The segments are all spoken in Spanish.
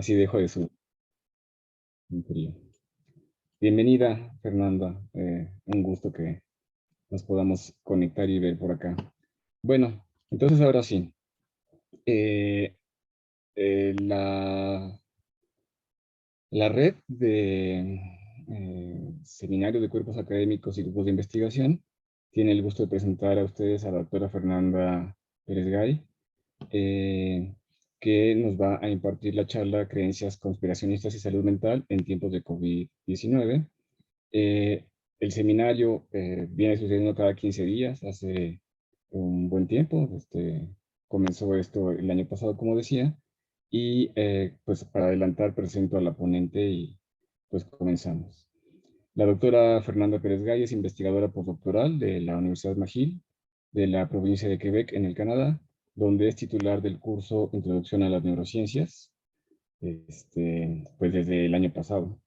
así dejo de su frío. Bienvenida, Fernanda. Un gusto que nos podamos conectar y ver por acá. Bueno, entonces ahora sí. La red de seminarios de cuerpos académicos y grupos de investigación tiene el gusto de presentar a ustedes a la doctora Fernanda Pérez Gay, que nos va a impartir la charla Creencias conspiracionistas y salud mental en tiempos de COVID-19. El seminario viene sucediendo cada 15 días, hace un buen tiempo. Comenzó esto el año pasado, como decía, y pues para adelantar presento a la ponente y pues comenzamos. La doctora Fernanda Pérez Gay es investigadora postdoctoral de la Universidad McGill de la provincia de Quebec en el Canadá, donde es titular del curso Introducción a las Neurociencias, pues desde el año pasado.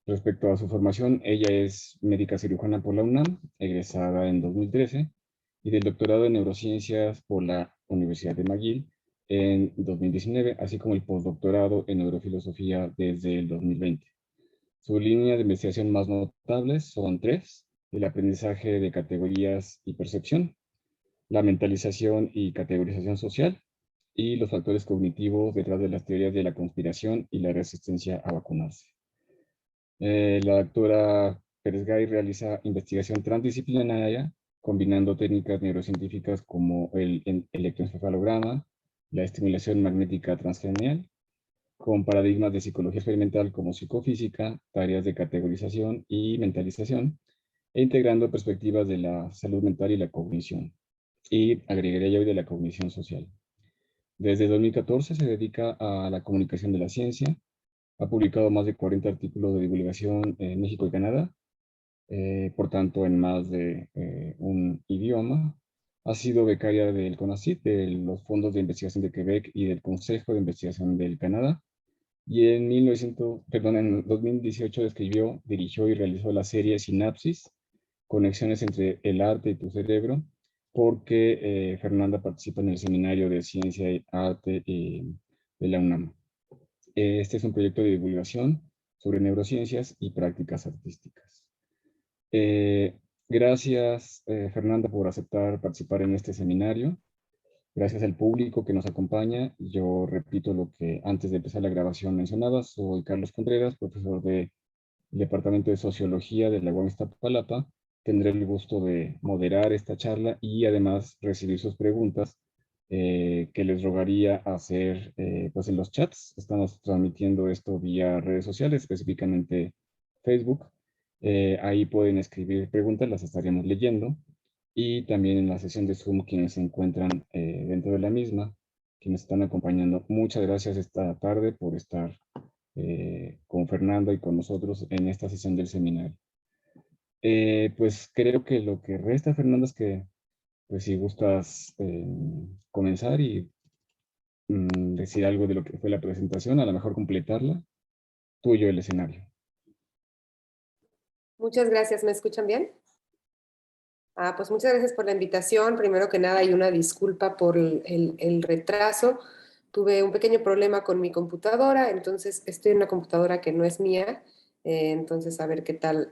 Respecto a su formación, ella es médica cirujana por la UNAM, egresada en 2013, y del doctorado en neurociencias por la Universidad de McGill en 2019, así como el postdoctorado en neurofilosofía desde el 2020. Sus líneas de investigación más notables son tres: el aprendizaje de categorías y percepción, la mentalización y categorización social, y los factores cognitivos detrás de las teorías de la conspiración y la resistencia a vacunarse. La doctora Pérez Gay realiza investigación transdisciplinaria, combinando técnicas neurocientíficas como el electroencefalograma, la estimulación magnética transcranial, con paradigmas de psicología experimental como psicofísica, tareas de categorización y mentalización, e integrando perspectivas de la salud mental y la cognición. Y agregaría yo hoy de la cognición social. Desde 2014 se dedica a la comunicación de la ciencia. Ha publicado más de 40 artículos de divulgación en México y Canadá, por tanto en más de un idioma. Ha sido becaria del CONACYT, de los Fondos de Investigación de Quebec y del Consejo de Investigación del Canadá. Y en 2018 escribió, dirigió y realizó la serie Sinapsis, Conexiones entre el arte y tu cerebro, porque Fernanda participa en el Seminario de Ciencia y Arte de la UNAM. Este es un proyecto de divulgación sobre neurociencias y prácticas artísticas. Gracias, Fernanda, por aceptar participar en este seminario. Gracias al público que nos acompaña. Yo repito lo que antes de empezar la grabación mencionaba. Soy Carlos Contreras, profesor del Departamento de Sociología de la UAM Iztapalapa. Tendré el gusto de moderar esta charla y además recibir sus preguntas, que les rogaría hacer pues en los chats. Estamos transmitiendo esto vía redes sociales, específicamente Facebook. Ahí pueden escribir preguntas, las estaremos leyendo. Y también en la sesión de Zoom, quienes se encuentran dentro de la misma, quienes están acompañando. Muchas gracias esta tarde por estar con Fernanda y con nosotros en esta sesión del seminario. Pues creo que lo que resta, Fernanda, es que pues si gustas comenzar y decir algo de lo que fue la presentación, a lo mejor completarla, tuyo el escenario. Muchas gracias, ¿me escuchan bien? Pues muchas gracias por la invitación. Primero que nada, y una disculpa por el retraso. Tuve un pequeño problema con mi computadora, entonces estoy en una computadora que no es mía, entonces a ver qué tal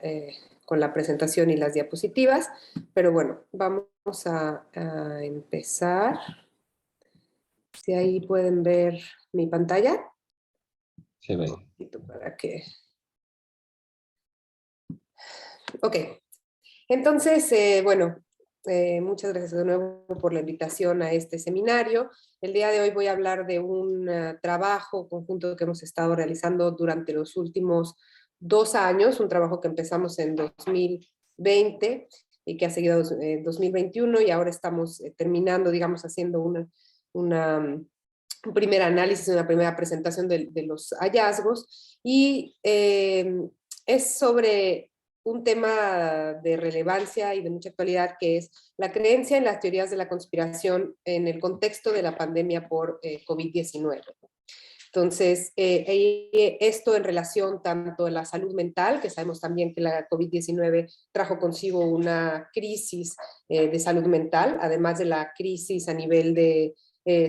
con la presentación y las diapositivas. Pero bueno, vamos a empezar. Si ahí pueden ver mi pantalla. Se ve. Un poquito para que... Ok. Entonces, bueno, muchas gracias de nuevo por la invitación a este seminario. El día de hoy voy a hablar de un trabajo conjunto que hemos estado realizando durante los últimos 2 años, un trabajo que empezamos en 2020 y que ha seguido en 2021, y ahora estamos terminando, digamos, haciendo un primer análisis, una primera presentación de los hallazgos, y es sobre un tema de relevancia y de mucha actualidad, que es la creencia en las teorías de la conspiración en el contexto de la pandemia por COVID-19. Entonces, esto en relación tanto a la salud mental, que sabemos también que la COVID-19 trajo consigo una crisis de salud mental, además de la crisis a nivel de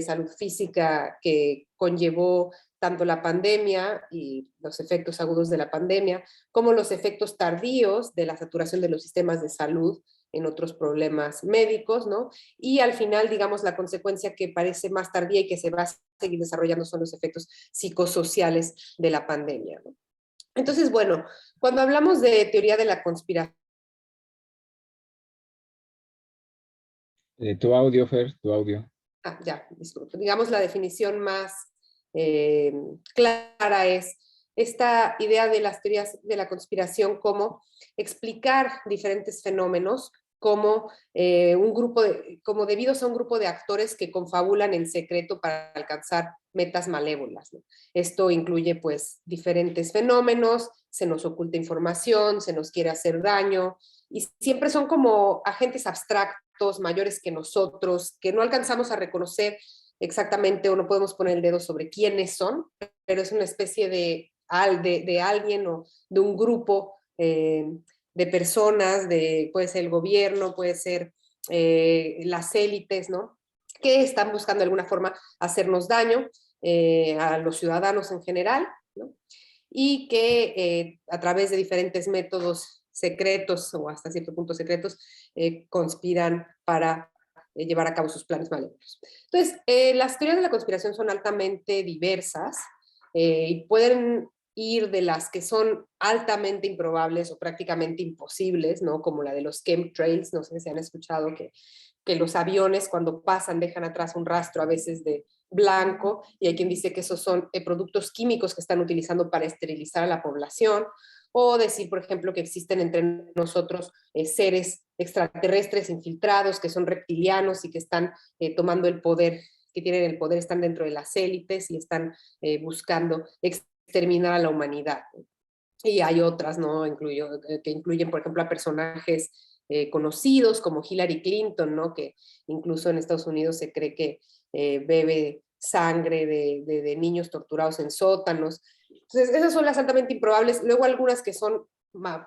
salud física que conllevó tanto la pandemia y los efectos agudos de la pandemia, como los efectos tardíos de la saturación de los sistemas de salud en otros problemas médicos, ¿no? Y al final, digamos, la consecuencia que parece más tardía y que se va a seguir desarrollando son los efectos psicosociales de la pandemia, ¿no? Entonces, bueno, cuando hablamos de teoría de la conspiración, Tu audio, Fer, tu audio. ya, disculpe, digamos la definición más eh, clara es esta idea de las teorías de la conspiración como explicar diferentes fenómenos como como debidos a un grupo de actores que confabulan en secreto para alcanzar metas malévolas, ¿no? Esto incluye pues diferentes fenómenos, se nos oculta información, se nos quiere hacer daño, y siempre son como agentes abstractos, mayores que nosotros, que no alcanzamos a reconocer exactamente o no podemos poner el dedo sobre quiénes son, pero es una especie de alguien o de un grupo de personas, puede ser el gobierno, puede ser las élites, ¿no? Que están buscando de alguna forma hacernos daño a los ciudadanos en general, ¿no? Y que a través de diferentes métodos secretos o hasta cierto punto secretos conspiran para llevar a cabo sus planes malévolos. Entonces, las teorías de la conspiración son altamente diversas y pueden ir de las que son altamente improbables o prácticamente imposibles, ¿no? Como la de los chemtrails, no sé si han escuchado que los aviones cuando pasan dejan atrás un rastro a veces de blanco, y hay quien dice que esos son productos químicos que están utilizando para esterilizar a la población, o decir, por ejemplo, que existen entre nosotros seres extraterrestres infiltrados que son reptilianos y que están tomando el poder, que tienen el poder, están dentro de las élites y están buscando exterminar a la humanidad. Y hay otras, ¿no? Que incluyen, por ejemplo, a personajes conocidos como Hillary Clinton, ¿no? Que incluso en Estados Unidos se cree que bebe sangre de niños torturados en sótanos. Entonces, esas son las altamente improbables. Luego algunas que son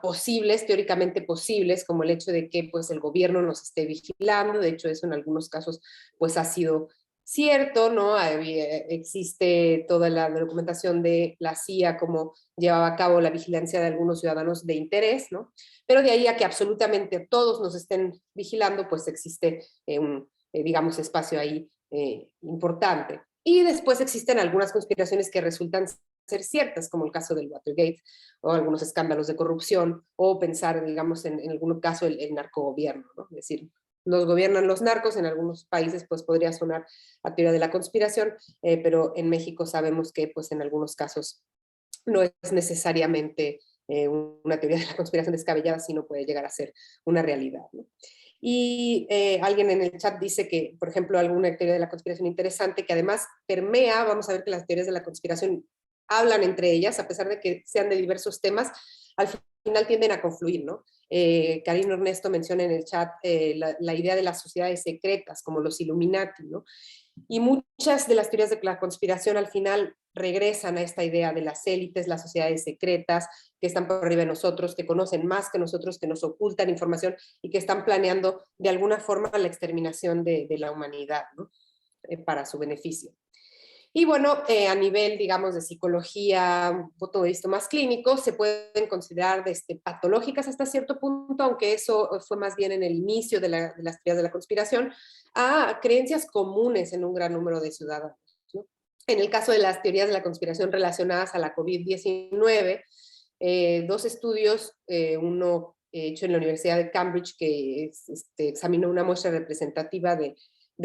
posibles, teóricamente posibles, como el hecho de que pues, el gobierno nos esté vigilando. De hecho, eso en algunos casos pues, ha sido cierto, ¿no? Existe toda la documentación de la CIA, como llevaba a cabo la vigilancia de algunos ciudadanos de interés, ¿no? Pero de ahí a que absolutamente todos nos estén vigilando, pues existe digamos, espacio ahí importante. Y después existen algunas conspiraciones que resultan ser ciertas, como el caso del Watergate, o algunos escándalos de corrupción, o pensar, digamos, en algún caso el narcogobierno, ¿no? Es decir, nos gobiernan los narcos, en algunos países pues podría sonar a teoría de la conspiración, pero en México sabemos que pues en algunos casos no es necesariamente una teoría de la conspiración descabellada, sino puede llegar a ser una realidad, ¿no? Y alguien en el chat dice que, por ejemplo, alguna teoría de la conspiración interesante que además permea, vamos a ver que las teorías de la conspiración hablan entre ellas, a pesar de que sean de diversos temas, al final tienden a confluir, ¿no? Karina Ernesto menciona en el chat la idea de las sociedades secretas, como los Illuminati, ¿no? Y muchas de las teorías de la conspiración al final regresan a esta idea de las élites, las sociedades secretas, que están por arriba de nosotros, que conocen más que nosotros, que nos ocultan información y que están planeando de alguna forma la exterminación de la humanidad, ¿no? Para su beneficio. Y bueno, a nivel, digamos, de psicología, un punto de vista más clínico, se pueden considerar patológicas hasta cierto punto, aunque eso fue más bien en el inicio de las teorías de la conspiración, a creencias comunes en un gran número de ciudadanos, ¿no? En el caso de las teorías de la conspiración relacionadas a la COVID-19, dos estudios, uno hecho en la Universidad de Cambridge, que examinó una muestra representativa de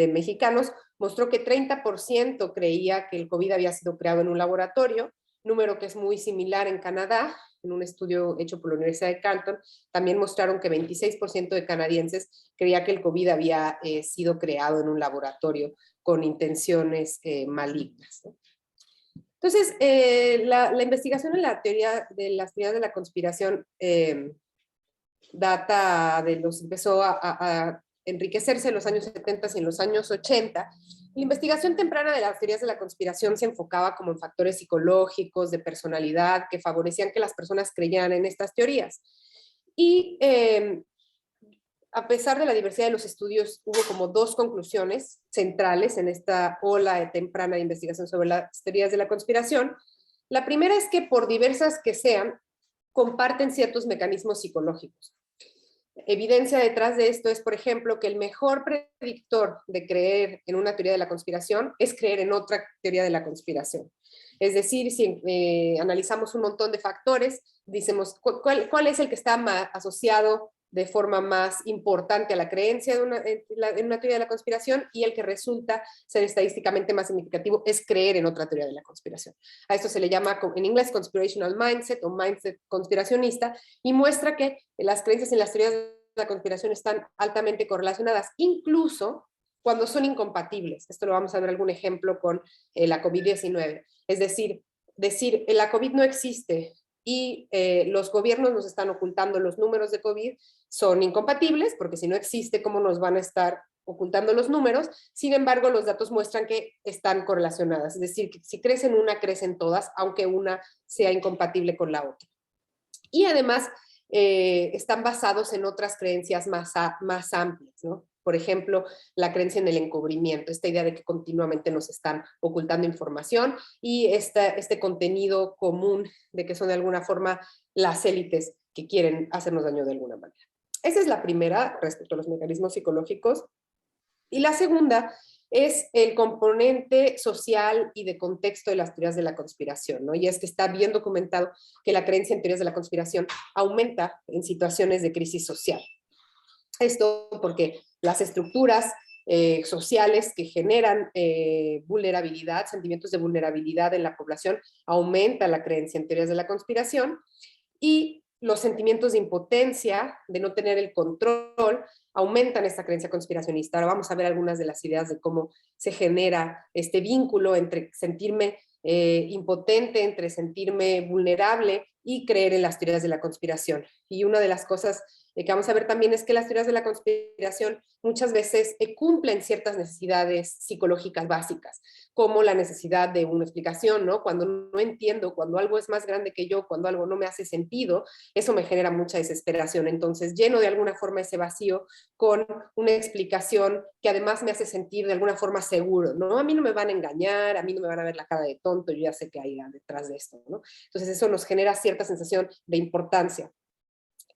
mexicanos, mostró que 30% creía que el COVID había sido creado en un laboratorio, número que es muy similar en Canadá. En un estudio hecho por la Universidad de Carleton, también mostraron que 26% de canadienses creía que el COVID había sido creado en un laboratorio con intenciones malignas, ¿no? Entonces, la investigación en la teoría de las teorías de la conspiración empezó a enriquecerse en los años 70 y en los años 80. La investigación temprana de las teorías de la conspiración se enfocaba como en factores psicológicos, de personalidad, que favorecían que las personas creyeran en estas teorías. Y a pesar de la diversidad de los estudios, hubo como dos conclusiones centrales en esta ola temprana de investigación sobre las teorías de la conspiración. La primera es que, por diversas que sean, comparten ciertos mecanismos psicológicos. Evidencia detrás de esto es, por ejemplo, que el mejor predictor de creer en una teoría de la conspiración es creer en otra teoría de la conspiración. Es decir, si analizamos un montón de factores, decimos cuál es el que está asociado de forma más importante a la creencia en una teoría de la conspiración, y el que resulta ser estadísticamente más significativo es creer en otra teoría de la conspiración. A esto se le llama en inglés conspirational mindset o mindset conspiracionista, y muestra que las creencias en las teorías de la conspiración están altamente correlacionadas, incluso cuando son incompatibles. Esto lo vamos a ver algún ejemplo con la COVID-19. Es decir, la COVID no existe y los gobiernos nos están ocultando los números de COVID son incompatibles, porque si no existe, ¿cómo nos van a estar ocultando los números? Sin embargo, los datos muestran que están correlacionadas. Es decir, que si crecen una, crecen todas, aunque una sea incompatible con la otra. Y además, están basados en otras creencias más amplias, ¿no? Por ejemplo, la creencia en el encubrimiento, esta idea de que continuamente nos están ocultando información, y este contenido común de que son de alguna forma las élites que quieren hacernos daño de alguna manera. Esa es la primera respecto a los mecanismos psicológicos. Y la segunda es el componente social y de contexto de las teorías de la conspiración, ¿no? Y es que está bien documentado que la creencia en teorías de la conspiración aumenta en situaciones de crisis social. Esto porque las estructuras sociales que generan vulnerabilidad, sentimientos de vulnerabilidad en la población, aumenta la creencia en teorías de la conspiración, y los sentimientos de impotencia, de no tener el control, aumentan esta creencia conspiracionista. Ahora vamos a ver algunas de las ideas de cómo se genera este vínculo entre sentirme impotente, entre sentirme vulnerable y creer en las teorías de la conspiración. Y una de las cosas que vamos a ver también es que las teorías de la conspiración muchas veces cumplen ciertas necesidades psicológicas básicas, como la necesidad de una explicación, ¿no? Cuando no entiendo, cuando algo es más grande que yo, cuando algo no me hace sentido, eso me genera mucha desesperación. Entonces lleno de alguna forma ese vacío con una explicación que además me hace sentir de alguna forma seguro, ¿no? A mí no me van a engañar, a mí no me van a ver la cara de tonto, yo ya sé que hay detrás de esto, ¿no? Entonces eso nos genera cierta sensación de importancia.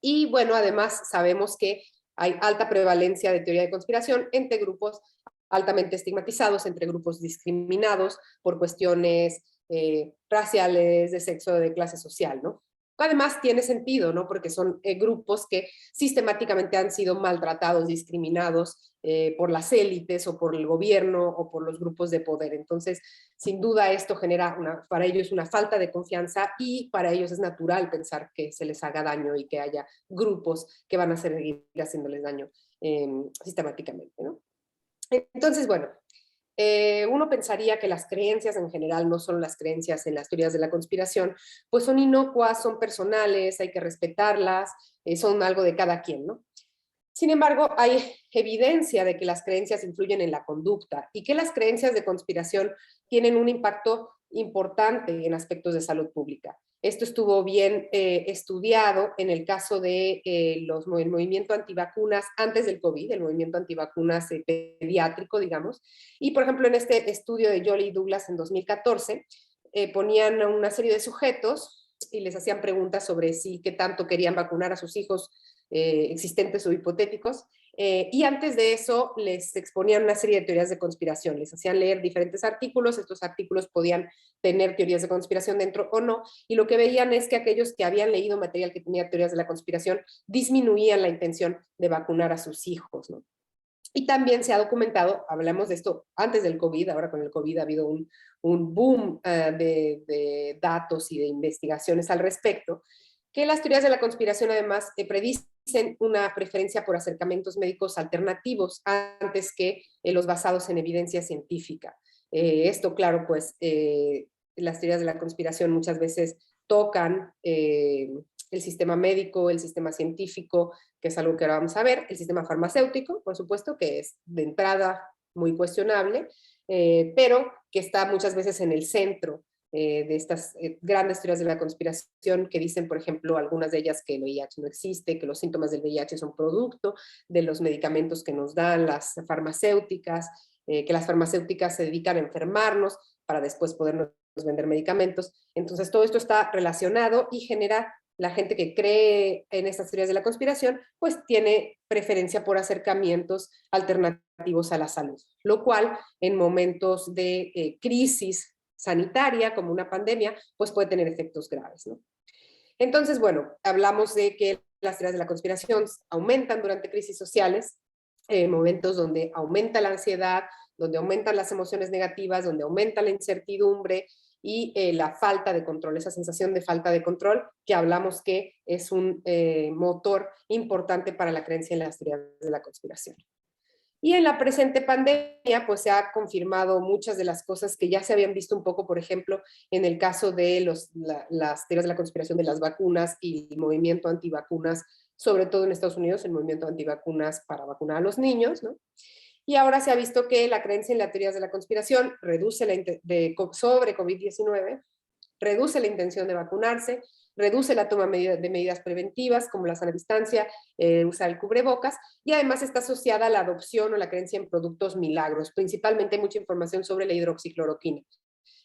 Y bueno, además sabemos que hay alta prevalencia de teoría de conspiración entre grupos altamente estigmatizados, entre grupos discriminados por cuestiones raciales, de sexo, de clase social, ¿no? Además tiene sentido, ¿no? Porque son grupos que sistemáticamente han sido maltratados, discriminados por las élites o por el gobierno o por los grupos de poder. Entonces, sin duda esto genera para ellos una falta de confianza, y para ellos es natural pensar que se les haga daño y que haya grupos que van a seguir haciéndoles daño sistemáticamente, ¿no? Entonces, bueno, uno pensaría que las creencias en general no son las creencias en las teorías de la conspiración, pues son inocuas, son personales, hay que respetarlas, son algo de cada quien, ¿no? Sin embargo, hay evidencia de que las creencias influyen en la conducta y que las creencias de conspiración tienen un impacto importante en aspectos de salud pública. Esto estuvo bien estudiado en el caso de el movimiento antivacunas antes del COVID, el movimiento antivacunas pediátrico, digamos. Y, por ejemplo, en este estudio de Jolie y Douglas en 2014, ponían a una serie de sujetos y les hacían preguntas sobre qué tanto querían vacunar a sus hijos existentes o hipotéticos, y antes de eso les exponían una serie de teorías de conspiración, les hacían leer diferentes artículos, estos artículos podían tener teorías de conspiración dentro o no, y lo que veían es que aquellos que habían leído material que tenía teorías de la conspiración disminuían la intención de vacunar a sus hijos, ¿no? Y también se ha documentado, hablamos de esto antes del COVID, ahora con el COVID ha habido un boom de datos y de investigaciones al respecto, que las teorías de la conspiración además predicen una preferencia por acercamientos médicos alternativos antes que los basados en evidencia científica. Esto, claro, pues las teorías de la conspiración muchas veces tocan el sistema médico, el sistema científico, que es algo que ahora vamos a ver, el sistema farmacéutico, por supuesto, que es de entrada muy cuestionable, pero que está muchas veces en el centro de estas grandes teorías de la conspiración que dicen, por ejemplo, algunas de ellas que el VIH no existe, que los síntomas del VIH son producto de los medicamentos que nos dan las farmacéuticas, que las farmacéuticas se dedican a enfermarnos para después podernos vender medicamentos. Entonces todo esto está relacionado y genera, la gente que cree en estas teorías de la conspiración, pues tiene preferencia por acercamientos alternativos a la salud, lo cual en momentos de crisis sanitaria, como una pandemia, pues puede tener efectos graves, ¿no? Entonces, bueno, hablamos de que las teorías de la conspiración aumentan durante crisis sociales, momentos donde aumenta la ansiedad, donde aumentan las emociones negativas, donde aumenta la incertidumbre y la falta de control, esa sensación de falta de control que hablamos que es un motor importante para la creencia en las teorías de la conspiración. Y en la presente pandemia, pues se ha confirmado muchas de las cosas que ya se habían visto un poco, por ejemplo, en el caso de las teorías de la conspiración de las vacunas y el movimiento antivacunas, sobre todo en Estados Unidos, el movimiento antivacunas para vacunar a los niños, ¿no? Y ahora se ha visto que la creencia en las teorías de la conspiración reduce sobre COVID-19, reduce la intención de vacunarse, reduce la toma de medidas preventivas como la sana distancia, usar el cubrebocas, y además está asociada a la adopción o la creencia en productos milagros. Principalmente hay mucha información sobre la hidroxicloroquina.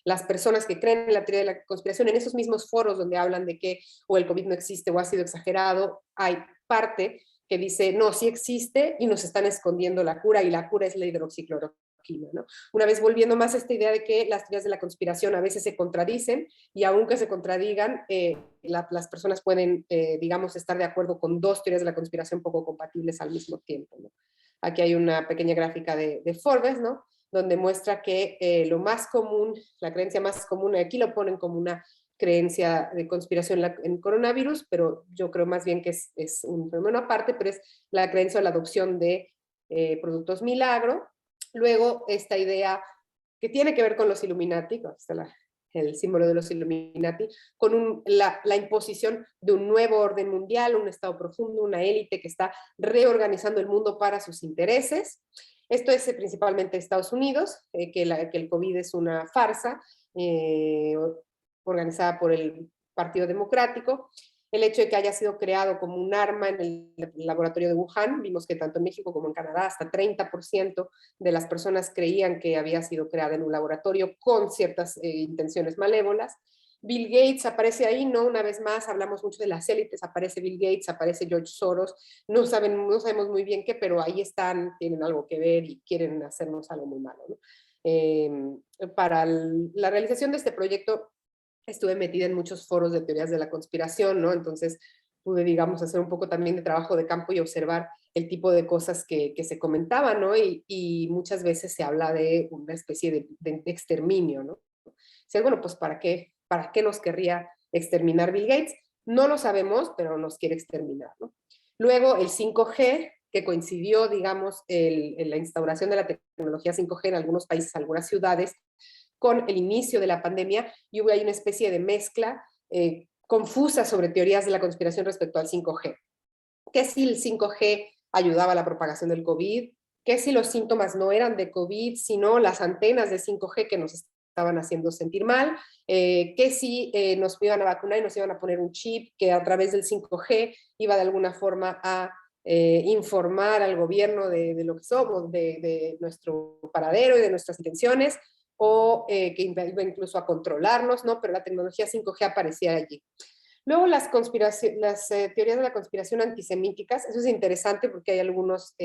Las personas que creen en la teoría de la conspiración, en esos mismos foros donde hablan de que o el COVID no existe o ha sido exagerado, hay parte que dice, no, sí existe y nos están escondiendo la cura, y la cura es la hidroxicloroquina, ¿no? Una vez volviendo más a esta idea de que las teorías de la conspiración a veces se contradicen, y aunque se contradigan, las personas pueden, digamos, estar de acuerdo con dos teorías de la conspiración poco compatibles al mismo tiempo, ¿no? Aquí hay una pequeña gráfica de Forbes, ¿no?, donde muestra que lo más común, la creencia más común, aquí lo ponen como una creencia de conspiración en coronavirus, pero yo creo más bien que es un fenómeno aparte, pero es la creencia o la adopción de productos milagro. Luego, esta idea que tiene que ver con los Illuminati, está el símbolo de los Illuminati, con la imposición de un nuevo orden mundial, un estado profundo, una élite que está reorganizando el mundo para sus intereses. Esto es principalmente Estados Unidos, que el COVID es una farsa organizada por el Partido Democrático. El hecho de que haya sido creado como un arma en el laboratorio de Wuhan, vimos que tanto en México como en Canadá hasta 30% de las personas creían que había sido creada en un laboratorio con ciertas intenciones malévolas. Bill Gates aparece ahí, ¿no? Una vez más, hablamos mucho de las élites, aparece Bill Gates, aparece George Soros, no sabemos muy bien qué, pero ahí están, tienen algo que ver y quieren hacernos algo muy malo, ¿no? Para la realización de este proyecto estuve metida en muchos foros de teorías de la conspiración, ¿no? Entonces pude, digamos, hacer un poco también de trabajo de campo y observar el tipo de cosas que se comentaban, ¿no? Y muchas veces se habla de una especie de exterminio, ¿no? O sea, bueno, pues ¿para qué nos querría exterminar Bill Gates? No lo sabemos, pero nos quiere exterminar, ¿no? Luego el 5G, que coincidió, digamos, la instauración de la tecnología 5G en algunos países, algunas ciudades, con el inicio de la pandemia, y hubo ahí una especie de mezcla confusa sobre teorías de la conspiración respecto al 5G. Que si el 5G ayudaba a la propagación del COVID, que si los síntomas no eran de COVID, sino las antenas de 5G que nos estaban haciendo sentir mal, que si nos iban a vacunar y nos iban a poner un chip que a través del 5G iba de alguna forma a informar al gobierno de lo que somos, de nuestro paradero y de nuestras intenciones, o que iba incluso a controlarnos, ¿no? Pero la tecnología 5G aparecía allí. Luego las teorías de la conspiración antisemíticas, eso es interesante porque hay algunos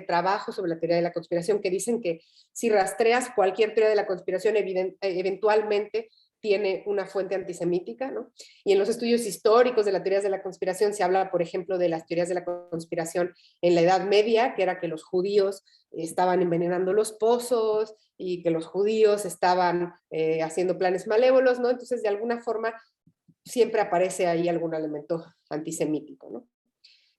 trabajos sobre la teoría de la conspiración que dicen que si rastreas cualquier teoría de la conspiración, eventualmente tiene una fuente antisemítica, ¿no? Y en los estudios históricos de las teorías de la conspiración se habla, por ejemplo, de las teorías de la conspiración en la Edad Media, que era que los judíos estaban envenenando los pozos y que los judíos estaban haciendo planes malévolos, ¿no? Entonces, de alguna forma, siempre aparece ahí algún elemento antisemítico, ¿no?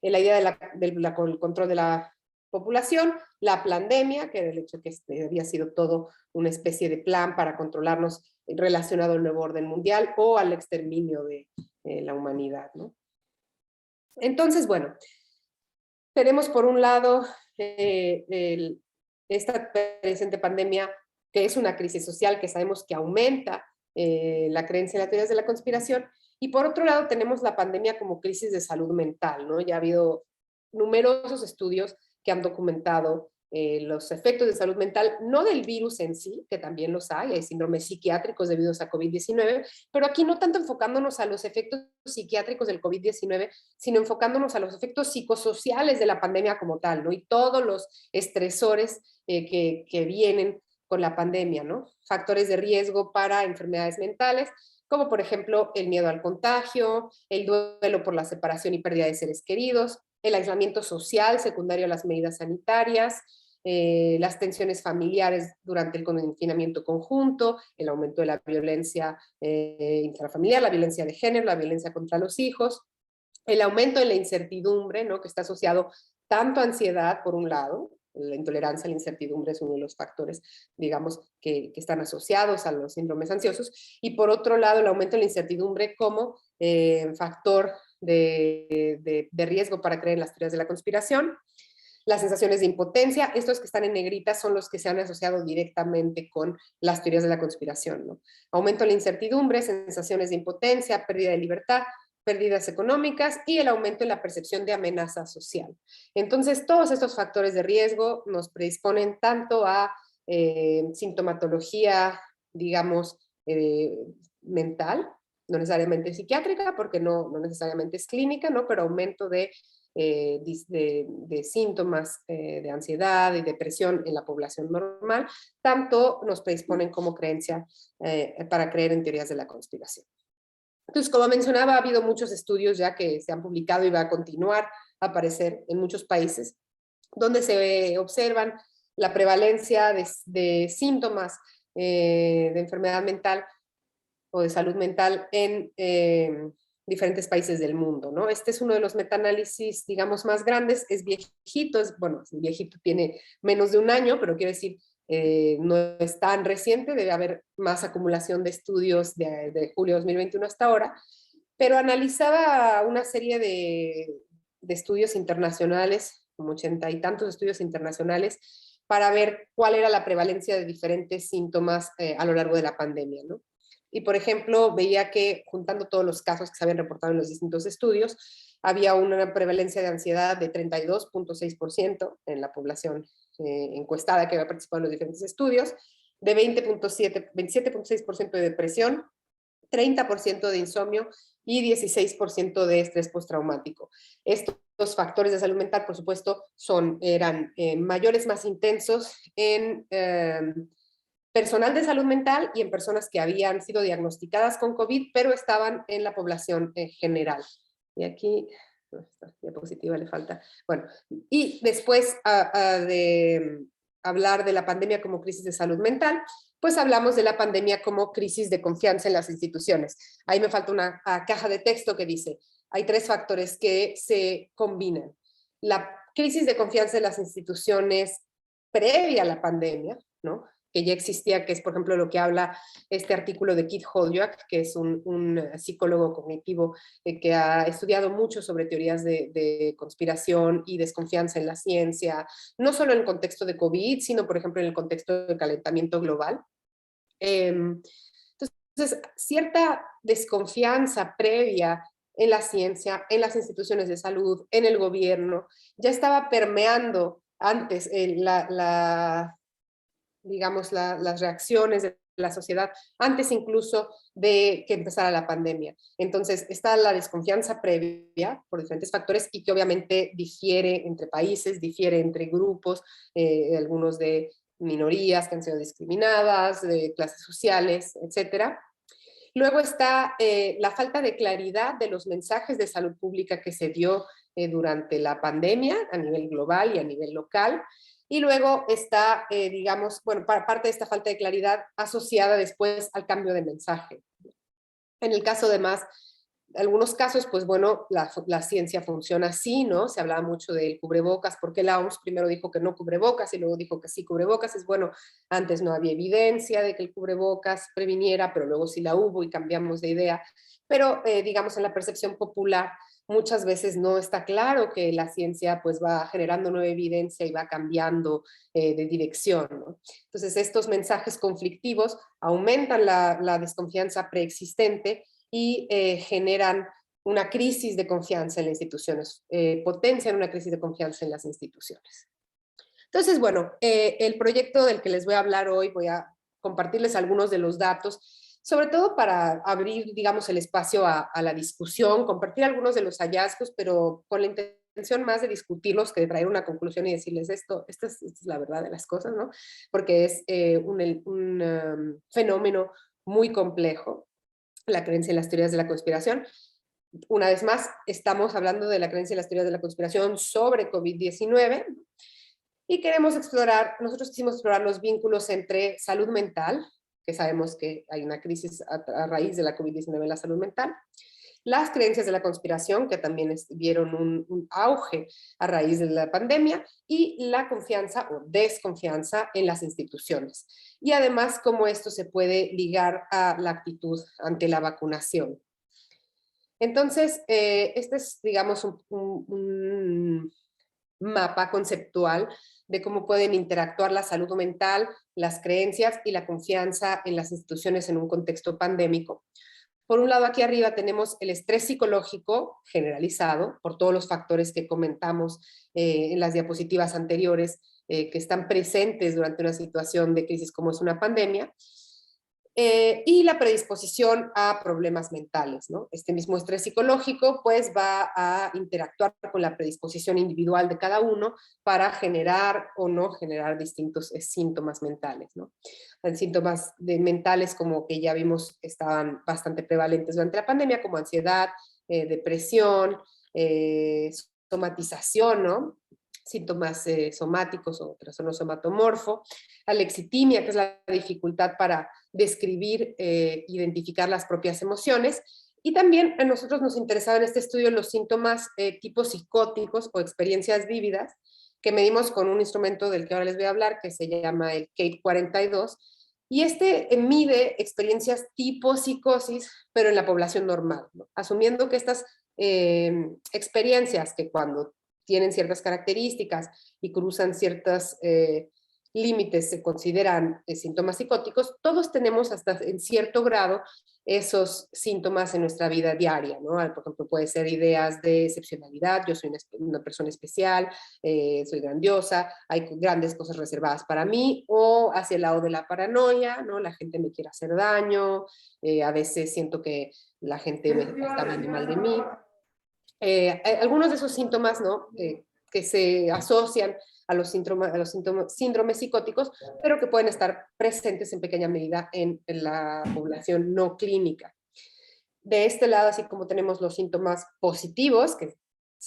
En la idea del control de la población, la pandemia, que era el hecho que había sido todo una especie de plan para controlarnos relacionado al nuevo orden mundial o al exterminio de la humanidad, ¿no? Entonces, bueno, tenemos por un lado esta presente pandemia, que es una crisis social que sabemos que aumenta la creencia en las teorías de la conspiración. Y por otro lado tenemos la pandemia como crisis de salud mental, ¿no? Ya ha habido numerosos estudios que han documentado los efectos de salud mental, no del virus en sí, que también los hay síndromes psiquiátricos debidos a COVID-19, pero aquí no tanto enfocándonos a los efectos psiquiátricos del COVID-19, sino enfocándonos a los efectos psicosociales de la pandemia como tal, ¿no? Y todos los estresores que vienen con la pandemia, ¿no? Factores de riesgo para enfermedades mentales, como por ejemplo el miedo al contagio, el duelo por la separación y pérdida de seres queridos, el aislamiento social secundario a las medidas sanitarias, las tensiones familiares durante el confinamiento conjunto, el aumento de la violencia intrafamiliar, la violencia de género, la violencia contra los hijos, el aumento de la incertidumbre, ¿no? Que está asociado tanto a ansiedad, por un lado, la intolerancia a la incertidumbre es uno de los factores, digamos, que están asociados a los síndromes ansiosos, y por otro lado, el aumento de la incertidumbre como factor de riesgo para creer en las teorías de la conspiración. Las sensaciones de impotencia, estos que están en negrita son los que se han asociado directamente con las teorías de la conspiración, ¿no? Aumento de la incertidumbre, sensaciones de impotencia, pérdida de libertad, pérdidas económicas y el aumento en la percepción de amenaza social. Entonces, todos estos factores de riesgo nos predisponen tanto a sintomatología, digamos, mental, no necesariamente psiquiátrica, porque no necesariamente es clínica, ¿no? Pero aumento de síntomas de ansiedad y depresión en la población normal, tanto nos predisponen como creencia para creer en teorías de la conspiración. Entonces, como mencionaba, ha habido muchos estudios ya que se han publicado y va a continuar a aparecer en muchos países, donde se observan la prevalencia de síntomas de enfermedad mental o de salud mental en diferentes países del mundo, ¿no? Este es uno de los metaanálisis, digamos, más grandes, es viejito, bueno, viejito tiene menos de un año, pero quiero decir, no es tan reciente, debe haber más acumulación de estudios de julio de 2021 hasta ahora, pero analizaba una serie de estudios internacionales, como 80 y tantos estudios internacionales, para ver cuál era la prevalencia de diferentes síntomas a lo largo de la pandemia, ¿no? Y, por ejemplo, veía que juntando todos los casos que se habían reportado en los distintos estudios, había una prevalencia de ansiedad de 32.6% en la población encuestada que había participado en los diferentes estudios, de 27.6% de depresión, 30% de insomnio y 16% de estrés postraumático. Estos factores de salud mental, por supuesto, eran mayores, más intensos en personal de salud mental y en personas que habían sido diagnosticadas con COVID, pero estaban en la población general. Y aquí, esta diapositiva le falta. Bueno, y después de hablar de la pandemia como crisis de salud mental, pues hablamos de la pandemia como crisis de confianza en las instituciones. Ahí me falta una caja de texto que dice, hay 3 factores que se combinan. La crisis de confianza en las instituciones previa a la pandemia, ¿no? Que ya existía, que es, por ejemplo, lo que habla este artículo de Keith Holyoak, que es un psicólogo cognitivo que ha estudiado mucho sobre teorías de conspiración y desconfianza en la ciencia, no solo en el contexto de COVID, sino, por ejemplo, en el contexto del calentamiento global. Entonces, cierta desconfianza previa en la ciencia, en las instituciones de salud, en el gobierno, ya estaba permeando antes digamos, las reacciones de la sociedad, antes incluso de que empezara la pandemia. Entonces, está la desconfianza previa por diferentes factores y que obviamente difiere entre países, difiere entre grupos, algunos de minorías que han sido discriminadas, de clases sociales, etcétera. Luego está la falta de claridad de los mensajes de salud pública que se dio durante la pandemia a nivel global y a nivel local. Y luego está, digamos, bueno, parte de esta falta de claridad asociada después al cambio de mensaje. En el caso de algunos casos, pues bueno, la ciencia funciona así, ¿no? Se hablaba mucho del cubrebocas, porque la OMS primero dijo que no cubrebocas y luego dijo que sí cubrebocas. Es bueno, antes no había evidencia de que el cubrebocas previniera, pero luego sí la hubo y cambiamos de idea. Pero, digamos, en la percepción popular muchas veces no está claro que la ciencia pues va generando nueva evidencia y va cambiando de dirección, ¿no? Entonces estos mensajes conflictivos aumentan la desconfianza preexistente y generan una crisis de confianza en las instituciones, potencian una crisis de confianza en las instituciones. Entonces, bueno, el proyecto del que les voy a hablar hoy, voy a compartirles algunos de los datos, sobre todo para abrir, digamos, el espacio a la discusión, compartir algunos de los hallazgos, pero con la intención más de discutirlos que de traer una conclusión y decirles esta es la verdad de las cosas, ¿no? Porque es un fenómeno muy complejo, la creencia en las teorías de la conspiración. Una vez más, estamos hablando de la creencia en las teorías de la conspiración sobre COVID-19, y queremos explorar, nosotros quisimos explorar los vínculos entre salud mental, que sabemos que hay una crisis a raíz de la COVID-19 en la salud mental, las creencias de la conspiración, que también vieron un auge a raíz de la pandemia, y la confianza o desconfianza en las instituciones. Y además, cómo esto se puede ligar a la actitud ante la vacunación. Entonces, este es, digamos, un mapa conceptual de cómo pueden interactuar la salud mental, las creencias y la confianza en las instituciones en un contexto pandémico. Por un lado, aquí arriba tenemos el estrés psicológico generalizado por todos los factores que comentamos en las diapositivas anteriores que están presentes durante una situación de crisis como es una pandemia. Y la predisposición a problemas mentales, ¿no? Este mismo estrés psicológico pues va a interactuar con la predisposición individual de cada uno para generar o no generar distintos síntomas mentales, ¿no? Síntomas mentales como que ya vimos estaban bastante prevalentes durante la pandemia, como ansiedad, depresión, somatización, ¿no? Síntomas somáticos o trastorno somatomorfo, alexitimia, que es la dificultad para describir, identificar las propias emociones, y también a nosotros nos interesaba en este estudio los síntomas tipo psicóticos o experiencias vívidas, que medimos con un instrumento del que ahora les voy a hablar, que se llama el CAPE-42, y este mide experiencias tipo psicosis, pero en la población normal, ¿no? Asumiendo que estas experiencias que cuando tienen ciertas características y cruzan ciertos límites, se consideran síntomas psicóticos, todos tenemos hasta en cierto grado esos síntomas en nuestra vida diaria, ¿no? Por ejemplo, puede ser ideas de excepcionalidad, yo soy una persona especial, soy grandiosa, hay grandes cosas reservadas para mí, o hacia el lado de la paranoia, ¿no? La gente me quiere hacer daño, a veces siento que la gente me está hablando mal de mí. Algunos de esos síntomas, ¿no? Que se asocian a los síndromes psicóticos, pero que pueden estar presentes en pequeña medida en la población no clínica. De este lado, así como tenemos los síntomas positivos, que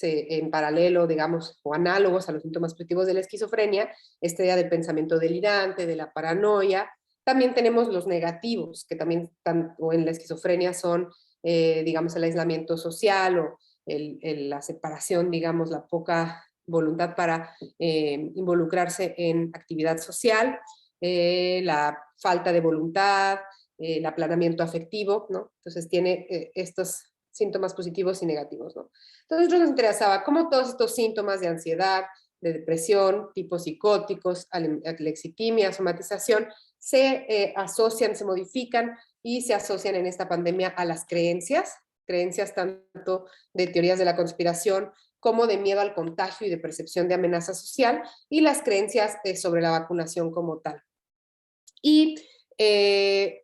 en paralelo, digamos, o análogos a los síntomas positivos de la esquizofrenia, esta idea del pensamiento delirante, de la paranoia, también tenemos los negativos, que también tanto en la esquizofrenia son, digamos, el aislamiento social o la separación, digamos, la poca voluntad para involucrarse en actividad social, la falta de voluntad, el aplanamiento afectivo, ¿no? Entonces tiene estos síntomas positivos y negativos, ¿no? Entonces nos interesaba cómo todos estos síntomas de ansiedad, de depresión, tipos psicóticos, alexitimia, somatización, se asocian, se modifican y se asocian en esta pandemia a las creencias tanto de teorías de la conspiración como de miedo al contagio y de percepción de amenaza social, y las creencias sobre la vacunación como tal. Y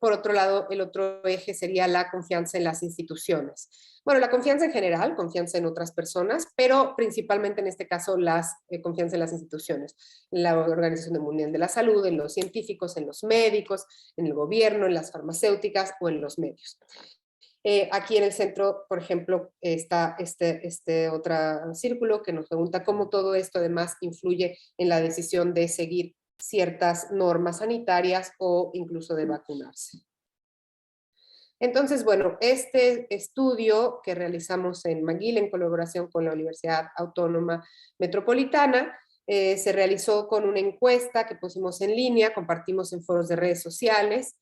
por otro lado, el otro eje sería la confianza en las instituciones. Bueno, la confianza en general, confianza en otras personas, pero principalmente en este caso confianza en las instituciones, en la Organización Mundial de la Salud, en los científicos, en los médicos, en el gobierno, en las farmacéuticas o en los medios. Aquí en el centro, por ejemplo, está este otro círculo que nos pregunta cómo todo esto además influye en la decisión de seguir ciertas normas sanitarias o incluso de vacunarse. Entonces, bueno, este estudio que realizamos en McGill en colaboración con la Universidad Autónoma Metropolitana se realizó con una encuesta que pusimos en línea, compartimos en foros de redes sociales,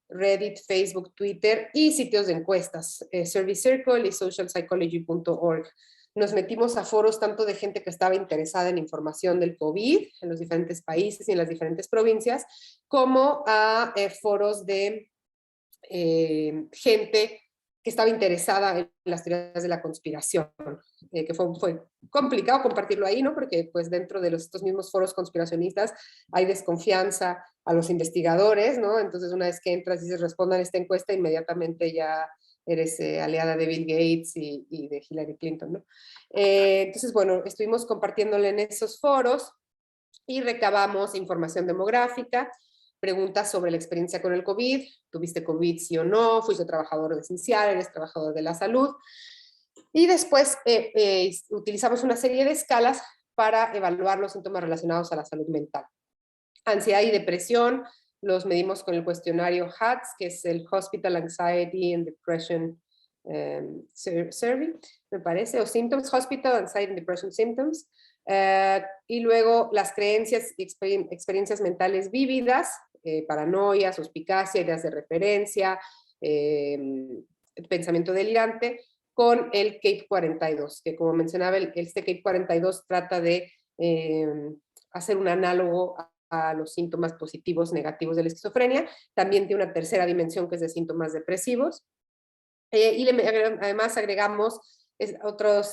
Reddit, Facebook, Twitter y sitios de encuestas, Service Circle y socialpsychology.org. Nos metimos a foros tanto de gente que estaba interesada en información del COVID en los diferentes países y en las diferentes provincias, como a foros de gente que estaba interesada en las teorías de la conspiración, que fue complicado compartirlo ahí, ¿no? Porque pues dentro de estos mismos foros conspiracionistas hay desconfianza a los investigadores, ¿no? Entonces una vez que entras y dices respondan esta encuesta, inmediatamente ya eres aliada de Bill Gates y de Hillary Clinton, ¿no? Entonces, bueno, estuvimos compartiéndole en esos foros y recabamos información demográfica, preguntas sobre la experiencia con el COVID, ¿tuviste COVID sí o no? ¿Fuiste trabajador esencial? ¿Eres trabajador de la salud? Y después utilizamos una serie de escalas para evaluar los síntomas relacionados a la salud mental. Ansiedad y depresión los medimos con el cuestionario HATS, que es el Hospital Anxiety and Depression Survey, me parece, o Symptoms, Hospital Anxiety and Depression Symptoms. Y luego las creencias y experiencias mentales vívidas, paranoia, suspicacia, ideas de referencia, pensamiento delirante, con el CAPE 42, que como mencionaba, este CAPE 42 trata de hacer un análogo a los síntomas positivos, negativos de la esquizofrenia. También tiene una tercera dimensión que es de síntomas depresivos. Y además agregamos otros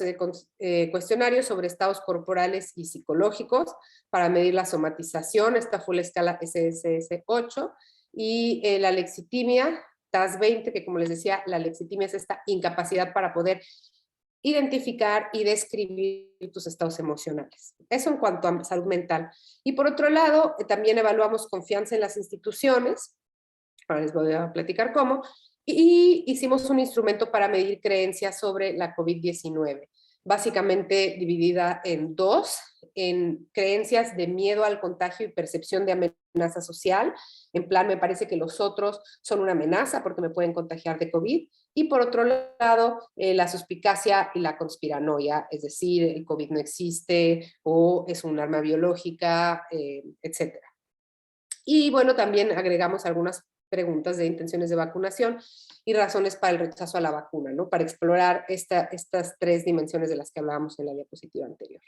cuestionarios sobre estados corporales y psicológicos para medir la somatización. Esta fue la escala SSS-8 y la lexitimia, TAS-20, que como les decía, la lexitimia es esta incapacidad para poder identificar y describir tus estados emocionales. Eso en cuanto a salud mental. Y por otro lado, también evaluamos confianza en las instituciones. Ahora les voy a platicar cómo. Y hicimos un instrumento para medir creencias sobre la COVID-19, básicamente dividida en dos, en creencias de miedo al contagio y percepción de amenaza social. En plan, me parece que los otros son una amenaza porque me pueden contagiar de COVID. Y por otro lado, la suspicacia y la conspiranoia, es decir, el COVID no existe o es un arma biológica, etc. Y bueno, también agregamos algunas preguntas de intenciones de vacunación y razones para el rechazo a la vacuna, ¿no? Para explorar estas tres dimensiones de las que hablábamos en la diapositiva anterior.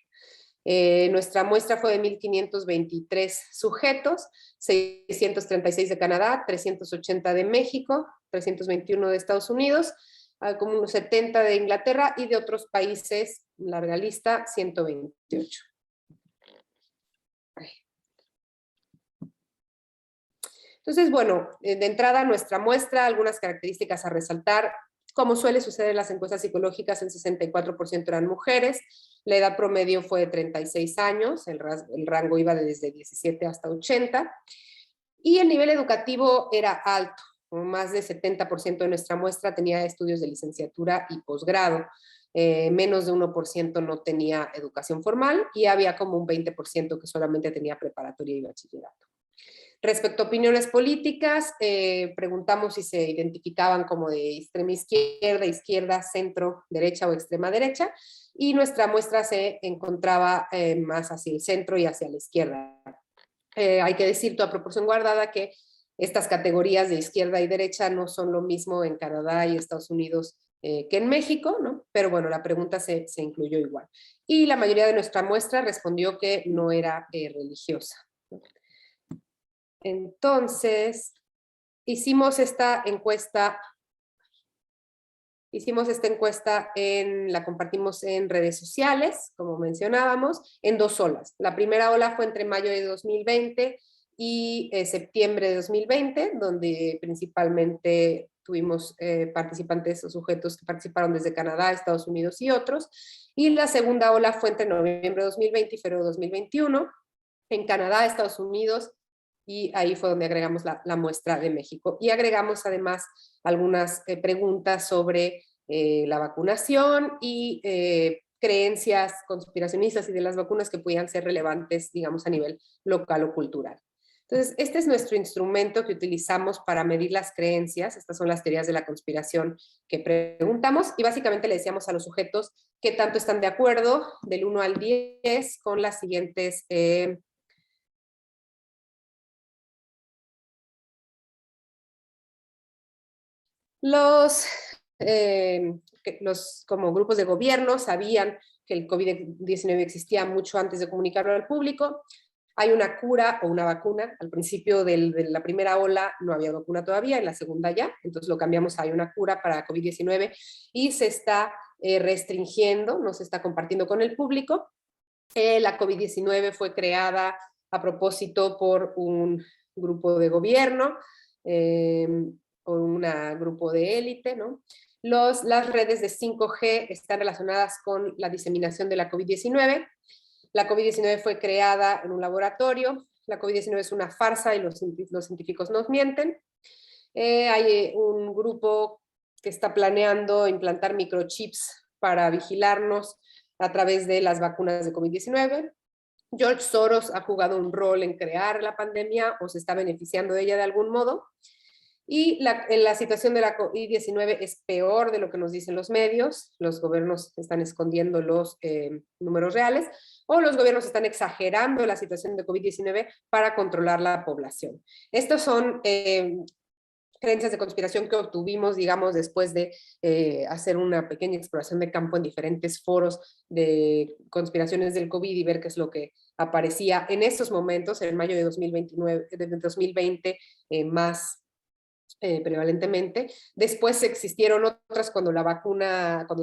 Nuestra muestra fue de 1,523 sujetos, 636 de Canadá, 380 de México, 321 de Estados Unidos, como unos 70 de Inglaterra y de otros países, larga lista, 128. Entonces, bueno, de entrada nuestra muestra, algunas características a resaltar. Como suele suceder en las encuestas psicológicas, el 64% eran mujeres, la edad promedio fue de 36 años, el rango iba desde 17 hasta 80, y el nivel educativo era alto, más de 70% de nuestra muestra tenía estudios de licenciatura y posgrado, menos de 1% no tenía educación formal, y había como un 20% que solamente tenía preparatoria y bachillerato. Respecto a opiniones políticas, preguntamos si se identificaban como de extrema izquierda, izquierda, centro, derecha o extrema derecha, y nuestra muestra se encontraba más hacia el centro y hacia la izquierda. Hay que decir, toda proporción guardada, que estas categorías de izquierda y derecha no son lo mismo en Canadá y Estados Unidos que en México, ¿no? Pero bueno, la pregunta se incluyó igual. Y la mayoría de nuestra muestra respondió que no era religiosa. Entonces, hicimos esta encuesta, la compartimos en redes sociales, como mencionábamos, en dos olas. La primera ola fue entre mayo de 2020 y septiembre de 2020, donde principalmente tuvimos participantes o sujetos que participaron desde Canadá, Estados Unidos y otros. Y la segunda ola fue entre noviembre de 2020 y febrero de 2021, en Canadá, Estados Unidos, y ahí fue donde agregamos la muestra de México. Y agregamos además algunas preguntas sobre la vacunación y creencias conspiracionistas y de las vacunas que pudieran ser relevantes, digamos, a nivel local o cultural. Entonces, este es nuestro instrumento que utilizamos para medir las creencias. Estas son las teorías de la conspiración que preguntamos y básicamente le decíamos a los sujetos qué tanto están de acuerdo del 1 al 10 con las siguientes Los como grupos de gobierno sabían que el COVID-19 existía mucho antes de comunicarlo al público. Hay una cura o una vacuna. Al principio de la primera ola no había vacuna todavía, en la segunda ya, entonces lo cambiamos, hay una cura para COVID-19 y se está restringiendo, no se está compartiendo con el público. La COVID-19 fue creada a propósito por un grupo de gobierno, o un grupo de élite, ¿no? Las redes de 5G están relacionadas con la diseminación de la COVID-19. La COVID-19 fue creada en un laboratorio. La COVID-19 es una farsa y los científicos nos mienten. Hay un grupo que está planeando implantar microchips para vigilarnos a través de las vacunas de COVID-19. George Soros ha jugado un rol en crear la pandemia o se está beneficiando de ella de algún modo. Y la situación de la COVID-19 es peor de lo que nos dicen los medios. Los gobiernos están escondiendo los números reales o los gobiernos están exagerando la situación de COVID-19 para controlar la población. Estos son creencias de conspiración que obtuvimos, digamos, después de hacer una pequeña exploración de campo en diferentes foros de conspiraciones del COVID y ver qué es lo que aparecía en estos momentos, en mayo de 2020, más prevalentemente. Después existieron otras cuando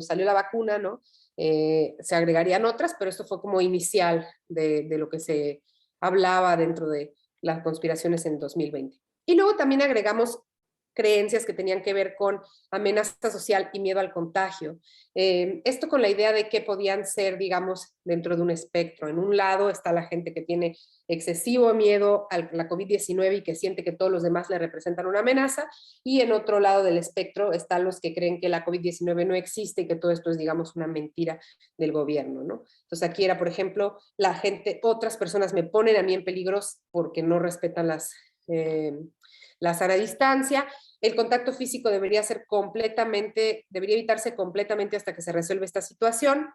salió la vacuna, ¿no? Se agregarían otras, pero esto fue como inicial de lo que se hablaba dentro de las conspiraciones en 2020. Y luego también agregamos creencias que tenían que ver con amenaza social y miedo al contagio. Esto con la idea de que podían ser, digamos, dentro de un espectro. En un lado está la gente que tiene excesivo miedo a la COVID-19 y que siente que todos los demás le representan una amenaza, y en otro lado del espectro están los que creen que la COVID-19 no existe y que todo esto es, digamos, una mentira del gobierno, ¿no? Entonces aquí era, por ejemplo, la gente, otras personas me ponen a mí en peligros porque no respetan la sana distancia. El contacto físico debería evitarse completamente hasta que se resuelva esta situación.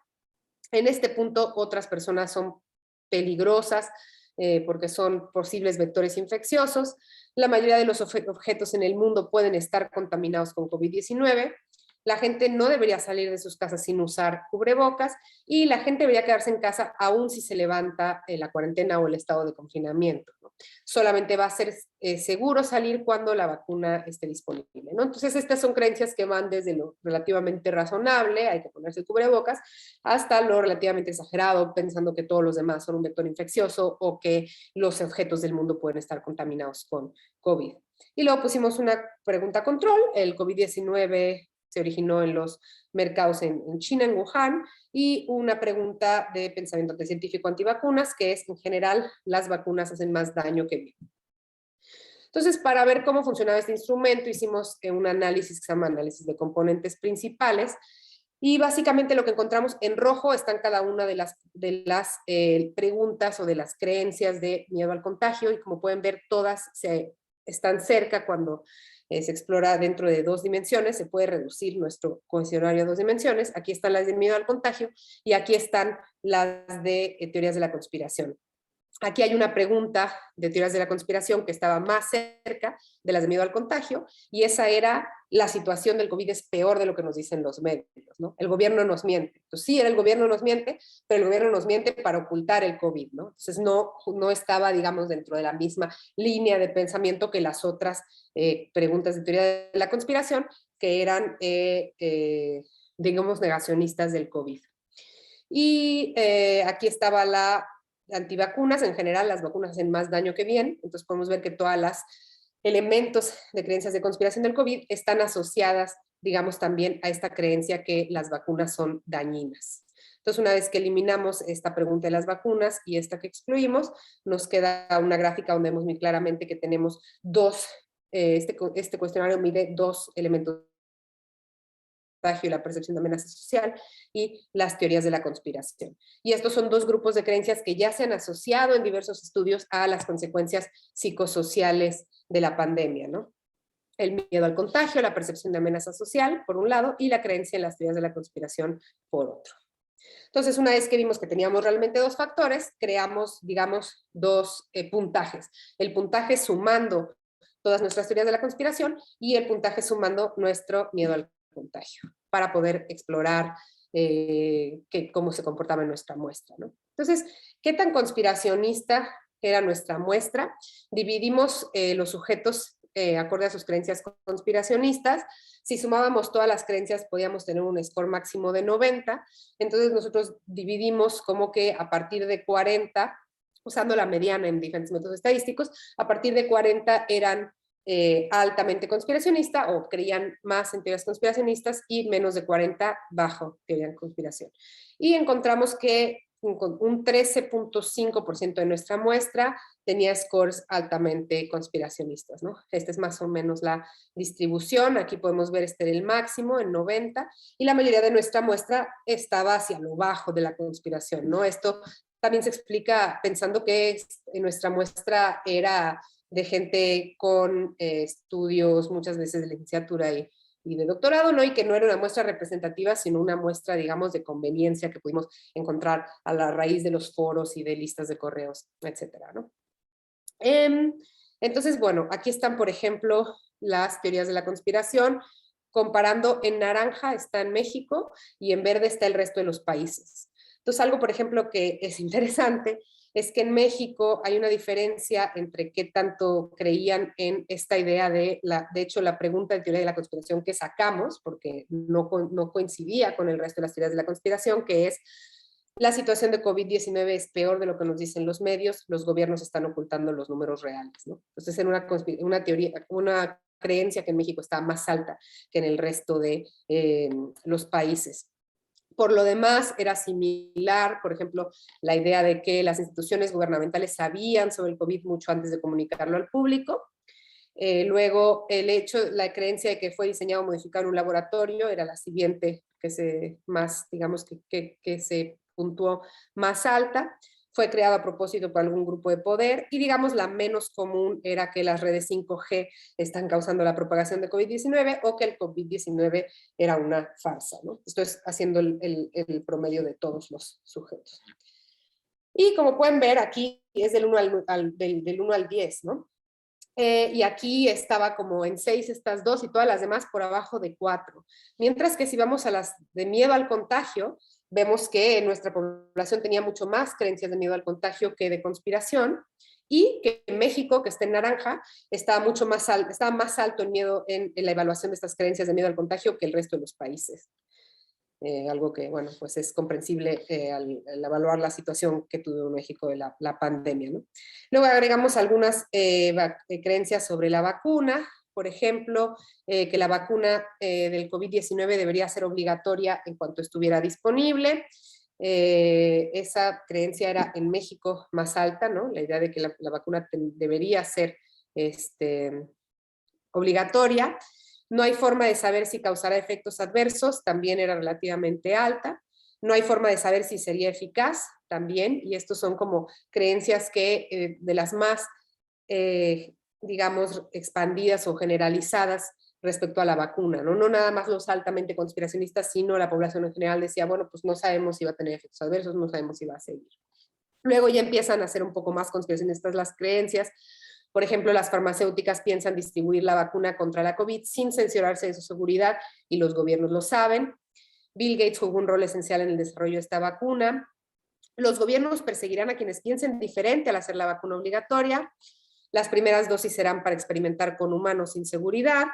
En este punto, otras personas son peligrosas porque son posibles vectores infecciosos. La mayoría de los objetos en el mundo pueden estar contaminados con COVID-19. La gente no debería salir de sus casas sin usar cubrebocas y la gente debería quedarse en casa aún si se levanta la cuarentena o el estado de confinamiento, ¿no? Solamente va a ser seguro salir cuando la vacuna esté disponible, ¿no? Entonces estas son creencias que van desde lo relativamente razonable, hay que ponerse el cubrebocas, hasta lo relativamente exagerado, pensando que todos los demás son un vector infeccioso o que los objetos del mundo pueden estar contaminados con COVID. Y luego pusimos una pregunta control. El COVID-19 se originó en los mercados en China, en Wuhan, y una pregunta de pensamiento científico antivacunas, que es, en general, las vacunas hacen más daño que bien. Entonces, para ver cómo funcionaba este instrumento, hicimos un análisis que se llama análisis de componentes principales, y básicamente lo que encontramos en rojo están cada una de las preguntas o de las creencias de miedo al contagio, y como pueden ver, todas están cerca cuando se explora dentro de 2 dimensiones, se puede reducir nuestro cuestionario a 2 dimensiones. Aquí están las de miedo al contagio y aquí están las de teorías de la conspiración. Aquí hay una pregunta de teorías de la conspiración que estaba más cerca de las de miedo al contagio, y esa era: la situación del COVID es peor de lo que nos dicen los medios, ¿no? El gobierno nos miente. Entonces, sí, el gobierno nos miente, pero el gobierno nos miente para ocultar el COVID, ¿no? Entonces no estaba, digamos, dentro de la misma línea de pensamiento que las otras preguntas de teoría de la conspiración, que eran, digamos, negacionistas del COVID. Y aquí estaba la antivacunas. En general, las vacunas hacen más daño que bien. Entonces podemos ver que todas las elementos de creencias de conspiración del COVID están asociadas, digamos, también a esta creencia que las vacunas son dañinas. Entonces, una vez que eliminamos esta pregunta de las vacunas y esta que excluimos, nos queda una gráfica donde vemos muy claramente que tenemos este cuestionario mide 2 elementos: y la percepción de amenaza social y las teorías de la conspiración. Y estos son 2 grupos de creencias que ya se han asociado en diversos estudios a las consecuencias psicosociales de la pandemia, ¿no? El miedo al contagio, la percepción de amenaza social, por un lado, y la creencia en las teorías de la conspiración, por otro. Entonces, una vez que vimos que teníamos realmente 2 factores, creamos, digamos, 2 puntajes. El puntaje sumando todas nuestras teorías de la conspiración y el puntaje sumando nuestro miedo al contagio para poder explorar cómo se comportaba en nuestra muestra, ¿no? Entonces, ¿qué tan conspiracionista era nuestra muestra? Dividimos los sujetos acorde a sus creencias conspiracionistas. Si sumábamos todas las creencias podíamos tener un score máximo de 90, entonces nosotros dividimos como que a partir de 40, usando la mediana en diferentes métodos estadísticos, a partir de 40 eran altamente conspiracionista o creían más en teorías conspiracionistas y menos de 40 bajo teoría de conspiración. Y encontramos que un 13.5% de nuestra muestra tenía scores altamente conspiracionistas, ¿no? Esta es más o menos la distribución. Aquí podemos ver este era el máximo en 90 y la mayoría de nuestra muestra estaba hacia lo bajo de la conspiración, ¿no? Esto también se explica pensando que nuestra muestra era de gente con estudios muchas veces de licenciatura y de doctorado, ¿no? Y que no era una muestra representativa, sino una muestra, digamos, de conveniencia que pudimos encontrar a la raíz de los foros y de listas de correos, etcétera, ¿no? Entonces, bueno, aquí están, por ejemplo, las teorías de la conspiración. Comparando, en naranja está en México y en verde está el resto de los países. Entonces, algo, por ejemplo, que es interesante es que en México hay una diferencia entre qué tanto creían en esta idea de hecho, la pregunta de teoría de la conspiración que sacamos, porque no coincidía con el resto de las teorías de la conspiración, que es la situación de COVID-19 es peor de lo que nos dicen los medios, los gobiernos están ocultando los números reales, ¿no? Entonces, en una teoría, una creencia que en México está más alta que en el resto de los países. Por lo demás, era similar, por ejemplo, la idea de que las instituciones gubernamentales sabían sobre el COVID mucho antes de comunicarlo al público. Luego, la creencia de que fue diseñado o modificado en un laboratorio era la siguiente, digamos, que se puntuó más alta. Fue creado a propósito por algún grupo de poder y, digamos, la menos común era que las redes 5G están causando la propagación de COVID-19 o que el COVID-19 era una farsa, ¿no? Esto es haciendo el promedio de todos los sujetos. Y como pueden ver, aquí es del 1 al 10, ¿no? Y aquí estaba como en 6 estas dos y todas las demás por abajo de 4. Mientras que si vamos a las de miedo al contagio, vemos que nuestra población tenía mucho más creencias de miedo al contagio que de conspiración y que en México, que está en naranja, estaba más alto el miedo en la evaluación de estas creencias de miedo al contagio que el resto de los países. Algo que, bueno, pues es comprensible al evaluar la situación que tuvo México de la pandemia, ¿no? Luego agregamos algunas creencias sobre la vacuna, por ejemplo, que la vacuna del COVID-19 debería ser obligatoria en cuanto estuviera disponible. Esa creencia era en México más alta, ¿no? La idea de que la vacuna debería ser obligatoria. No hay forma de saber si causará efectos adversos, también era relativamente alta. No hay forma de saber si sería eficaz, también, y estos son como creencias que de las más, digamos, expandidas o generalizadas respecto a la vacuna, ¿no? No nada más los altamente conspiracionistas, sino la población en general decía, bueno, pues no sabemos si va a tener efectos adversos, no sabemos si va a seguir. Luego ya empiezan a ser un poco más conspiracionistas las creencias. Por ejemplo, las farmacéuticas piensan distribuir la vacuna contra la COVID sin censurarse de su seguridad y los gobiernos lo saben. Bill Gates jugó un rol esencial en el desarrollo de esta vacuna. Los gobiernos perseguirán a quienes piensen diferente al hacer la vacuna obligatoria. Las primeras dosis serán para experimentar con humanos sin seguridad.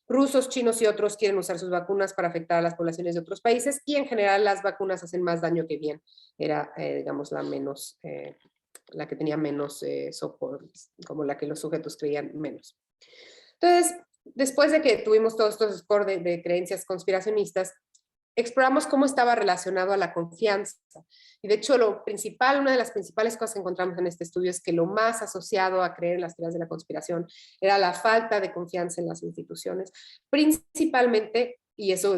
Rusos, chinos y otros quieren usar sus vacunas para afectar a las poblaciones de otros países y en general las vacunas hacen más daño que bien. Era, digamos, la que tenía menos soporte, como la que los sujetos creían menos. Entonces, después de que tuvimos todos estos scores de creencias conspiracionistas, exploramos cómo estaba relacionado a la confianza. Y de hecho, una de las principales cosas que encontramos en este estudio es que lo más asociado a creer en las teorías de la conspiración era la falta de confianza en las instituciones, principalmente, y eso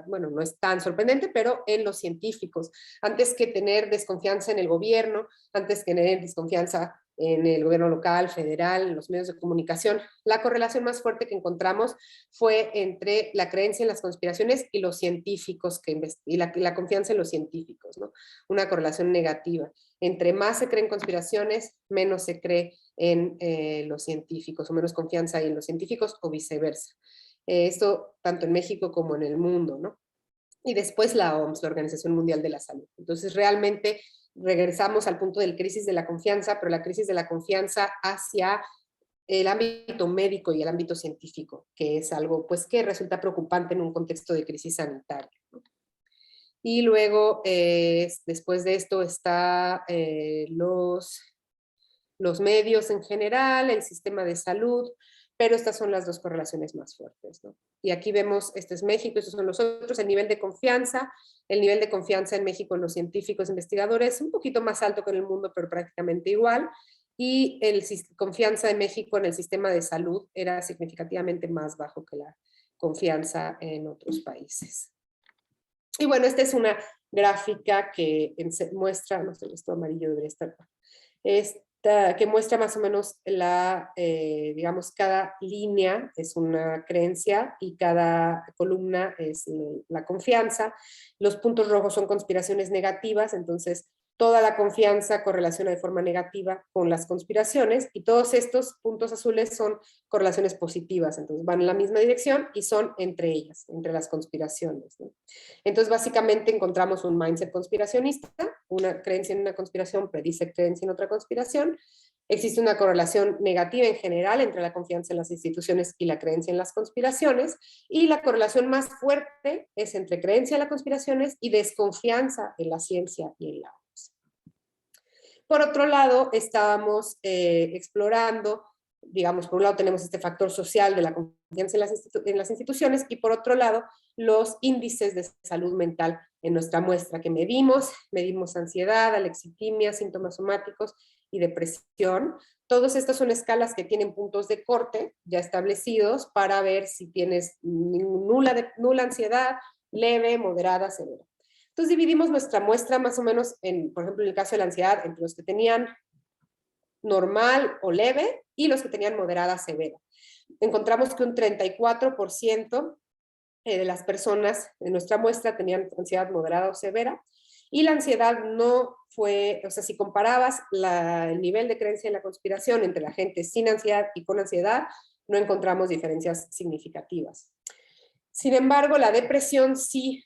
bueno, no es tan sorprendente, pero en los científicos. Antes que tener desconfianza en el gobierno, antes que tener desconfianza en el gobierno local, federal, en los medios de comunicación, la correlación más fuerte que encontramos fue entre la creencia en las conspiraciones y los científicos, y la confianza en los científicos, ¿no? Una correlación negativa. Entre más se creen conspiraciones, menos se cree en los científicos, o menos confianza en los científicos, o viceversa. Esto tanto en México como en el mundo, ¿no? Y después la OMS, la Organización Mundial de la Salud. Entonces, realmente regresamos al punto del crisis de la confianza, pero la crisis de la confianza hacia el ámbito médico y el ámbito científico, que es algo pues que resulta preocupante en un contexto de crisis sanitaria, ¿no? Y luego, después de esto, está los medios en general, el sistema de salud, pero estas son las dos correlaciones más fuertes, ¿no? Y aquí vemos, este es México, estos son los otros, el nivel de confianza en México en los científicos investigadores, un poquito más alto que en el mundo, pero prácticamente igual, y confianza en México en el sistema de salud era significativamente más bajo que la confianza en otros países. Y bueno, esta es una gráfica que muestra, no sé, esto amarillo debería estar, que muestra más o menos digamos, cada línea es una creencia y cada columna es la confianza. Los puntos rojos son conspiraciones negativas, entonces toda la confianza correlaciona de forma negativa con las conspiraciones, y todos estos puntos azules son correlaciones positivas, entonces van en la misma dirección y son entre ellas, entre las conspiraciones, ¿no? Entonces básicamente encontramos un mindset conspiracionista, una creencia en una conspiración predice creencia en otra conspiración. Existe una correlación negativa en general entre la confianza en las instituciones y la creencia en las conspiraciones, y la correlación más fuerte es entre creencia en las conspiraciones y desconfianza en la ciencia y en la OMS. Por otro lado, estábamos explorando, digamos, por un lado tenemos este factor social de la confianza en las instituciones, y por otro lado, los índices de salud mental en nuestra muestra que medimos ansiedad, alexitimia, síntomas somáticos y depresión. Todas estas son escalas que tienen puntos de corte ya establecidos para ver si tienes nula ansiedad, leve, moderada, severa. Entonces dividimos nuestra muestra más o menos, por ejemplo, en el caso de la ansiedad, entre los que tenían normal o leve y los que tenían moderada, severa. Encontramos que un 34% de las personas de nuestra muestra tenían ansiedad moderada o severa, y la ansiedad no fue, o sea, si comparabas el nivel de creencia en la conspiración entre la gente sin ansiedad y con ansiedad, no encontramos diferencias significativas. Sin embargo, la depresión sí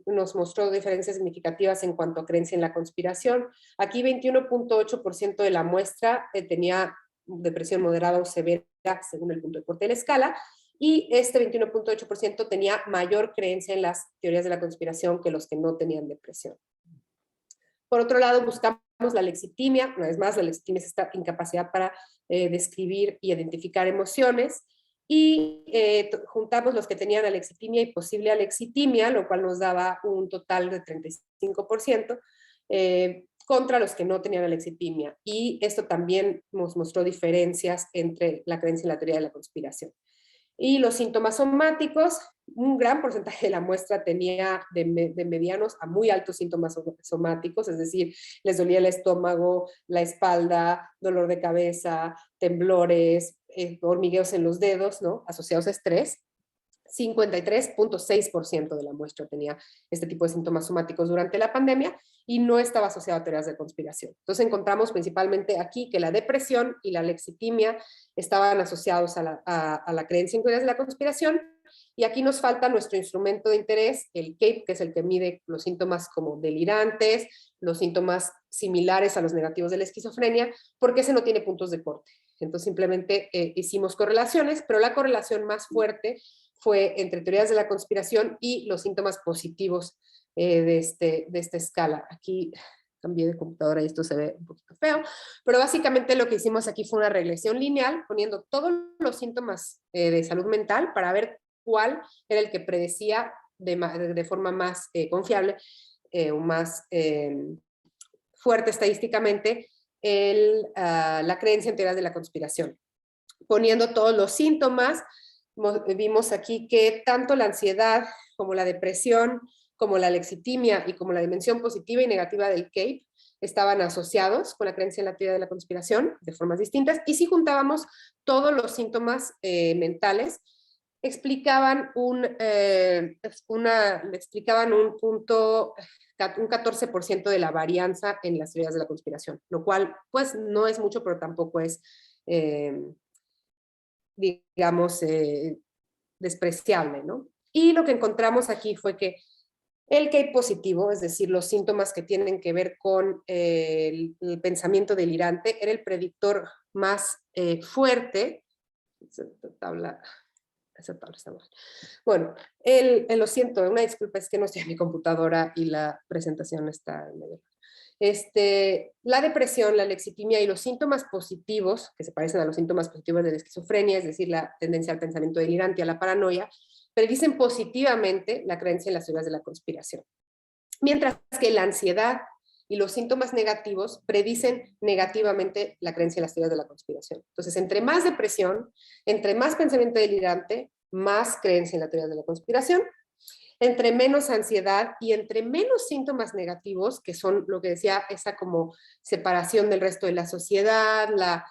nos mostró diferencias significativas en cuanto a creencia en la conspiración. Aquí 21.8% de la muestra tenía depresión moderada o severa según el punto de corte de la escala, y este 21.8% tenía mayor creencia en las teorías de la conspiración que los que no tenían depresión. Por otro lado, buscamos la alexitimia. Una vez más, la alexitimia es esta incapacidad para describir y identificar emociones, y juntamos los que tenían alexitimia y posible alexitimia, lo cual nos daba un total de 35%, contra los que no tenían alexitimia, y esto también nos mostró diferencias entre la creencia y la teoría de la conspiración. Y los síntomas somáticos, un gran porcentaje de la muestra tenía de medianos a muy altos síntomas somáticos, es decir, les dolía el estómago, la espalda, dolor de cabeza, temblores, hormigueos en los dedos, ¿no?, asociados a estrés. 53.6% de la muestra tenía este tipo de síntomas somáticos durante la pandemia y no estaba asociado a teorías de conspiración. Entonces encontramos principalmente aquí que la depresión y la alexitimia estaban asociados a la creencia en teorías de la conspiración, y aquí nos falta nuestro instrumento de interés, el CAPE, que es el que mide los síntomas como delirantes, los síntomas similares a los negativos de la esquizofrenia, porque ese no tiene puntos de corte. Entonces simplemente hicimos correlaciones, pero la correlación más fuerte fue entre teorías de la conspiración y los síntomas positivos de esta escala. Aquí cambié de computadora y esto se ve un poquito feo, pero básicamente lo que hicimos aquí fue una regresión lineal, poniendo todos los síntomas de salud mental para ver cuál era el que predecía de forma más confiable o más fuerte estadísticamente la creencia en teorías de la conspiración. Poniendo todos los síntomas, vimos aquí que tanto la ansiedad como la depresión, como la alexitimia y como la dimensión positiva y negativa del CAPE estaban asociados con la creencia en la teoría de la conspiración de formas distintas, y si juntábamos todos los síntomas mentales, explicaban explicaban un punto, un 14% de la varianza en las teorías de la conspiración, lo cual pues no es mucho, pero tampoco es, digamos, despreciable, ¿no? Y lo que encontramos aquí fue que el CAPE positivo, es decir, los síntomas que tienen que ver con el pensamiento delirante, era el predictor más fuerte. Esa tabla está mal. Bueno, lo siento, una disculpa, es que no estoy en mi computadora y la presentación está en medio. La depresión, la lexitimia y los síntomas positivos, que se parecen a los síntomas positivos de la esquizofrenia, es decir, la tendencia al pensamiento delirante y a la paranoia, predicen positivamente la creencia en las teorías de la conspiración. Mientras que la ansiedad y los síntomas negativos predicen negativamente la creencia en las teorías de la conspiración. Entonces, entre más depresión, entre más pensamiento delirante, más creencia en las teorías de la conspiración. Entre menos ansiedad y entre menos síntomas negativos, que son lo que decía, esa como separación del resto de la sociedad, la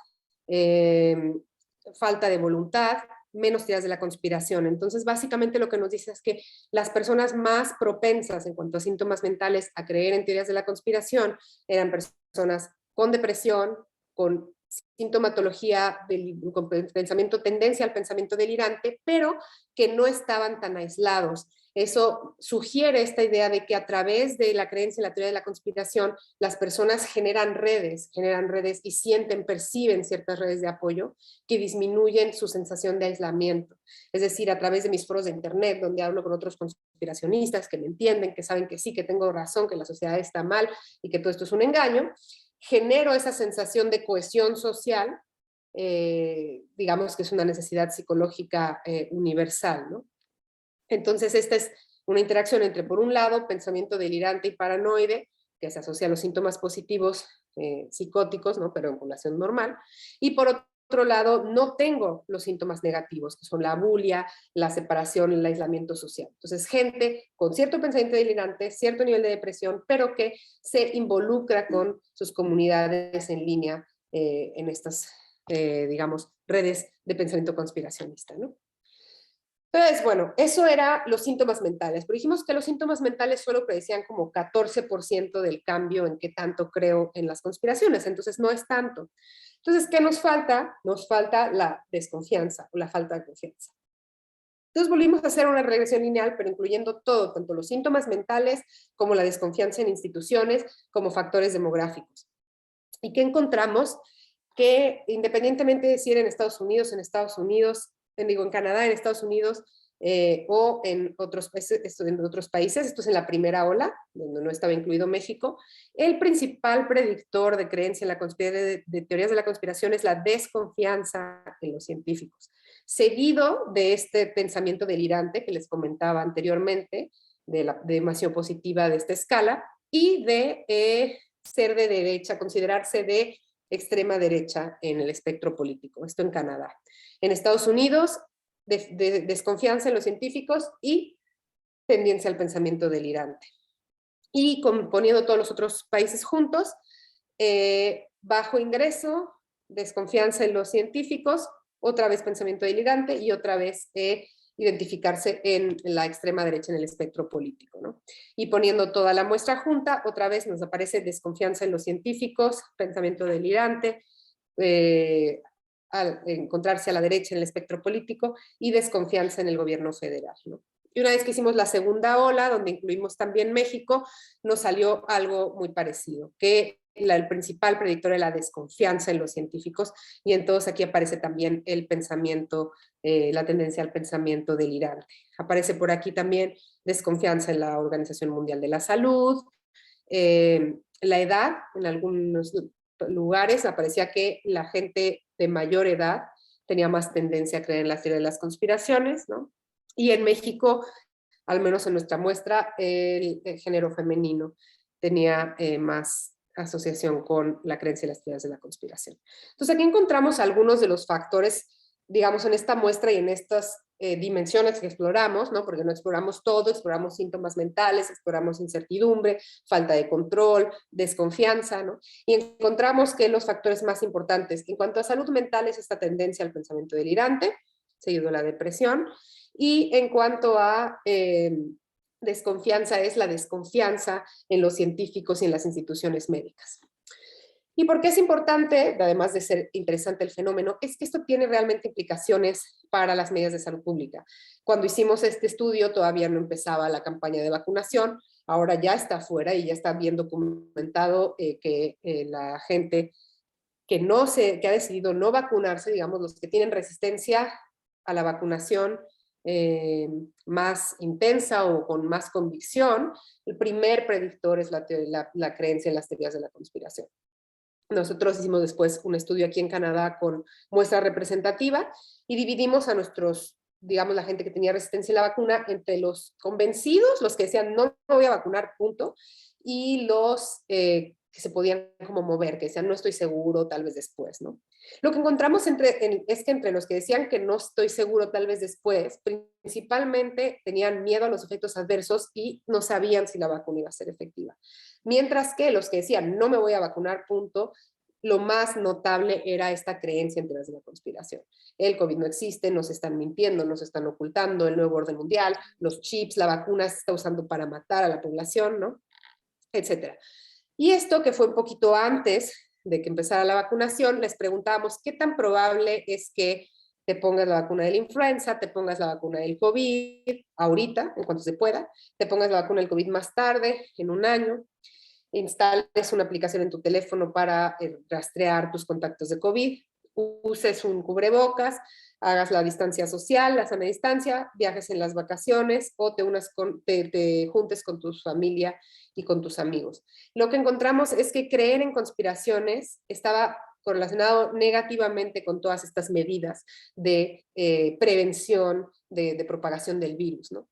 falta de voluntad, menos teorías de la conspiración. Entonces, básicamente lo que nos dice es que las personas más propensas en cuanto a síntomas mentales a creer en teorías de la conspiración eran personas con depresión, con sintomatología, con pensamiento, tendencia al pensamiento delirante, pero que no estaban tan aislados. Eso sugiere esta idea de que a través de la creencia en la teoría de la conspiración, las personas generan redes y sienten, perciben ciertas redes de apoyo que disminuyen su sensación de aislamiento. Es decir, a través de mis foros de internet, donde hablo con otros conspiracionistas que me entienden, que saben que sí, que tengo razón, que la sociedad está mal y que todo esto es un engaño, genero esa sensación de cohesión social, digamos que es una necesidad psicológica universal, ¿no? Entonces, esta es una interacción entre, por un lado, pensamiento delirante y paranoide, que se asocia a los síntomas positivos psicóticos, ¿no? Pero en población normal, y por otro lado, no tengo los síntomas negativos, que son la bulia, la separación, el aislamiento social. Entonces, gente con cierto pensamiento delirante, cierto nivel de depresión, pero que se involucra con sus comunidades en línea en estas, digamos, redes de pensamiento conspiracionista, ¿no? Entonces, bueno, eso era los síntomas mentales, pero dijimos que los síntomas mentales solo predecían como 14% del cambio en qué tanto creo en las conspiraciones, entonces no es tanto. Entonces, ¿qué nos falta? Nos falta la desconfianza o la falta de confianza. Entonces volvimos a hacer una regresión lineal, pero incluyendo todo, tanto los síntomas mentales como la desconfianza en instituciones, como factores demográficos. ¿Y qué encontramos? Que independientemente de si era en Estados Unidos, en Canadá, en Estados Unidos o en otros países, esto es en la primera ola, donde no estaba incluido México, el principal predictor de creencia en la conspiración, de teorías de la conspiración, es la desconfianza en los científicos, seguido de este pensamiento delirante que les comentaba anteriormente, de la demasiado positiva de esta escala, y de ser de derecha, considerarse de extrema derecha en el espectro político, esto en Canadá. En Estados Unidos, de desconfianza en los científicos y tendencia al pensamiento delirante. Y poniendo todos los otros países juntos, bajo ingreso, desconfianza en los científicos, otra vez pensamiento delirante y otra vez identificarse en la extrema derecha en el espectro político, ¿no? Y poniendo toda la muestra junta, otra vez nos aparece desconfianza en los científicos, pensamiento delirante, al encontrarse a la derecha en el espectro político y desconfianza en el gobierno federal, ¿no? Y una vez que hicimos la segunda ola, donde incluimos también México, nos salió algo muy parecido, que el principal predictor de la desconfianza en los científicos, y entonces aquí aparece también el pensamiento, la tendencia al pensamiento delirante. Aparece por aquí también desconfianza en la Organización Mundial de la Salud, la edad, en algunos lugares aparecía que la gente de mayor edad tenía más tendencia a creer en la teoría de las conspiraciones, ¿no? Y en México, al menos en nuestra muestra, el género femenino tenía más asociación con la creencia en las teorías de la conspiración. Entonces aquí encontramos algunos de los factores, digamos, en esta muestra y en estas dimensiones que exploramos, ¿no? Porque no exploramos todo, exploramos síntomas mentales, exploramos incertidumbre, falta de control, desconfianza, ¿no? Y encontramos que los factores más importantes en cuanto a salud mental es esta tendencia al pensamiento delirante, seguido de la depresión, Y en cuanto a desconfianza, es la desconfianza en los científicos y en las instituciones médicas. ¿Y por qué es importante, además de ser interesante el fenómeno? Es que esto tiene realmente implicaciones para las medidas de salud pública. Cuando hicimos este estudio todavía no empezaba la campaña de vacunación, ahora ya está fuera y ya está bien documentado que la gente que ha decidido no vacunarse, digamos, los que tienen resistencia a la vacunación más intensa o con más convicción, el primer predictor es la creencia en las teorías de la conspiración. Nosotros hicimos después un estudio aquí en Canadá con muestra representativa y dividimos a nuestros, digamos, la gente que tenía resistencia a la vacuna entre los convencidos, los que decían no me voy a vacunar, punto, y los que se podían como mover, que decían no estoy seguro, tal vez después, ¿no? Lo que encontramos es que entre los que decían que no estoy seguro, tal vez después, principalmente tenían miedo a los efectos adversos y no sabían si la vacuna iba a ser efectiva. Mientras que los que decían no me voy a vacunar, punto, lo más notable era esta creencia en teorías de la conspiración. El COVID no existe, nos están mintiendo, nos están ocultando, el nuevo orden mundial, los chips, la vacuna se está usando para matar a la población, ¿no? Etcétera. Y esto que fue un poquito antes de que empezara la vacunación, les preguntábamos qué tan probable es que te pongas la vacuna de la influenza, te pongas la vacuna del COVID ahorita, en cuanto se pueda, te pongas la vacuna del COVID más tarde, en un año, instales una aplicación en tu teléfono para rastrear tus contactos de COVID, uses un cubrebocas, hagas la distancia social, la sana distancia, viajes en las vacaciones o te juntes con tu familia y con tus amigos. Lo que encontramos es que creer en conspiraciones estaba correlacionado negativamente con todas estas medidas de prevención de propagación del virus, ¿no?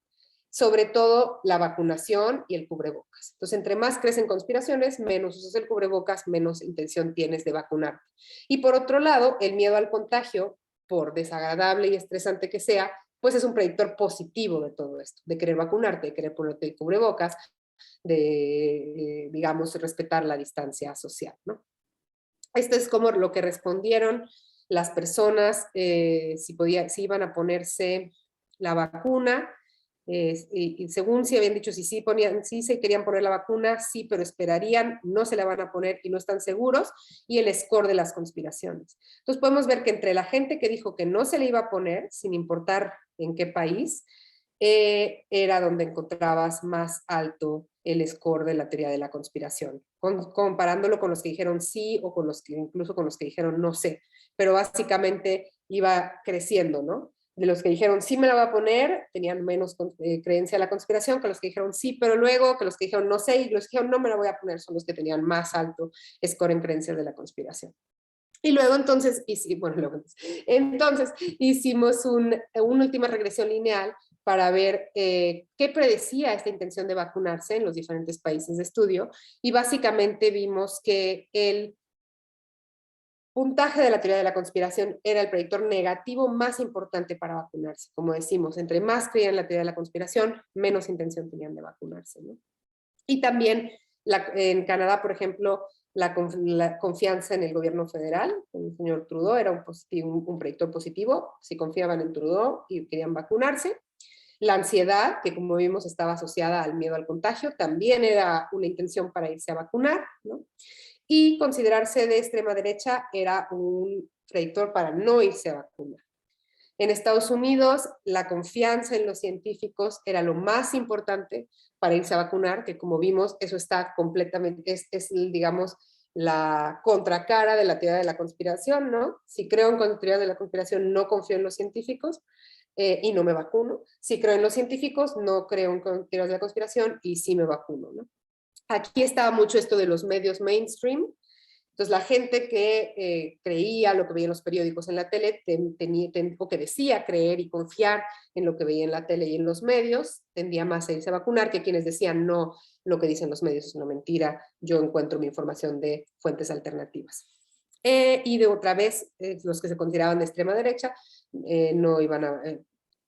Sobre todo la vacunación y el cubrebocas. Entonces, entre más crees en conspiraciones, menos usas el cubrebocas, menos intención tienes de vacunarte. Y por otro lado, el miedo al contagio, por desagradable y estresante que sea, pues es un predictor positivo de todo esto, de querer vacunarte, de querer ponerte el cubrebocas, de, digamos, respetar la distancia social, ¿no? Esto es como lo que respondieron las personas, si iban a ponerse la vacuna, y según si habían dicho si sí se querían poner la vacuna, sí, pero esperarían, no se la van a poner y no están seguros, y el score de las conspiraciones. Entonces podemos ver que entre la gente que dijo que no se le iba a poner, sin importar en qué país, era donde encontrabas más alto el score de la teoría de la conspiración, comparándolo con los que dijeron sí o con los que incluso con los que dijeron no sé, pero básicamente iba creciendo, ¿no? De los que dijeron sí me la va a poner, tenían menos creencia en la conspiración que los que dijeron sí, pero luego que los que dijeron no sé y los que dijeron no me la voy a poner son los que tenían más alto score en creencias de la conspiración. Y luego entonces, entonces hicimos una última regresión lineal para ver qué predecía esta intención de vacunarse en los diferentes países de estudio, y básicamente vimos que el puntaje de la teoría de la conspiración era el predictor negativo más importante para vacunarse. Como decimos, entre más creían en la teoría de la conspiración, menos intención tenían de vacunarse, ¿no? Y también en Canadá, por ejemplo, la confianza en el gobierno federal, en el señor Trudeau, era un predictor positivo, si confiaban en Trudeau y querían vacunarse. La ansiedad, que como vimos estaba asociada al miedo al contagio, también era una intención para irse a vacunar, ¿no? Y considerarse de extrema derecha era un predictor para no irse a vacunar. En Estados Unidos, la confianza en los científicos era lo más importante para irse a vacunar, que como vimos, eso está completamente, digamos, la contracara de la teoría de la conspiración, ¿no? Si creo en teoría de la conspiración, no confío en los científicos y no me vacuno. Si creo en los científicos, no creo en teorías de la conspiración y sí me vacuno, ¿no? Aquí estaba mucho esto de los medios mainstream. Entonces, la gente que creía lo que veía en los periódicos, en la tele, o que decía creer y confiar en lo que veía en la tele y en los medios, tendía más a irse a vacunar que quienes decían no, lo que dicen los medios es una mentira, yo encuentro mi información de fuentes alternativas. Y de otra vez, los que se consideraban de extrema derecha no iban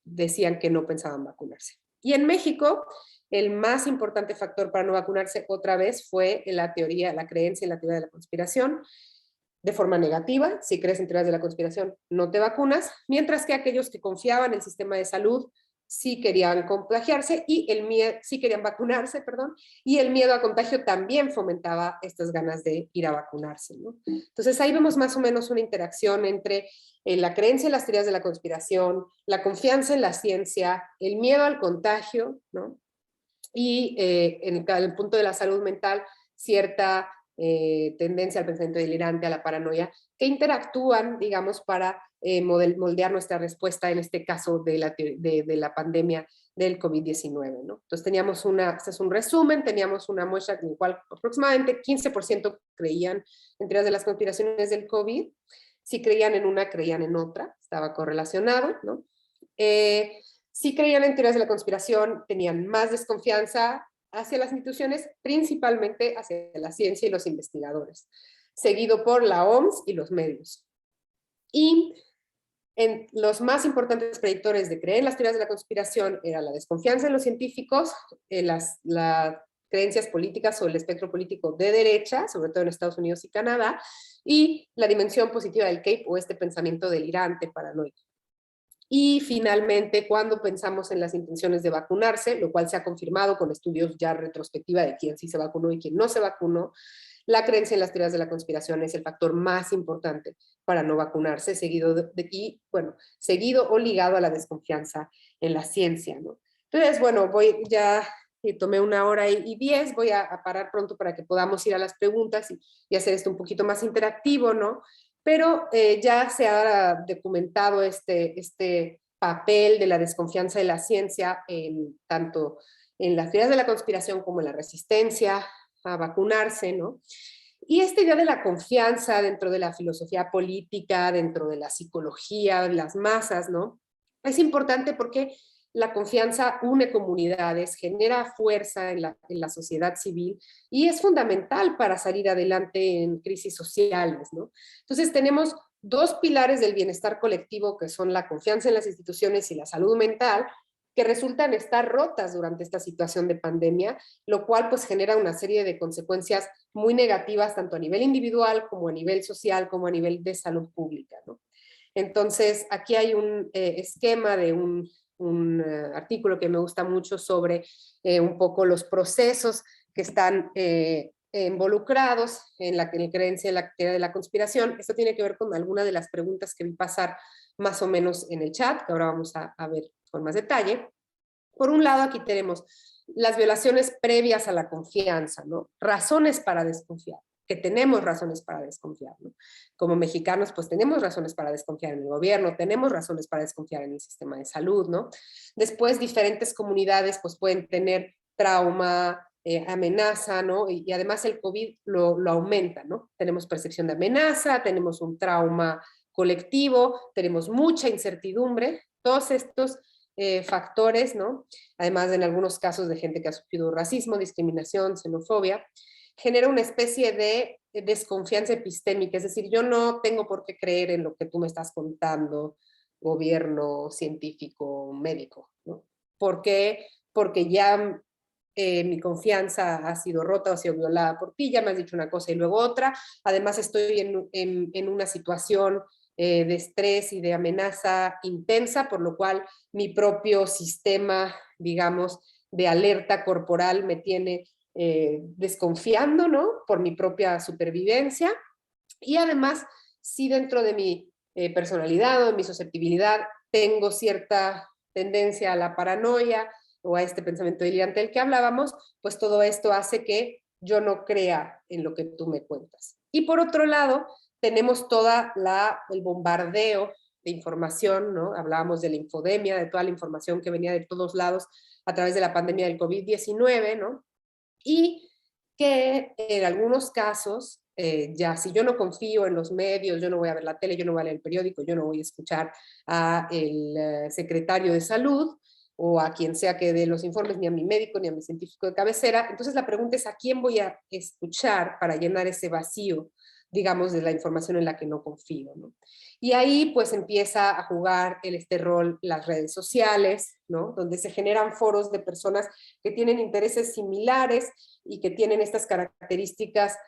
decían que no pensaban vacunarse. Y en México, el más importante factor para no vacunarse otra vez fue la creencia en la teoría de la conspiración, de forma negativa. Si crees en teorías de la conspiración, no te vacunas, mientras que aquellos que confiaban en el sistema de salud sí querían contagiarse y el miedo, sí querían vacunarse, perdón, y el miedo a contagio también fomentaba estas ganas de ir a vacunarse, ¿no? Entonces ahí vemos más o menos una interacción entre la creencia en las teorías de la conspiración, la confianza en la ciencia, el miedo al contagio, ¿no? Y en el punto de la salud mental, cierta tendencia al pensamiento delirante, a la paranoia, que interactúan, digamos, para moldear nuestra respuesta, en este caso de la pandemia del COVID-19, ¿no? Entonces teníamos este es un resumen, teníamos una muestra en la cual aproximadamente 15% creían en teorías de las conspiraciones del COVID. Si creían en una, creían en otra, estaba correlacionado, ¿no? Si creían en teorías de la conspiración, tenían más desconfianza hacia las instituciones, principalmente hacia la ciencia y los investigadores, seguido por la OMS y los medios. Y en los más importantes predictores de creer en las teorías de la conspiración era la desconfianza en los científicos, las creencias políticas o el espectro político de derecha, sobre todo en Estados Unidos y Canadá, y la dimensión positiva del CAPE o este pensamiento delirante, paranoico. Y finalmente, cuando pensamos en las intenciones de vacunarse, lo cual se ha confirmado con estudios ya retrospectiva de quién sí se vacunó y quién no se vacunó, la creencia en las teorías de la conspiración es el factor más importante para no vacunarse, seguido seguido o ligado a la desconfianza en la ciencia, ¿no? Entonces, bueno, tomé 1 hora y 10, voy a parar pronto para que podamos ir a las preguntas y hacer esto un poquito más interactivo, ¿no? Pero ya se ha documentado este papel de la desconfianza de la ciencia, tanto en las teorías de la conspiración como en la resistencia a vacunarse, ¿no? Y esta idea de la confianza dentro de la filosofía política, dentro de la psicología, de las masas, ¿no? Es importante porque la confianza une comunidades, genera fuerza en la sociedad civil y es fundamental para salir adelante en crisis sociales, ¿no? Entonces tenemos dos pilares del bienestar colectivo que son la confianza en las instituciones y la salud mental, que resultan estar rotas durante esta situación de pandemia, lo cual pues genera una serie de consecuencias muy negativas tanto a nivel individual como a nivel social como a nivel de salud pública, ¿no? Entonces aquí hay un esquema de un artículo que me gusta mucho sobre un poco los procesos que están involucrados en la creencia en la teoría de la conspiración. Esto tiene que ver con algunas de las preguntas que vi pasar más o menos en el chat, que ahora vamos a ver con más detalle. Por un lado, aquí tenemos las violaciones previas a la confianza, ¿no? Razones para desconfiar, que tenemos razones para desconfiar, ¿no? Como mexicanos, pues tenemos razones para desconfiar en el gobierno, tenemos razones para desconfiar en el sistema de salud, ¿no? Después, diferentes comunidades, pues pueden tener trauma, amenaza, ¿no? Y además el COVID lo aumenta, ¿no? Tenemos percepción de amenaza, tenemos un trauma colectivo, tenemos mucha incertidumbre, todos estos factores, ¿no? Además, en algunos casos de gente que ha sufrido racismo, discriminación, xenofobia, genera una especie de desconfianza epistémica, es decir, yo no tengo por qué creer en lo que tú me estás contando, gobierno, científico, médico, ¿no? ¿Por qué? Porque ya mi confianza ha sido rota o ha sido violada por ti, ya me has dicho una cosa y luego otra, además estoy en una situación de estrés y de amenaza intensa, por lo cual mi propio sistema, digamos, de alerta corporal me tiene desconfiando, ¿no? Por mi propia supervivencia. Y además, si dentro de mi personalidad o de mi susceptibilidad tengo cierta tendencia a la paranoia o a este pensamiento delirante del que hablábamos, pues todo esto hace que yo no crea en lo que tú me cuentas. Y por otro lado, tenemos el bombardeo de información, ¿no? Hablábamos de la infodemia, de toda la información que venía de todos lados a través de la pandemia del COVID-19, ¿no? Y que en algunos casos, ya si yo no confío en los medios, yo no voy a ver la tele, yo no voy a leer el periódico, yo no voy a escuchar al secretario de salud o a quien sea que dé los informes, ni a mi médico, ni a mi científico de cabecera. Entonces la pregunta es, ¿a quién voy a escuchar para llenar ese vacío, digamos, de la información en la que no confío, ¿no? Y ahí pues empieza a jugar este rol las redes sociales, ¿no? Donde se generan foros de personas que tienen intereses similares y que tienen estas características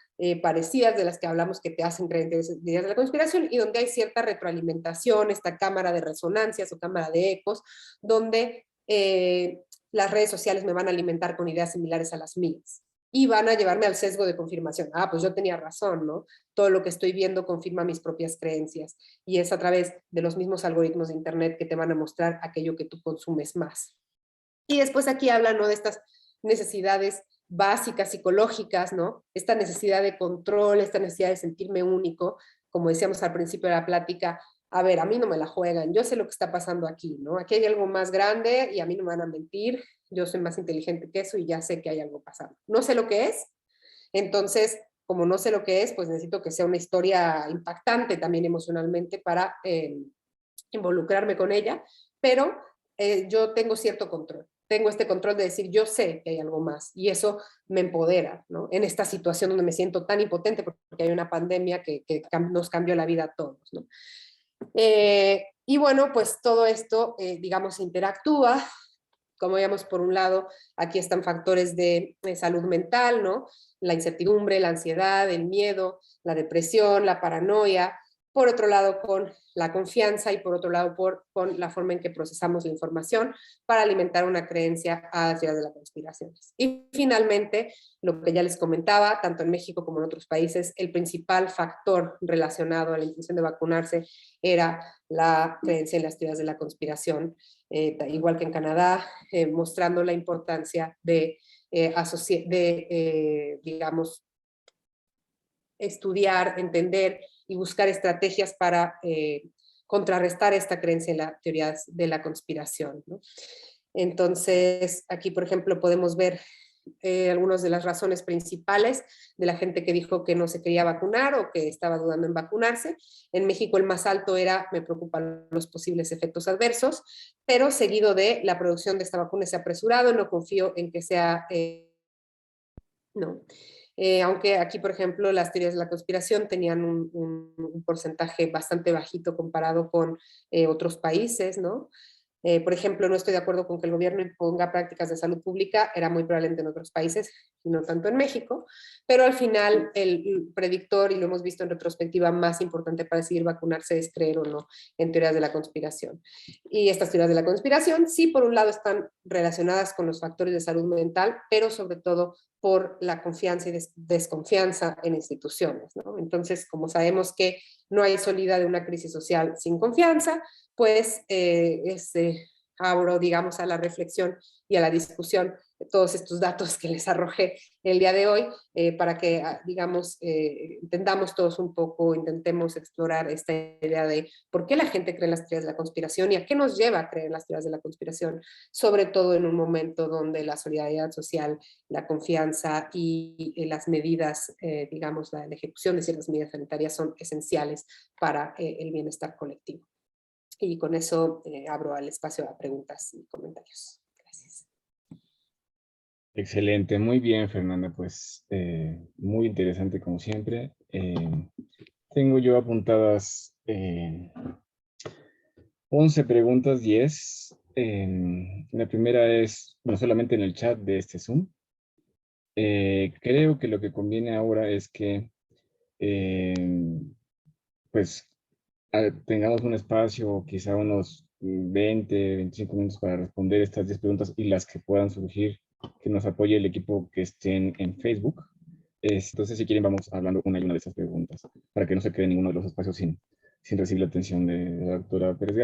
parecidas de las que hablamos que te hacen creer en teorías de la conspiración y donde hay cierta retroalimentación, esta cámara de resonancias o cámara de ecos, donde las redes sociales me van a alimentar con ideas similares a las mías y van a llevarme al sesgo de confirmación. Ah, pues yo tenía razón, ¿no? Todo lo que estoy viendo confirma mis propias creencias y es a través de los mismos algoritmos de Internet que te van a mostrar aquello que tú consumes más. Y después aquí hablan, ¿no?, de estas necesidades básicas psicológicas, ¿no? Esta necesidad de control, esta necesidad de sentirme único, como decíamos al principio de la plática. A ver, a mí no me la juegan, yo sé lo que está pasando aquí, ¿no? Aquí hay algo más grande y a mí no me van a mentir, yo soy más inteligente que eso y ya sé que hay algo pasando. No sé lo que es, entonces, como no sé lo que es, pues necesito que sea una historia impactante también emocionalmente para involucrarme con ella, pero yo tengo cierto control. Tengo este control de decir, yo sé que hay algo más, y eso me empodera, ¿no? En esta situación donde me siento tan impotente porque hay una pandemia que nos cambió la vida a todos, ¿no? Y bueno, pues todo esto, digamos, interactúa. Como veíamos, por un lado, aquí están factores de salud mental, ¿no? La incertidumbre, la ansiedad, el miedo, la depresión, la paranoia. Por otro lado, con la confianza y por otro lado, con la forma en que procesamos la información para alimentar una creencia a las teorías de las conspiraciones. Y finalmente, lo que ya les comentaba, tanto en México como en otros países, el principal factor relacionado a la intención de vacunarse era la creencia en las teorías de la conspiración, igual que en Canadá, mostrando la importancia de, digamos, estudiar, entender y buscar estrategias para contrarrestar esta creencia en las teorías de la conspiración, ¿no? Entonces, aquí, por ejemplo, podemos ver algunas de las razones principales de la gente que dijo que no se quería vacunar o que estaba dudando en vacunarse. En México el más alto era, me preocupan los posibles efectos adversos, pero seguido de la producción de esta vacuna se ha apresurado, no confío en que sea, no. Aunque aquí, por ejemplo, las teorías de la conspiración tenían un porcentaje bastante bajito comparado con otros países, ¿no? Por ejemplo, no estoy de acuerdo con que el gobierno imponga prácticas de salud pública, era muy probablemente en otros países y no tanto en México, pero al final el predictor, y lo hemos visto en retrospectiva, más importante para decidir vacunarse es creer o no en teorías de la conspiración. Y estas teorías de la conspiración, sí, por un lado están relacionadas con los factores de salud mental, pero sobre todo por la confianza y desconfianza en instituciones, ¿no? Entonces, como sabemos que no hay salida de una crisis social sin confianza, pues abro, digamos, a la reflexión y a la discusión de todos estos datos que les arrojé el día de hoy, para que, digamos, entendamos todos un poco, intentemos explorar esta idea de por qué la gente cree en las teorías de la conspiración y a qué nos lleva a creer en las teorías de la conspiración, sobre todo en un momento donde la solidaridad social, la confianza y las medidas, digamos, la ejecución de ciertas medidas sanitarias son esenciales para el bienestar colectivo. Y con eso abro al espacio a preguntas y comentarios. Gracias. Excelente, muy bien, Fernanda, pues muy interesante como siempre. Tengo yo apuntadas 11 preguntas, 10. La primera es, no solamente en el chat de este Zoom. Creo que lo que conviene ahora es que pues tengamos un espacio, quizá unos 20, 25 minutos para responder estas 10 preguntas y las que puedan surgir, que nos apoye el equipo que estén en Facebook. Entonces, si quieren, vamos hablando una y una de esas preguntas, para que no se quede ninguno de los espacios sin recibir la atención de la doctora Pérez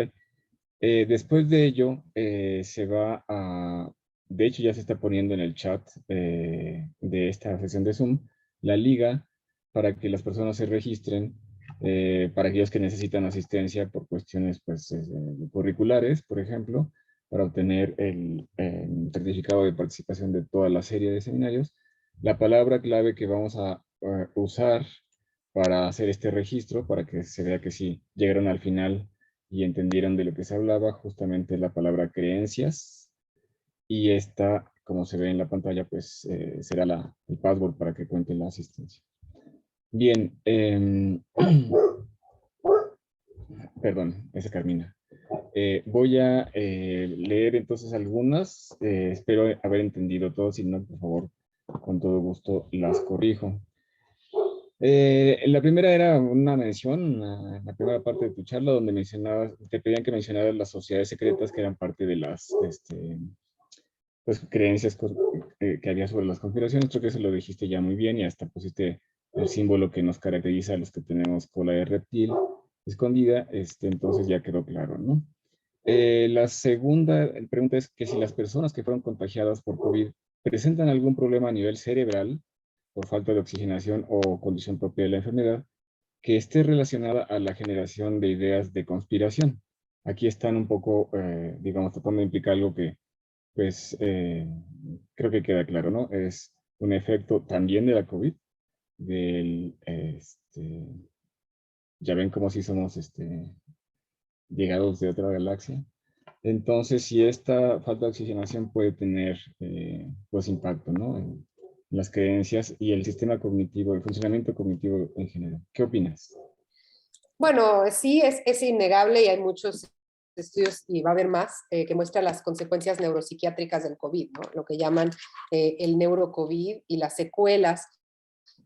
Gay. Después de ello, se va a... De hecho, ya se está poniendo en el chat de esta sesión de Zoom la liga para que las personas se registren, para aquellos que necesitan asistencia por cuestiones pues, curriculares, por ejemplo, para obtener el certificado de participación de toda la serie de seminarios. La palabra clave que vamos a usar para hacer este registro, para que se vea que sí llegaron al final y entendieron de lo que se hablaba, justamente la palabra creencias, y esta, como se ve en la pantalla, pues será el password para que cuente la asistencia. Bien, perdón, esa Carmina. Voy a leer entonces algunas, espero haber entendido todo, si no, por favor, con todo gusto las corrijo. La primera era una mención, la primera parte de tu charla, donde mencionabas, te pedían que mencionaras las sociedades secretas que eran parte de las pues, creencias que había sobre las conspiraciones. Creo que eso lo dijiste ya muy bien y hasta pusiste el símbolo que nos caracteriza a los que tenemos cola de reptil escondida, entonces ya quedó claro, ¿no? La segunda pregunta es que si las personas que fueron contagiadas por COVID presentan algún problema a nivel cerebral por falta de oxigenación o condición propia de la enfermedad, que esté relacionada a la generación de ideas de conspiración. Aquí están un poco, digamos, tratando de implicar algo que, pues, creo que queda claro, ¿no? Es un efecto también de la COVID, del, ya ven como si somos, llegados de otra galaxia. Entonces, si esta falta de oxigenación puede tener pues impacto, ¿no? En las creencias y el sistema cognitivo, el funcionamiento cognitivo en general. ¿Qué opinas? Bueno, sí, es innegable y hay muchos estudios, y va a haber más, que muestran las consecuencias neuropsiquiátricas del COVID, ¿no? Lo que llaman el neurocovid y las secuelas,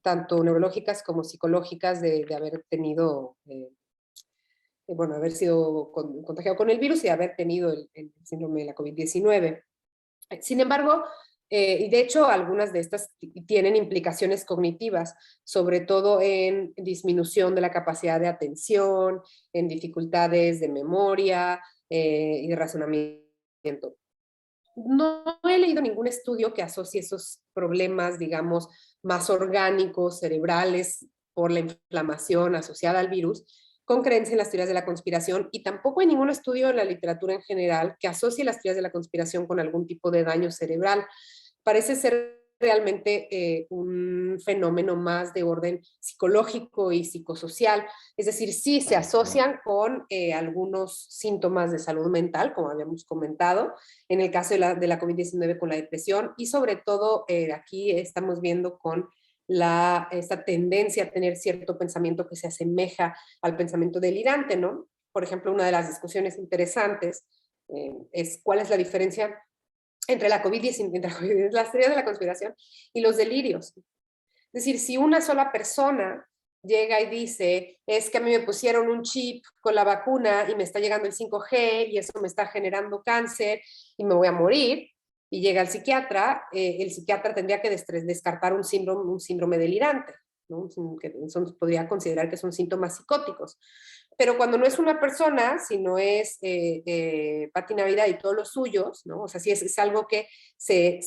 tanto neurológicas como psicológicas, de haber tenido, bueno, haber sido contagiado con el virus y haber tenido el síndrome de la COVID-19. Sin embargo, y de hecho algunas de estas tienen implicaciones cognitivas, sobre todo en disminución de la capacidad de atención, en dificultades de memoria y de razonamiento. No he leído ningún estudio que asocie esos problemas, digamos, más orgánicos, cerebrales, por la inflamación asociada al virus, con creencia en las teorías de la conspiración, y tampoco hay ningún estudio en la literatura en general que asocie las teorías de la conspiración con algún tipo de daño cerebral. Parece ser realmente un fenómeno más de orden psicológico y psicosocial, es decir, sí se asocian con algunos síntomas de salud mental, como habíamos comentado, en el caso de la COVID-19 con la depresión, y sobre todo aquí estamos viendo con esta tendencia a tener cierto pensamiento que se asemeja al pensamiento delirante, ¿no? Por ejemplo, una de las discusiones interesantes es cuál es la diferencia entre la COVID-19, las teorías de la conspiración y los delirios. Es decir, si una sola persona llega y dice, es que a mí me pusieron un chip con la vacuna y me está llegando el 5G y eso me está generando cáncer y me voy a morir, y llega el psiquiatra tendría que descartar un síndrome delirante, ¿no? Que podría considerar que son síntomas psicóticos. Pero cuando no es una persona, sino es Pati Navidad y todos los suyos, ¿no? O sea, si es algo que se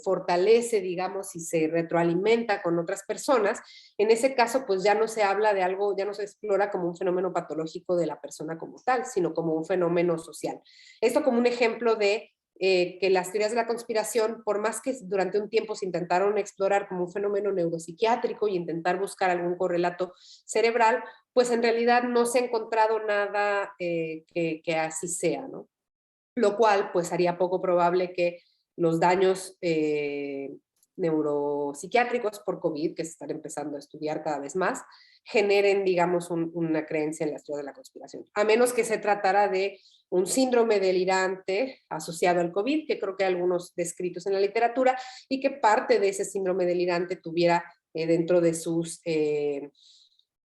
fortalece, digamos, y se retroalimenta con otras personas, en ese caso, pues ya no se habla de algo, ya no se explora como un fenómeno patológico de la persona como tal, sino como un fenómeno social. Esto como un ejemplo de que las teorías de la conspiración, por más que durante un tiempo se intentaron explorar como un fenómeno neuropsiquiátrico y intentar buscar algún correlato cerebral, pues en realidad no se ha encontrado nada que así sea, ¿no? Lo cual pues haría poco probable que los daños neuropsiquiátricos por COVID, que se están empezando a estudiar cada vez más, generen, digamos, una creencia en las teorías de la conspiración. A menos que se tratara de un síndrome delirante asociado al COVID, que creo que hay algunos descritos en la literatura, y que parte de ese síndrome delirante tuviera dentro de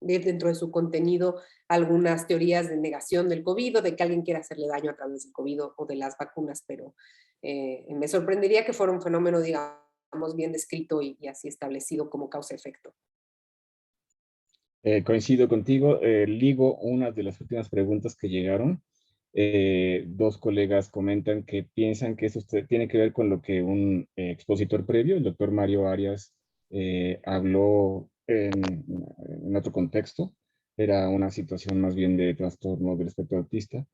dentro de su contenido algunas teorías de negación del COVID o de que alguien quiera hacerle daño a través del COVID o de las vacunas, pero me sorprendería que fuera un fenómeno, digamos, bien descrito y así establecido como causa-efecto. Coincido contigo, ligo una de las últimas preguntas que llegaron. Dos colegas comentan que piensan que eso tiene que ver con lo que un expositor previo, el doctor Mario Arias, habló en otro contexto. Era una situación más bien de trastorno del espectro autista.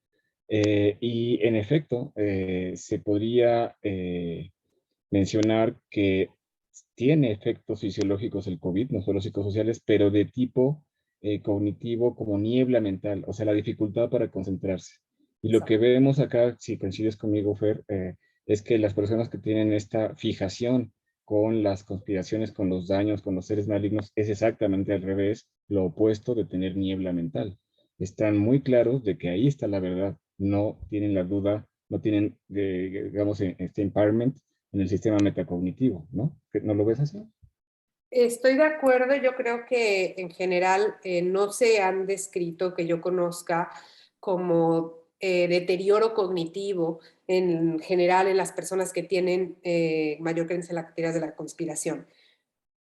Y en efecto, se podría mencionar que tiene efectos fisiológicos el COVID, no solo psicosociales, pero de tipo cognitivo como niebla mental, o sea, la dificultad para concentrarse. Y lo que vemos acá, si coincides conmigo, Fer, es que las personas que tienen esta fijación con las conspiraciones, con los daños, con los seres malignos, es exactamente al revés, lo opuesto de tener niebla mental. Están muy claros de que ahí está la verdad, no tienen la duda, no tienen, digamos, este empowerment en el sistema metacognitivo, ¿no? ¿No lo ves así? Estoy de acuerdo, yo creo que en general no se han descrito, que yo conozca, como deterioro cognitivo en general en las personas que tienen mayor creencia en las teorías de la conspiración.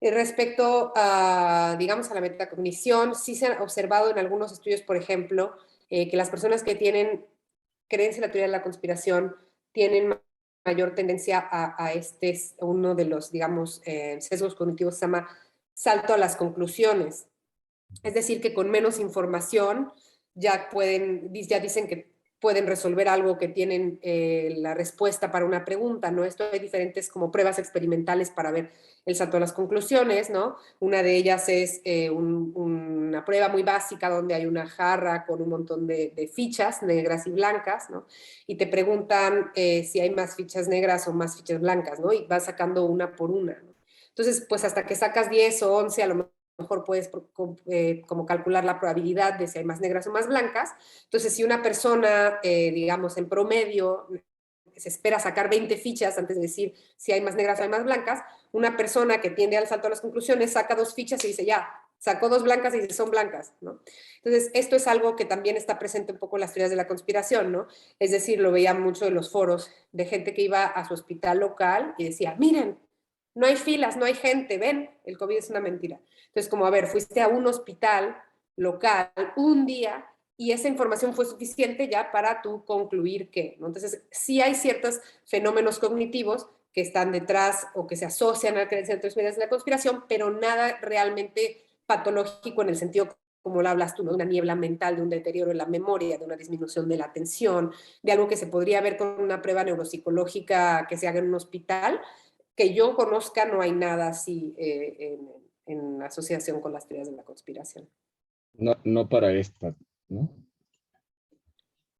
Respecto a, digamos, a la metacognición, sí se han observado en algunos estudios, por ejemplo, que las personas que tienen creencia en la teoría de la conspiración tienen mayor tendencia a este, uno de los, digamos, sesgos cognitivos se llama salto a las conclusiones. Es decir, que con menos información ya dicen que pueden resolver algo, que tienen la respuesta para una pregunta, ¿no? Esto hay diferentes como pruebas experimentales para ver el salto a las conclusiones, ¿no? Una de ellas es una prueba muy básica donde hay una jarra con un montón de fichas negras y blancas, ¿no? Y te preguntan si hay más fichas negras o más fichas blancas, ¿no? Y vas sacando una por una, ¿no? Entonces, pues hasta que sacas 10 o 11, a lo mejor puedes como calcular la probabilidad de si hay más negras o más blancas. Entonces, si una persona, digamos, en promedio, se espera sacar 20 fichas antes de decir si hay más negras o hay más blancas, una persona que tiende al salto a las conclusiones saca 2 fichas y dice, ya, sacó 2 blancas y dice, son blancas, ¿no? Entonces, esto es algo que también está presente un poco en las teorías de la conspiración, ¿no? Es decir, lo veía mucho en los foros de gente que iba a su hospital local y decía, miren, no hay filas, no hay gente, ven, el COVID es una mentira. Entonces, como, a ver, fuiste a un hospital local un día y esa información fue suficiente ya para tú concluir que, ¿no? Entonces, sí hay ciertos fenómenos cognitivos que están detrás o que se asocian a la creencia de teorías de la conspiración, pero nada realmente patológico en el sentido como lo hablas tú, ¿no? De una niebla mental, de un deterioro de la memoria, de una disminución de la atención, de algo que se podría ver con una prueba neuropsicológica que se haga en un hospital. Que yo conozca, no hay nada así en asociación con las teorías de la conspiración. No, no para esta, ¿no?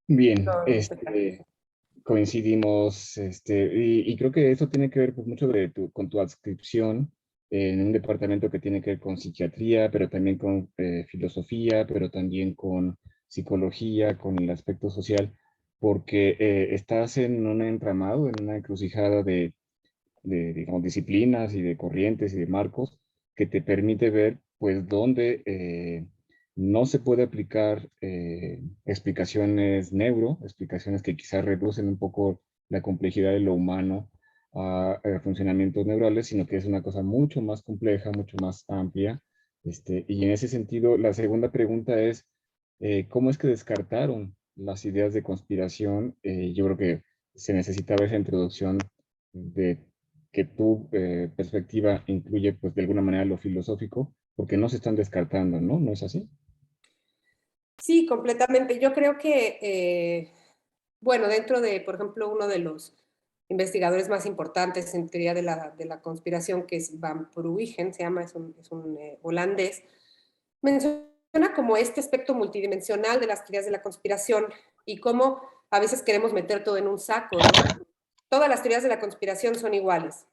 Bien, No, coincidimos, y creo que eso tiene que ver pues, mucho con tu adscripción en un departamento que tiene que ver con psiquiatría, pero también con filosofía, pero también con psicología, con el aspecto social, porque estás en un entramado, en una encrucijada digamos, disciplinas y de corrientes y de marcos que te permite ver, pues, dónde no se puede aplicar explicaciones que quizás reducen un poco la complejidad de lo humano a funcionamientos neurales, sino que es una cosa mucho más compleja, mucho más amplia. Y en ese sentido, la segunda pregunta es, ¿cómo es que descartaron las ideas de conspiración? Yo creo que se necesitaba esa introducción de que tu perspectiva incluye, pues, de alguna manera lo filosófico, porque no se están descartando, ¿no? ¿No es así? sí, completamente. Yo creo que, bueno, dentro de, por ejemplo, uno de los investigadores más importantes en teoría de la conspiración, que es Van Peruwegen, se llama, es un holandés, menciona como este aspecto multidimensional de las teorías de la conspiración y cómo a veces queremos meter todo en un saco, ¿no? Todas las teorías de la conspiración son iguales.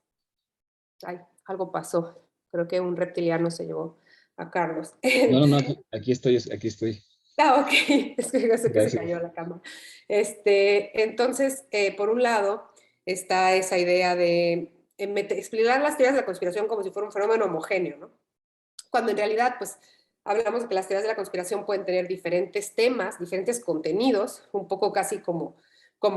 Ay, algo pasó. Creo que un reptiliano se llevó a Carlos. No, no, no, aquí estoy, aquí estoy. Ah, ok, es que yo sé que se cayó Gracias. a la cama. Entonces, por un lado, está esa idea de explicar las teorías de la conspiración como si fuera un fenómeno homogéneo, ¿no? Cuando en realidad, pues, hablamos de que las teorías de la conspiración pueden tener diferentes temas, diferentes contenidos, un poco casi como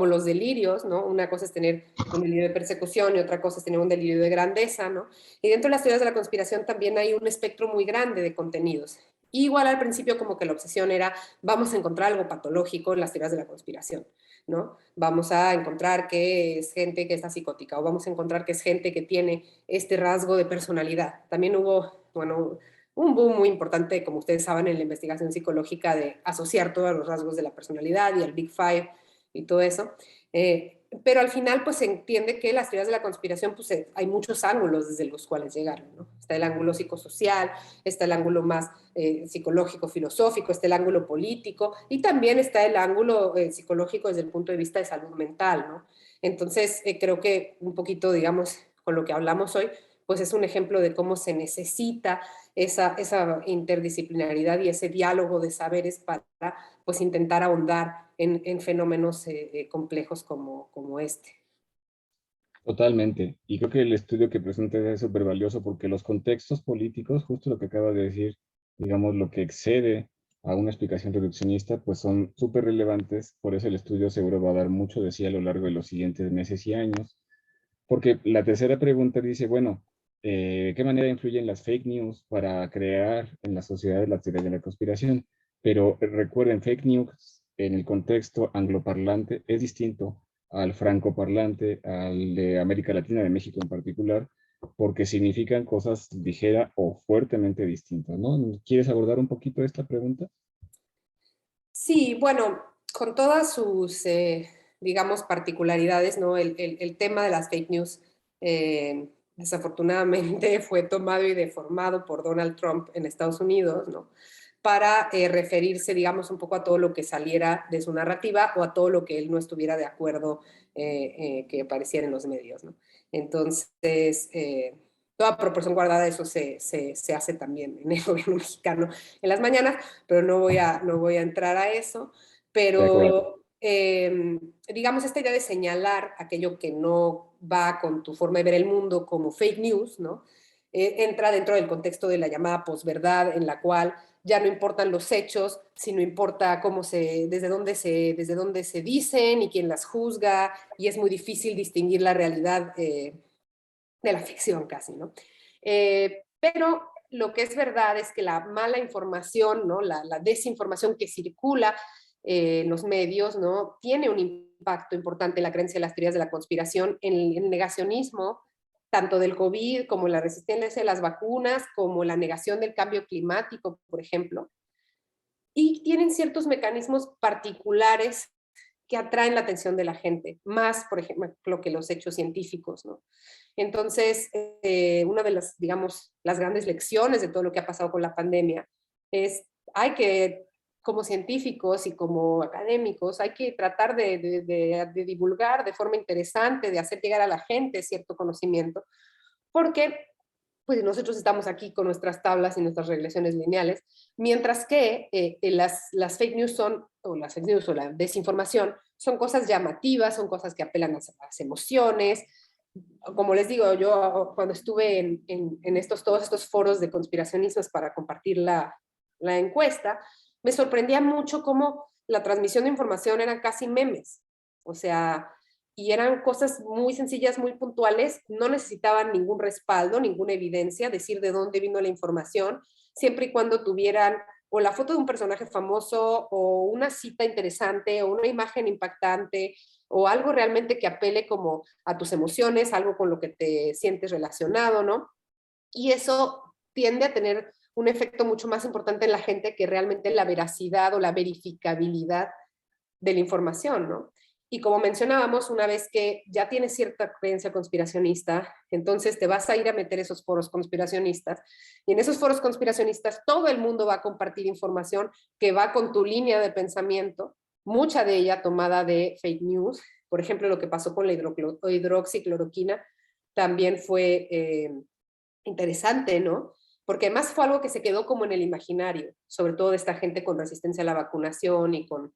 los delirios, ¿no? Una cosa es tener un delirio de persecución y otra cosa es tener un delirio de grandeza, ¿no? Y dentro de las teorías de la conspiración también hay un espectro muy grande de contenidos. Igual al principio como que la obsesión era, vamos a encontrar algo patológico en las teorías de la conspiración, ¿no? Vamos a encontrar que es gente que está psicótica o vamos a encontrar que es gente que tiene este rasgo de personalidad. También hubo, bueno, un boom muy importante, como ustedes saben, en la investigación psicológica de asociar todos los rasgos de la personalidad y el Big Five y todo eso. Pero al final, pues se entiende que las teorías de la conspiración, pues hay muchos ángulos desde los cuales llegar, ¿no? Está el ángulo psicosocial, está el ángulo más psicológico, filosófico, está el ángulo político y también está el ángulo psicológico desde el punto de vista de salud mental, ¿no? Entonces, creo que un poquito, digamos, con lo que hablamos hoy, pues es un ejemplo de cómo se necesita esa interdisciplinaridad y ese diálogo de saberes para pues intentar ahondar en fenómenos complejos como este. Totalmente. Y creo que el estudio que presentas es súper valioso porque los contextos políticos, justo lo que acaba de decir, digamos, lo que excede a una explicación reduccionista, pues son súper relevantes. Por eso el estudio seguro va a dar mucho de sí a lo largo de los siguientes meses y años. Porque la tercera pregunta dice, bueno, ¿qué manera influyen las fake news para crear en la sociedad las teorías de la conspiración? Pero recuerden, fake news en el contexto angloparlante es distinto al francoparlante, al de América Latina, de México en particular, porque significan cosas ligera o fuertemente distintas, ¿no? ¿Quieres abordar un poquito esta pregunta? Sí, bueno, con todas sus, digamos, particularidades, ¿no? El tema de las fake news, desafortunadamente, fue tomado y deformado por Donald Trump en Estados Unidos, ¿no? Para referirse, digamos, un poco a todo lo que saliera de su narrativa o a todo lo que él no estuviera de acuerdo que apareciera en los medios, ¿no? Entonces, toda proporción guardada, eso se hace también en el gobierno mexicano en las mañanas, pero no voy a entrar a eso. De acuerdo. Pero, digamos, esta idea de señalar aquello que no va con tu forma de ver el mundo como fake news, ¿no? Entra dentro del contexto de la llamada posverdad, en la cual ya no importan los hechos, sino importa desde dónde se dicen y quién las juzga, y es muy difícil distinguir la realidad de la ficción casi, ¿no? Pero lo que es verdad es que la mala información, ¿no? La desinformación que circula en los medios, ¿no? Tiene un impacto importante en la creencia de las teorías de la conspiración, en el negacionismo, tanto del COVID como la resistencia a las vacunas, como la negación del cambio climático, por ejemplo. Y tienen ciertos mecanismos particulares que atraen la atención de la gente, más, por ejemplo, que los hechos científicos, ¿no? Entonces, una de las, digamos, las grandes lecciones de todo lo que ha pasado con la pandemia es, hay que, como científicos y como académicos, hay que tratar de divulgar de forma interesante, de hacer llegar a la gente cierto conocimiento, porque pues nosotros estamos aquí con nuestras tablas y nuestras regresiones lineales, mientras que las fake news son, o las fake news o la desinformación, son cosas llamativas, son cosas que apelan a las emociones. Como les digo, yo cuando estuve en todos estos foros de conspiracionistas para compartir la encuesta, me sorprendía mucho cómo la transmisión de información eran casi memes. O sea, y eran cosas muy sencillas, muy puntuales, no necesitaban ningún respaldo, ninguna evidencia, decir de dónde vino la información, siempre y cuando tuvieran o la foto de un personaje famoso o una cita interesante o una imagen impactante o algo realmente que apele como a tus emociones, algo con lo que te sientes relacionado, ¿no? Y eso tiende a tener un efecto mucho más importante en la gente que realmente la veracidad o la verificabilidad de la información, ¿no? Y como mencionábamos, una vez que ya tienes cierta creencia conspiracionista, entonces te vas a ir a meter esos foros conspiracionistas. Y en esos foros conspiracionistas todo el mundo va a compartir información que va con tu línea de pensamiento, mucha de ella tomada de fake news. Por ejemplo, lo que pasó con la hidroxicloroquina también fue interesante, ¿no? Porque además fue algo que se quedó como en el imaginario, sobre todo de esta gente con resistencia a la vacunación y con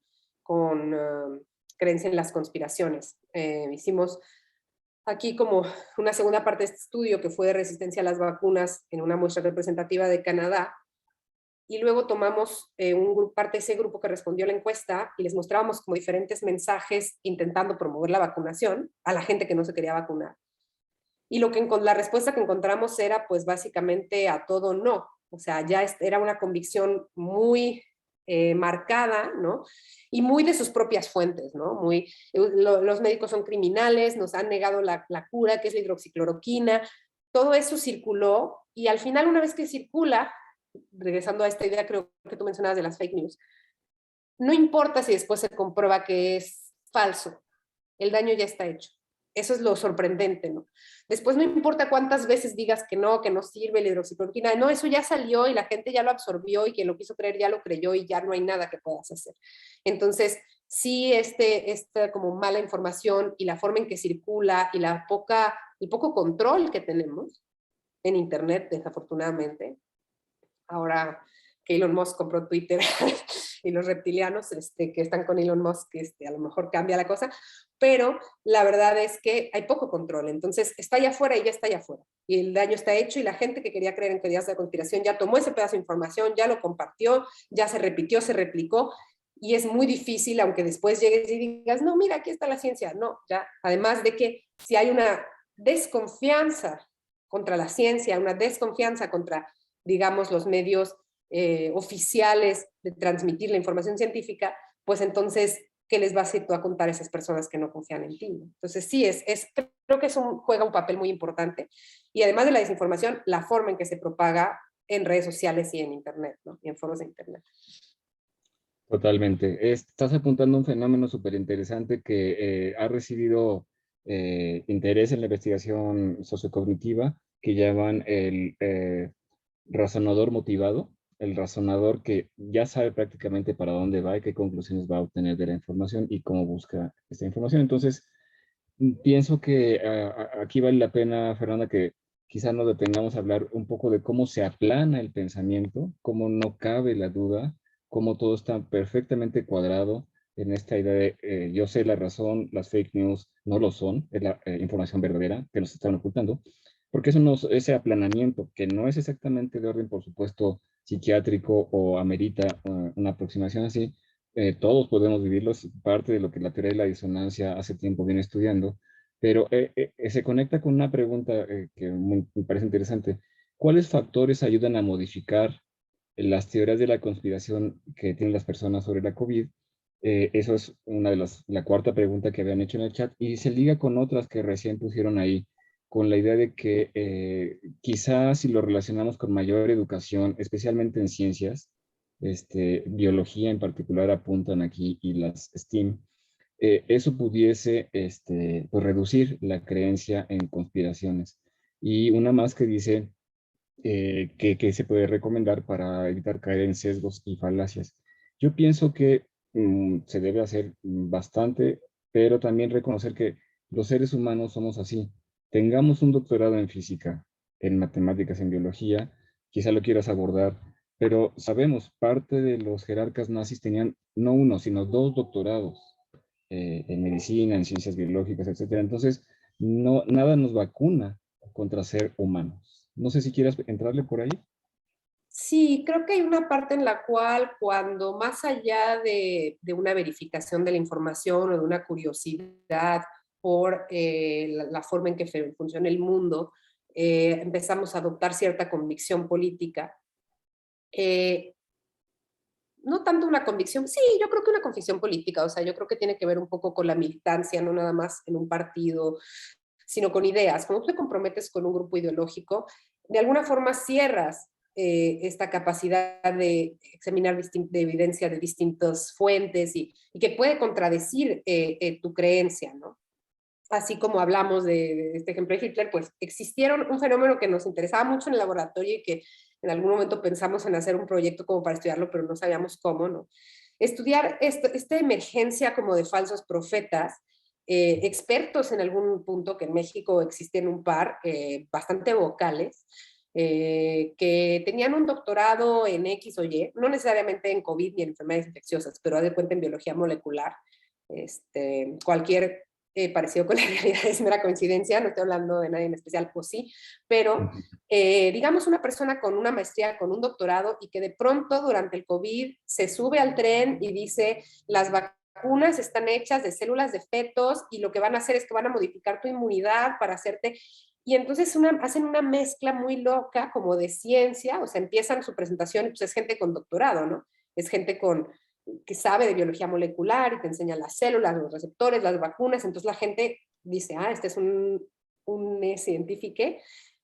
creencia en las conspiraciones. Hicimos aquí como una segunda parte de este estudio que fue de resistencia a las vacunas en una muestra representativa de Canadá, y luego tomamos parte de ese grupo que respondió a la encuesta y les mostrábamos como diferentes mensajes intentando promover la vacunación a la gente que no se quería vacunar. Y la respuesta que encontramos era pues básicamente a todo no. O sea, ya era una convicción muy marcada, ¿no? Y muy de sus propias fuentes, ¿no? Los médicos son criminales, nos han negado la cura, que es la hidroxicloroquina. Todo eso circuló y al final, una vez que circula, regresando a esta idea creo que tú mencionabas de las fake news, no importa si después se comprueba que es falso, el daño ya está hecho. Eso es lo sorprendente, ¿no? Después no importa cuántas veces digas que no sirve la hidroxicloroquina, no, eso ya salió y la gente ya lo absorbió y quien lo quiso creer ya lo creyó y ya no hay nada que puedas hacer. Entonces, sí, esta como mala información y la forma en que circula y el poco control que tenemos en Internet, desafortunadamente, ahora que Elon Musk compró Twitter, y los reptilianos que están con Elon Musk, a lo mejor cambia la cosa, pero la verdad es que hay poco control. Entonces está allá afuera y ya está allá afuera. Y el daño está hecho y la gente que quería creer en teorías de conspiración ya tomó ese pedazo de información, ya lo compartió, ya se repitió, se replicó. Y es muy difícil, aunque después llegues y digas, no, mira, aquí está la ciencia. No, ya. Además de que si hay una desconfianza contra la ciencia, una desconfianza contra, digamos, los medios oficiales de transmitir la información científica, pues entonces, ¿qué les vas a contar a esas personas que no confían en ti? ¿No? Entonces, sí, creo que juega un papel muy importante. Y además de la desinformación, la forma en que se propaga en redes sociales y en Internet, ¿no? Y en foros de Internet. Totalmente. Estás apuntando a un fenómeno súper interesante que ha recibido interés en la investigación sociocognitiva, que llaman el razonador motivado, el razonador que ya sabe prácticamente para dónde va y qué conclusiones va a obtener de la información y cómo busca esta información. Entonces, pienso que aquí vale la pena, Fernanda, que quizá nos detengamos a hablar un poco de cómo se aplana el pensamiento, cómo no cabe la duda, cómo todo está perfectamente cuadrado en esta idea de yo sé la razón, las fake news no lo son, es la información verdadera que nos están ocultando, porque ese aplanamiento, que no es exactamente de orden, por supuesto, psiquiátrico o amerita una aproximación así, todos podemos vivirlo, es parte de lo que la teoría de la disonancia hace tiempo viene estudiando, pero se conecta con una pregunta que me parece interesante. ¿Cuáles factores ayudan a modificar las teorías de la conspiración que tienen las personas sobre la COVID? Eso es una de la cuarta pregunta que habían hecho en el chat y se liga con otras que recién pusieron ahí, con la idea de que quizás si lo relacionamos con mayor educación, especialmente en ciencias, biología en particular apuntan aquí y las STEAM, eso pudiese pues reducir la creencia en conspiraciones. Y una más que dice que se puede recomendar para evitar caer en sesgos y falacias. Yo pienso que se debe hacer bastante, pero también reconocer que los seres humanos somos así. Tengamos un doctorado en física, en matemáticas, en biología, quizá lo quieras abordar, pero sabemos, parte de los jerarcas nazis tenían no uno, sino dos doctorados en medicina, en ciencias biológicas, etcétera. Entonces, no, nada nos vacuna contra ser humanos. No sé si quieras entrarle por ahí. Sí, creo que hay una parte en la cual cuando más allá de una verificación de la información o de una curiosidad por la forma en que funciona el mundo, empezamos a adoptar cierta convicción política. No tanto una convicción, sí, yo creo que una convicción política, o sea, yo creo que tiene que ver un poco con la militancia, no nada más en un partido, sino con ideas. Cuando tú te comprometes con un grupo ideológico, de alguna forma cierras esta capacidad de examinar de evidencia de distintas fuentes y que puede contradecir tu creencia, ¿no? Así como hablamos de este ejemplo de Hitler, pues existieron un fenómeno que nos interesaba mucho en el laboratorio y que en algún momento pensamos en hacer un proyecto como para estudiarlo, pero no sabíamos cómo, ¿no? Estudiar esta emergencia como de falsos profetas, expertos en algún punto, que en México existen un par, bastante vocales, que tenían un doctorado en X o Y, no necesariamente en COVID ni en enfermedades infecciosas, pero haz de cuenta en biología molecular. Cualquier parecido con la realidad es mera coincidencia, no estoy hablando de nadie en especial, o sí, pero digamos una persona con una maestría, con un doctorado y que de pronto durante el COVID se sube al tren y dice las vacunas están hechas de células de fetos y lo que van a hacer es que van a modificar tu inmunidad para hacerte... Y entonces hacen una mezcla muy loca como de ciencia, o sea, empiezan su presentación y pues es gente con doctorado, ¿no? Es gente que sabe de biología molecular y te enseña las células, los receptores, las vacunas, entonces la gente dice, este es un científico,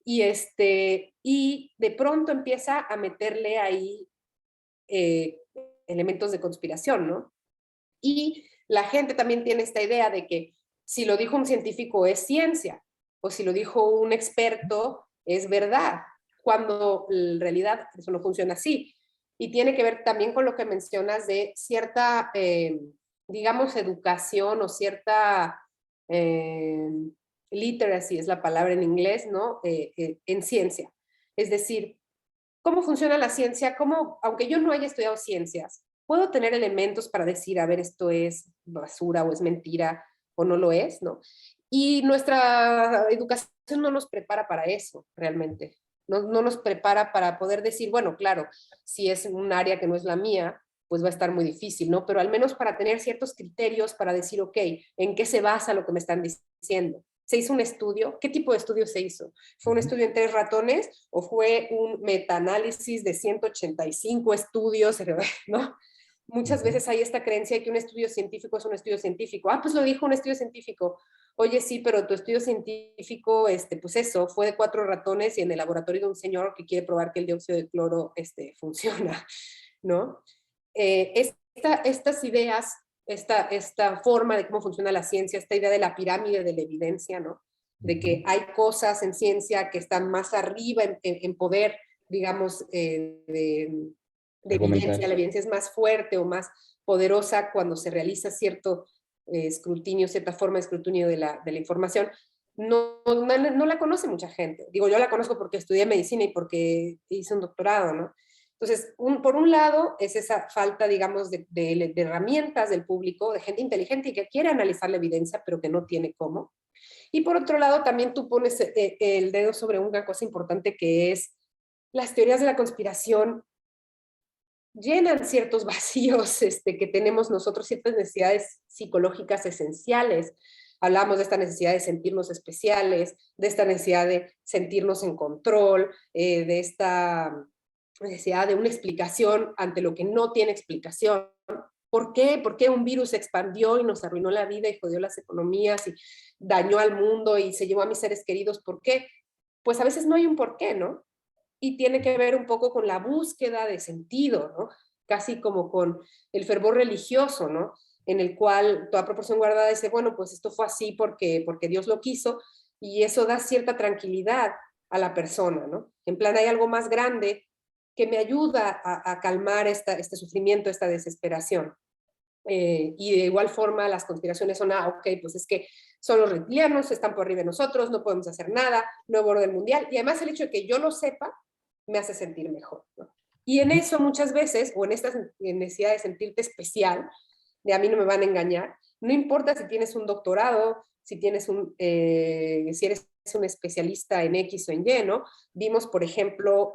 y de pronto empieza a meterle ahí eh, elementos de conspiración, ¿no? Y la gente también tiene esta idea de que si lo dijo un científico es ciencia, o si lo dijo un experto es verdad, cuando en realidad eso no funciona así. Y tiene que ver también con lo que mencionas de cierta, digamos, educación o cierta eh, literacy, es la palabra en inglés, ¿no? En ciencia. Es decir, ¿cómo funciona la ciencia? ¿Cómo, aunque yo no haya estudiado ciencias, puedo tener elementos para decir, a ver, esto es basura o es mentira o no lo es, ¿no? Y nuestra educación no nos prepara para eso, realmente. No nos prepara para poder decir, bueno, claro, si es un área que no es la mía, pues va a estar muy difícil, ¿no? Pero al menos para tener ciertos criterios para decir, ok, ¿en qué se basa lo que me están diciendo? ¿Se hizo un estudio? ¿Qué tipo de estudio se hizo? ¿Fue un estudio en 3 ratones o fue un metaanálisis de 185 estudios, ¿no? Muchas veces hay esta creencia de que un estudio científico es un estudio científico. Ah, pues lo dijo un estudio científico. Oye, sí, pero tu estudio científico, pues eso, fue de 4 ratones y en el laboratorio de un señor que quiere probar que el dióxido de cloro funciona, ¿no? Estas ideas, esta forma de cómo funciona la ciencia, esta idea de la pirámide de la evidencia, ¿no? De que hay cosas en ciencia que están más arriba en poder, digamos, de evidencia. Argumental. La evidencia es más fuerte o más poderosa cuando se realiza cierto escrutinio, cierta forma de escrutinio de la información. No la conoce mucha gente. Digo, yo la conozco porque estudié medicina y porque hice un doctorado, ¿no? Entonces, por un lado, es esa falta, digamos, de herramientas del público, de gente inteligente y que quiere analizar la evidencia, pero que no tiene cómo. Y por otro lado, también tú pones el dedo sobre una cosa importante que es las teorías de la conspiración llenan ciertos vacíos que tenemos nosotros, ciertas necesidades psicológicas esenciales. Hablamos de esta necesidad de sentirnos especiales, de esta necesidad de sentirnos en control, de esta necesidad de una explicación ante lo que no tiene explicación. ¿Por qué? ¿Por qué un virus se expandió y nos arruinó la vida y jodió las economías y dañó al mundo y se llevó a mis seres queridos? ¿Por qué? Pues a veces no hay un por qué, ¿no? Y tiene que ver un poco con la búsqueda de sentido, ¿no? Casi como con el fervor religioso, ¿no? En el cual toda proporción guardada dice, bueno, pues esto fue así porque Dios lo quiso, y eso da cierta tranquilidad a la persona, ¿no? En plan, hay algo más grande que me ayuda a calmar este sufrimiento, esta desesperación. Y de igual forma las conspiraciones son, ok, pues es que son los reptilianos, están por arriba de nosotros, no podemos hacer nada, nuevo orden mundial, y además el hecho de que yo lo sepa me hace sentir mejor, ¿no? Y en eso muchas veces, o en esta necesidad de sentirte especial, de a mí no me van a engañar, no importa si tienes un doctorado, si si eres un especialista en X o en Y, ¿no? Vimos, por ejemplo,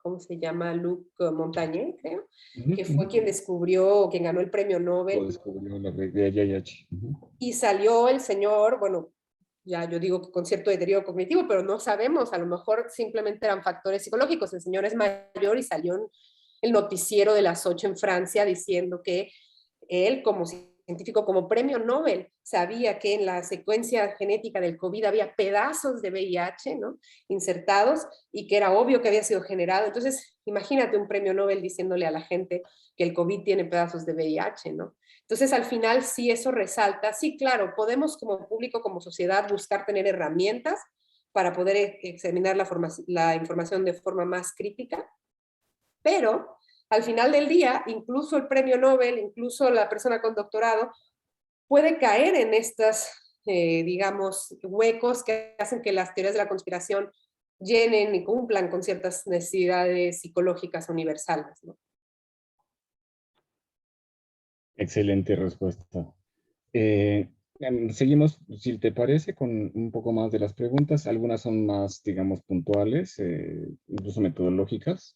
¿cómo se llama? Luc Montagnier, creo, que fue quien descubrió, quien ganó el premio Lo Nobel, descubrió la red de IIH. y salió el señor, bueno, ya yo digo que con cierto deterioro cognitivo, pero no sabemos, a lo mejor simplemente eran factores psicológicos. El señor es mayor y salió en el noticiero de las 8 en Francia diciendo que él, como científico, como premio Nobel, sabía que en la secuencia genética del COVID había pedazos de VIH, ¿no? Insertados, y que era obvio que había sido generado. Entonces, imagínate un premio Nobel diciéndole a la gente que el COVID tiene pedazos de VIH, ¿no? Entonces, al final, sí, eso resalta. Sí, claro, podemos como público, como sociedad, buscar tener herramientas para poder examinar la información de forma más crítica, pero al final del día, incluso el premio Nobel, incluso la persona con doctorado, puede caer en estas, digamos, huecos que hacen que las teorías de la conspiración llenen y cumplan con ciertas necesidades psicológicas universales, ¿no? Excelente respuesta. Seguimos, si te parece, con un poco más de las preguntas. Algunas son más, digamos, puntuales, incluso metodológicas.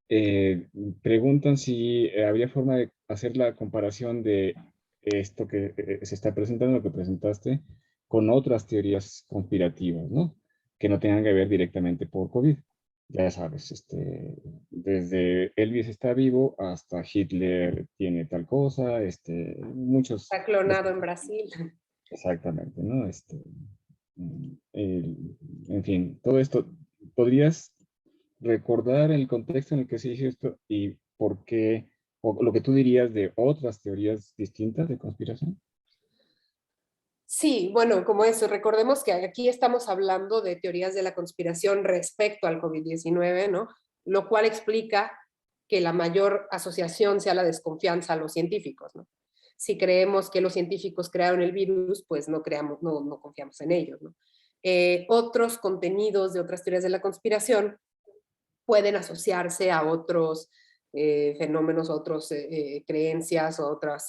Eh, Preguntan si habría forma de hacer la comparación de esto que se está presentando, lo que presentaste, con otras teorías conspirativas, ¿no? Que no tengan que ver directamente por COVID. Ya sabes, desde Elvis está vivo hasta Hitler tiene tal cosa, muchos, Está clonado en Brasil. exactamente, ¿no? En fin, todo esto, ¿podrías recordar el contexto en el que se hizo esto y por qué, o lo que tú dirías de otras teorías distintas de conspiración? Sí, bueno, como eso, recordemos que aquí estamos hablando de teorías de la conspiración respecto al COVID-19, ¿no? Lo cual explica que la mayor asociación sea la desconfianza a los científicos, ¿no? Si creemos que los científicos crearon el virus, pues no confiamos en ellos, ¿no? Otros contenidos de otras teorías de la conspiración pueden asociarse a otros fenómenos, otras creencias, otras,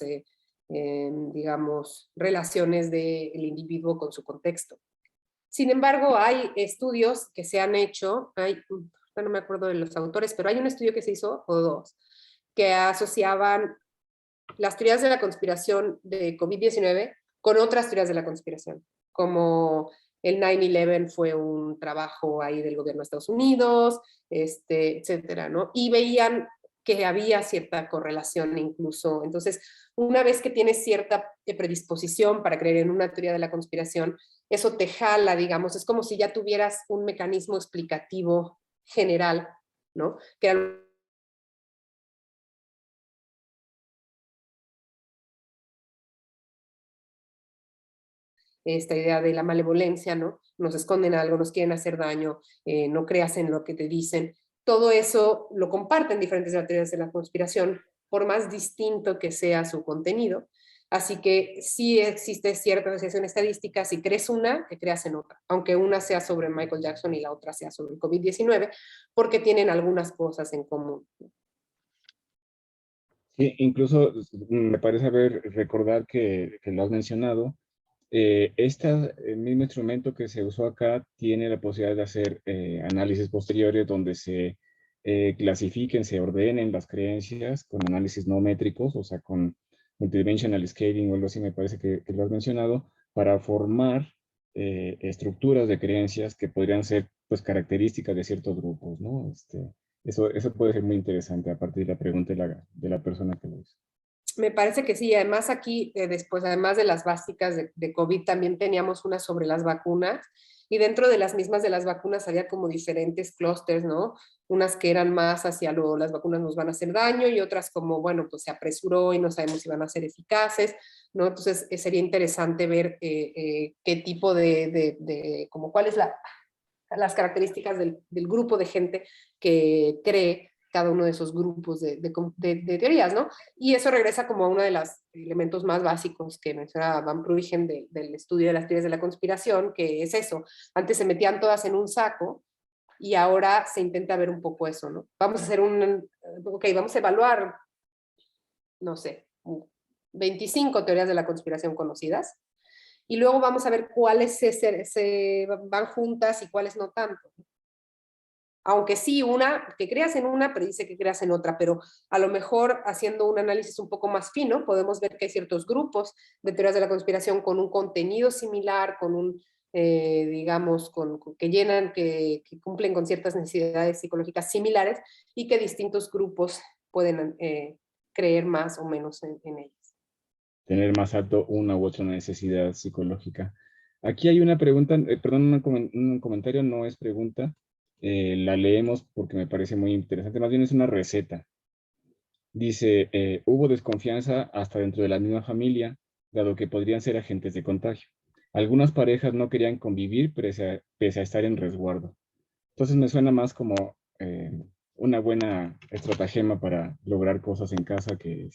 digamos, relaciones del individuo con su contexto. Sin embargo, hay estudios que se han hecho, no me acuerdo de los autores, pero hay un estudio que se hizo, o dos, que asociaban las teorías de la conspiración de COVID-19 con otras teorías de la conspiración, como el 9/11 fue un trabajo ahí del gobierno de Estados Unidos, etcétera, ¿no? Y veían que había cierta correlación incluso. Entonces, una vez que tienes cierta predisposición para creer en una teoría de la conspiración, eso te jala, digamos, es como si ya tuvieras un mecanismo explicativo general, ¿no? Que era esta idea de la malevolencia, ¿no? Nos esconden algo, nos quieren hacer daño, no creas en lo que te dicen. Todo eso lo comparten diferentes teorías de la conspiración, por más distinto que sea su contenido. Así que sí existe cierta asociación estadística, si crees una, que creas en otra, aunque una sea sobre Michael Jackson y la otra sea sobre el COVID-19, porque tienen algunas cosas en común. Sí, incluso me parece recordar que lo has mencionado. El mismo instrumento que se usó acá tiene la posibilidad de hacer análisis posteriores donde se clasifiquen, se ordenen las creencias con análisis no métricos, o sea, con multidimensional scaling o algo así, me parece que lo has mencionado, para formar estructuras de creencias que podrían ser pues características de ciertos grupos, ¿no? Eso puede ser muy interesante a partir de la pregunta de la persona que lo hizo. Me parece que sí, además aquí, después, además de las básicas de COVID, también teníamos una sobre las vacunas, y dentro de las mismas de las vacunas había como diferentes clústeres, ¿no? Unas que eran más hacia las vacunas nos van a hacer daño, y otras como, bueno, pues se apresuró y no sabemos si van a ser eficaces, ¿no? Entonces sería interesante ver qué tipo como cuáles las características del grupo de gente que cree cada uno de esos grupos de teorías, ¿no? Y eso regresa como a uno de los elementos más básicos que menciona Van Pruygen del estudio de las teorías de la conspiración, que es eso. Antes se metían todas en un saco y ahora se intenta ver un poco eso, ¿no? Vamos a hacer vamos a evaluar, no sé, 25 teorías de la conspiración conocidas, y luego vamos a ver cuáles se van juntas y cuáles no tanto. Aunque sí, que creas en una predice que creas en otra, pero a lo mejor haciendo un análisis un poco más fino, podemos ver que hay ciertos grupos de teorías de la conspiración con un contenido similar, digamos, que llenan, que cumplen con ciertas necesidades psicológicas similares, y que distintos grupos pueden creer más o menos en ellas. Tener más alto una u otra necesidad psicológica. Aquí hay una pregunta, perdón, un comentario, no es pregunta, la leemos porque me parece muy interesante, más bien es una receta. Dice, hubo desconfianza hasta dentro de la misma familia, dado que podrían ser agentes de contagio. Algunas parejas no querían convivir pese a estar en resguardo. Entonces me suena más como una buena estratagema para lograr cosas en casa que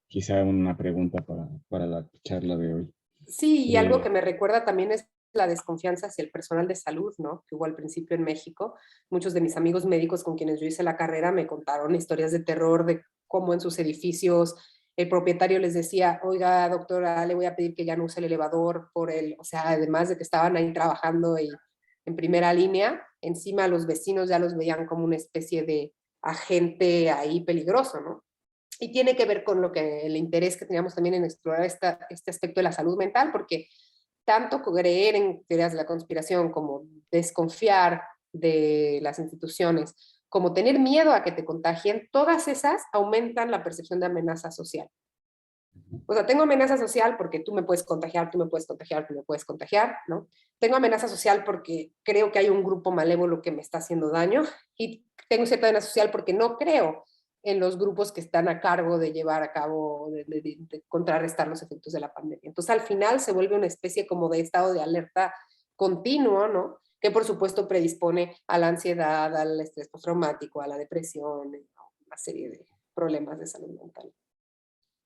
quizá una pregunta para la charla de hoy. Sí, y algo que me recuerda también es la desconfianza hacia el personal de salud, ¿no? Que hubo al principio en México. Muchos de mis amigos médicos con quienes yo hice la carrera me contaron historias de terror de cómo en sus edificios el propietario les decía, oiga, doctora, le voy a pedir que ya no use el elevador o sea, además de que estaban ahí trabajando y en primera línea, encima los vecinos ya los veían como una especie de agente ahí peligroso, ¿no? Y tiene que ver con el interés que teníamos también en explorar este aspecto de la salud mental, porque tanto creer en teorías de la conspiración como desconfiar de las instituciones, como tener miedo a que te contagien, todas esas aumentan la percepción de amenaza social. O sea, tengo amenaza social porque tú me puedes contagiar, tú me puedes contagiar, tú me puedes contagiar, ¿no? Tengo amenaza social porque creo que hay un grupo malévolo que me está haciendo daño, y tengo cierta amenaza social porque no creo en los grupos que están a cargo de llevar a cabo, de contrarrestar los efectos de la pandemia. Entonces, al final se vuelve una especie como de estado de alerta continuo, ¿no? Que por supuesto predispone a la ansiedad, al estrés postraumático, a la depresión, ¿no? Una serie de problemas de salud mental.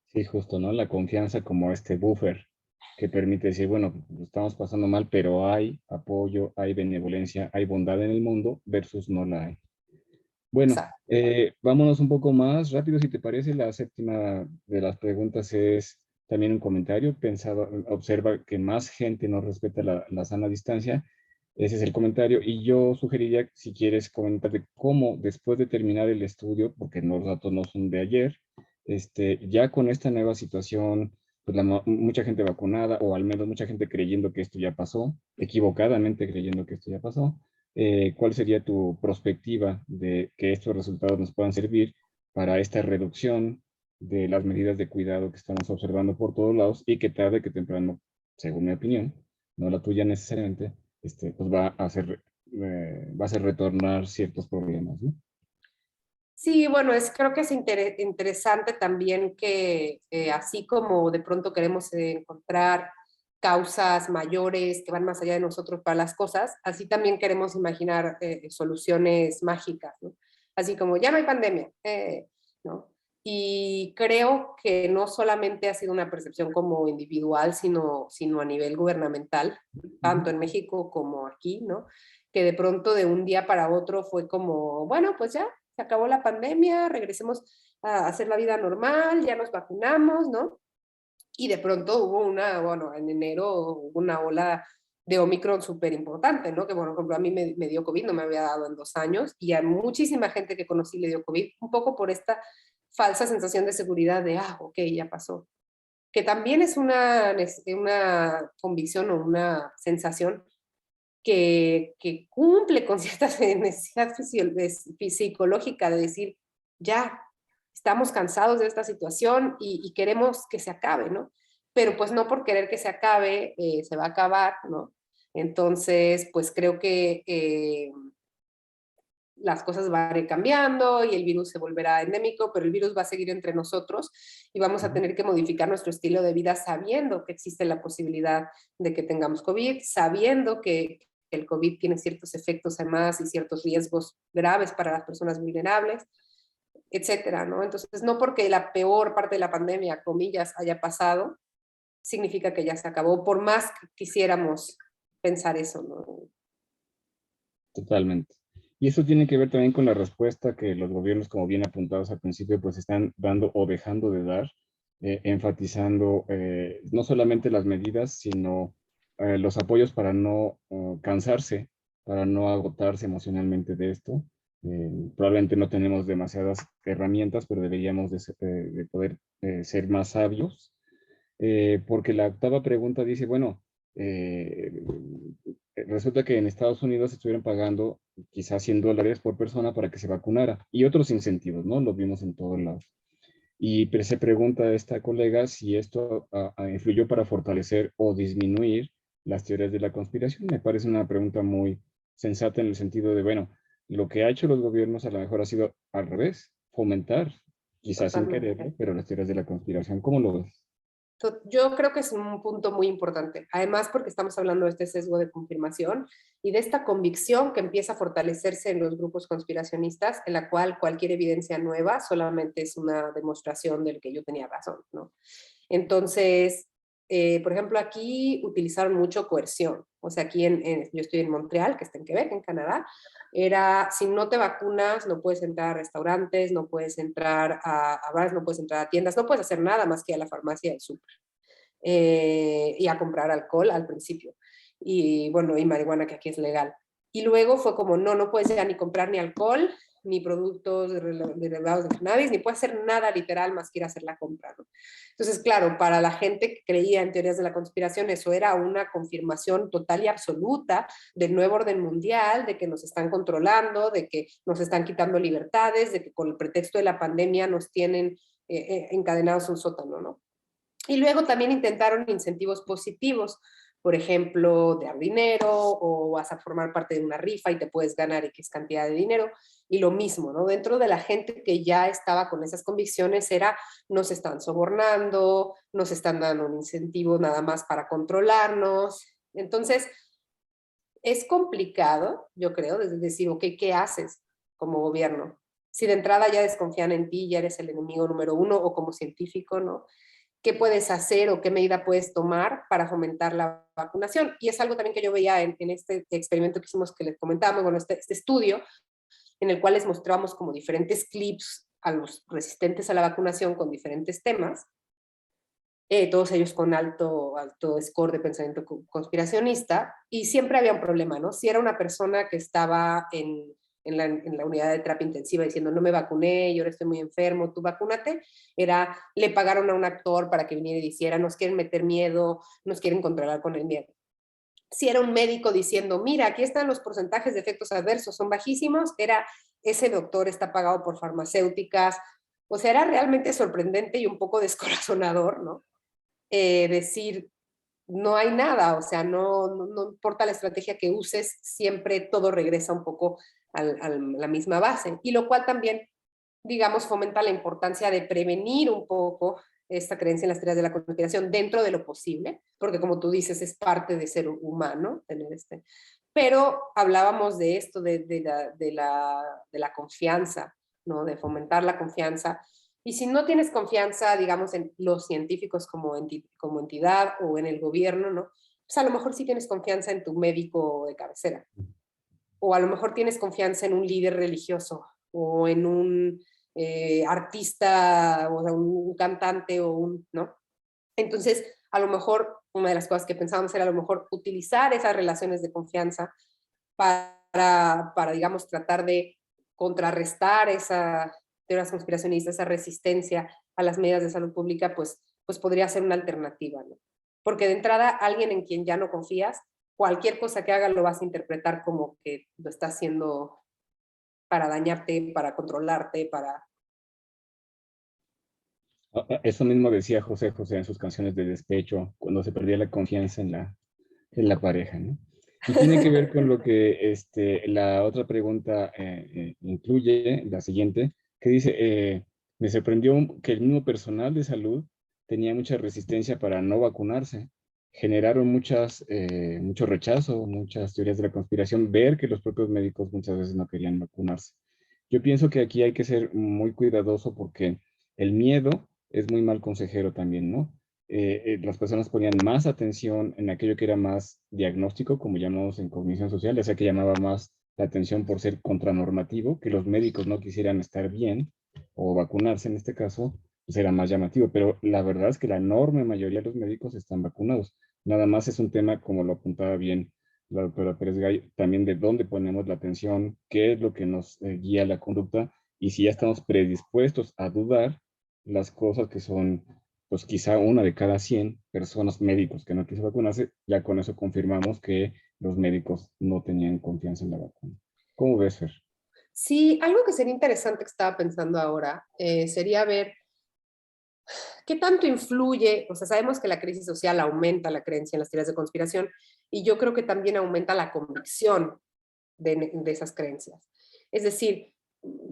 Sí, justo, ¿no? La confianza como este buffer que permite decir, bueno, lo estamos pasando mal, pero hay apoyo, hay benevolencia, hay bondad en el mundo versus no la hay. Bueno, Exacto. vámonos un poco más rápido, si te parece. La séptima de las preguntas es también un comentario. Observa que más gente no respeta la sana distancia. Ese es el comentario. Y yo sugeriría, si quieres, comentar de cómo después de terminar el estudio, porque los datos no son de ayer, ya con esta nueva situación, pues mucha gente vacunada, o al menos mucha gente creyendo que esto ya pasó, equivocadamente creyendo que esto ya pasó. ¿Cuál sería tu perspectiva de que estos resultados nos puedan servir para esta reducción de las medidas de cuidado que estamos observando por todos lados y que tarde que temprano, según mi opinión, no la tuya necesariamente, pues va a hacer retornar ciertos problemas, ¿no? Sí, bueno, creo que es interesante también que así como de pronto queremos encontrar causas mayores que van más allá de nosotros para las cosas, así también queremos imaginar soluciones mágicas, ¿no? Así como ya no hay pandemia, ¿no? Y creo que no solamente ha sido una percepción como individual, sino a nivel gubernamental, Ujú. tanto en México como aquí, ¿no? Que de pronto de un día para otro fue como, bueno, pues ya, se acabó la pandemia, regresemos a hacer la vida normal, ya nos vacunamos, ¿no? Y de pronto hubo bueno, en enero hubo una ola de Omicron súper importante, ¿no? Que, bueno, por ejemplo, a mí me dio COVID, no me había dado en 2 años, y a muchísima gente que conocí le dio COVID, un poco por esta falsa sensación de seguridad de, ok, ya pasó. Que también es una convicción o una sensación que cumple con cierta necesidad psicológica de decir, ya, estamos cansados de esta situación y queremos que se acabe, ¿no? Pero pues no por querer que se acabe, se va a acabar, ¿no? Entonces, pues creo que las cosas van a ir cambiando y el virus se volverá endémico, pero el virus va a seguir entre nosotros y vamos a Ujú. tener que modificar nuestro estilo de vida sabiendo que existe la posibilidad de que tengamos COVID, sabiendo que el COVID tiene ciertos efectos además y ciertos riesgos graves para las personas vulnerables, etcétera, ¿no? Entonces, no porque la peor parte de la pandemia, comillas, haya pasado, significa que ya se acabó, por más que quisiéramos pensar eso, ¿no? Totalmente. Y eso tiene que ver también con la respuesta que los gobiernos, como bien apuntados al principio, pues están dando o dejando de dar, enfatizando no solamente las medidas, sino los apoyos para no cansarse, para no agotarse emocionalmente de esto. Probablemente no tenemos demasiadas herramientas, pero deberíamos de poder ser más sabios, porque la octava pregunta dice, bueno, eh, resulta que en Estados Unidos estuvieron pagando quizás $100 por persona para que se vacunara y otros incentivos, ¿no? Lo vimos en todos lados. Y se pregunta a esta colega si esto influyó para fortalecer o disminuir las teorías de la conspiración. Me parece una pregunta muy sensata en el sentido de, bueno, lo que ha hecho los gobiernos a lo mejor ha sido al revés, fomentar, quizás sin quererlo, Totalmente. pero las teorías de la conspiración. ¿Cómo lo ves? Yo creo que es un punto muy importante, además porque estamos hablando de este sesgo de confirmación y de esta convicción que empieza a fortalecerse en los grupos conspiracionistas, en la cual cualquier evidencia nueva solamente es una demostración del que yo tenía razón, ¿no? Entonces, por ejemplo, aquí utilizaron mucho coerción. O sea, aquí yo estoy en Montreal, que está en Quebec, en Canadá, era, si no te vacunas, no puedes entrar a restaurantes, no puedes entrar a bares, no puedes entrar a tiendas, no puedes hacer nada más que a la farmacia del súper y a comprar alcohol al principio. Y bueno, y marihuana que aquí es legal. Y luego fue como, no puedes ya ni comprar ni alcohol, ni productos derivados de cannabis, ni puedes hacer nada literal más que ir a hacer la compra, ¿no? Entonces, claro, para la gente que creía en teorías de la conspiración, eso era una confirmación total y absoluta del nuevo orden mundial, de que nos están controlando, de que nos están quitando libertades, de que con el pretexto de la pandemia nos tienen encadenados a un sótano, ¿no? Y luego también intentaron incentivos positivos, por ejemplo, dar dinero o vas a formar parte de una rifa y te puedes ganar X cantidad de dinero. Y lo mismo, ¿no? Dentro de la gente que ya estaba con esas convicciones era, nos están sobornando, nos están dando un incentivo nada más para controlarnos. Entonces, es complicado, yo creo, desde decir, ok, ¿qué haces como gobierno? Si de entrada ya desconfían en ti, ya eres el enemigo número uno o como científico, ¿no? ¿Qué puedes hacer o qué medida puedes tomar para fomentar la vacunación? Y es algo también que yo veía en este experimento que hicimos, que les comentábamos, bueno, este estudio, en el cual les mostramos como diferentes clips a los resistentes a la vacunación con diferentes temas, todos ellos con alto score de pensamiento conspiracionista, y siempre había un problema, ¿no? Si era una persona que estaba en la unidad de terapia intensiva diciendo no me vacuné, yo ahora estoy muy enfermo, tú vacúnate, le pagaron a un actor para que viniera y dijera, nos quieren meter miedo, nos quieren controlar con el miedo. Si era un médico diciendo, mira, aquí están los porcentajes de efectos adversos, son bajísimos, ese doctor está pagado por farmacéuticas, o sea, era realmente sorprendente y un poco descorazonador, ¿no? Decir, no hay nada, o sea, no importa la estrategia que uses, siempre todo regresa un poco a la misma base, y lo cual también, digamos, fomenta la importancia de prevenir un poco esta creencia en las teorías de la conspiración dentro de lo posible, porque como tú dices, es parte de ser humano tener Pero hablábamos de esto, de la confianza, ¿no? De fomentar la confianza. Y si no tienes confianza, digamos, en los científicos como entidad o en el gobierno, ¿no? Pues a lo mejor sí tienes confianza en tu médico de cabecera. O a lo mejor tienes confianza en un líder religioso o en un artista, o sea, un cantante ¿no? Entonces, a lo mejor una de las cosas que pensábamos era a lo mejor utilizar esas relaciones de confianza para digamos, tratar de contrarrestar esa teorías conspiracionistas, esa resistencia a las medidas de salud pública, pues podría ser una alternativa, ¿no? Porque de entrada, alguien en quien ya no confías, cualquier cosa que haga lo vas a interpretar como que lo está haciendo para dañarte, para controlarte, para... Eso mismo decía José José en sus canciones de despecho, cuando se perdía la confianza en la pareja, ¿no? Y tiene que ver con lo que la otra pregunta incluye, la siguiente, que dice, me sorprendió que el mismo personal de salud tenía mucha resistencia para no vacunarse. Generaron mucho rechazo, muchas teorías de la conspiración, ver que los propios médicos muchas veces no querían vacunarse. Yo pienso que aquí hay que ser muy cuidadoso porque el miedo es muy mal consejero también, ¿no? Las personas ponían más atención en aquello que era más diagnóstico, como llamamos en cognición social, o sea que llamaba más la atención por ser contranormativo, que los médicos no quisieran estar bien o vacunarse en este caso, pues era más llamativo, pero la verdad es que la enorme mayoría de los médicos están vacunados. Nada más es un tema, como lo apuntaba bien la doctora Pérez Gay, también de dónde ponemos la atención, qué es lo que nos guía la conducta y si ya estamos predispuestos a dudar las cosas que son pues quizá una de cada 100 personas médicos que no quiso vacunarse, ya con eso confirmamos que los médicos no tenían confianza en la vacuna. ¿Cómo ves, Fer? Sí, algo que sería interesante que estaba pensando ahora sería ver qué tanto influye, o sea, sabemos que la crisis social aumenta la creencia en las teorías de conspiración y yo creo que también aumenta la convicción de esas creencias. Es decir,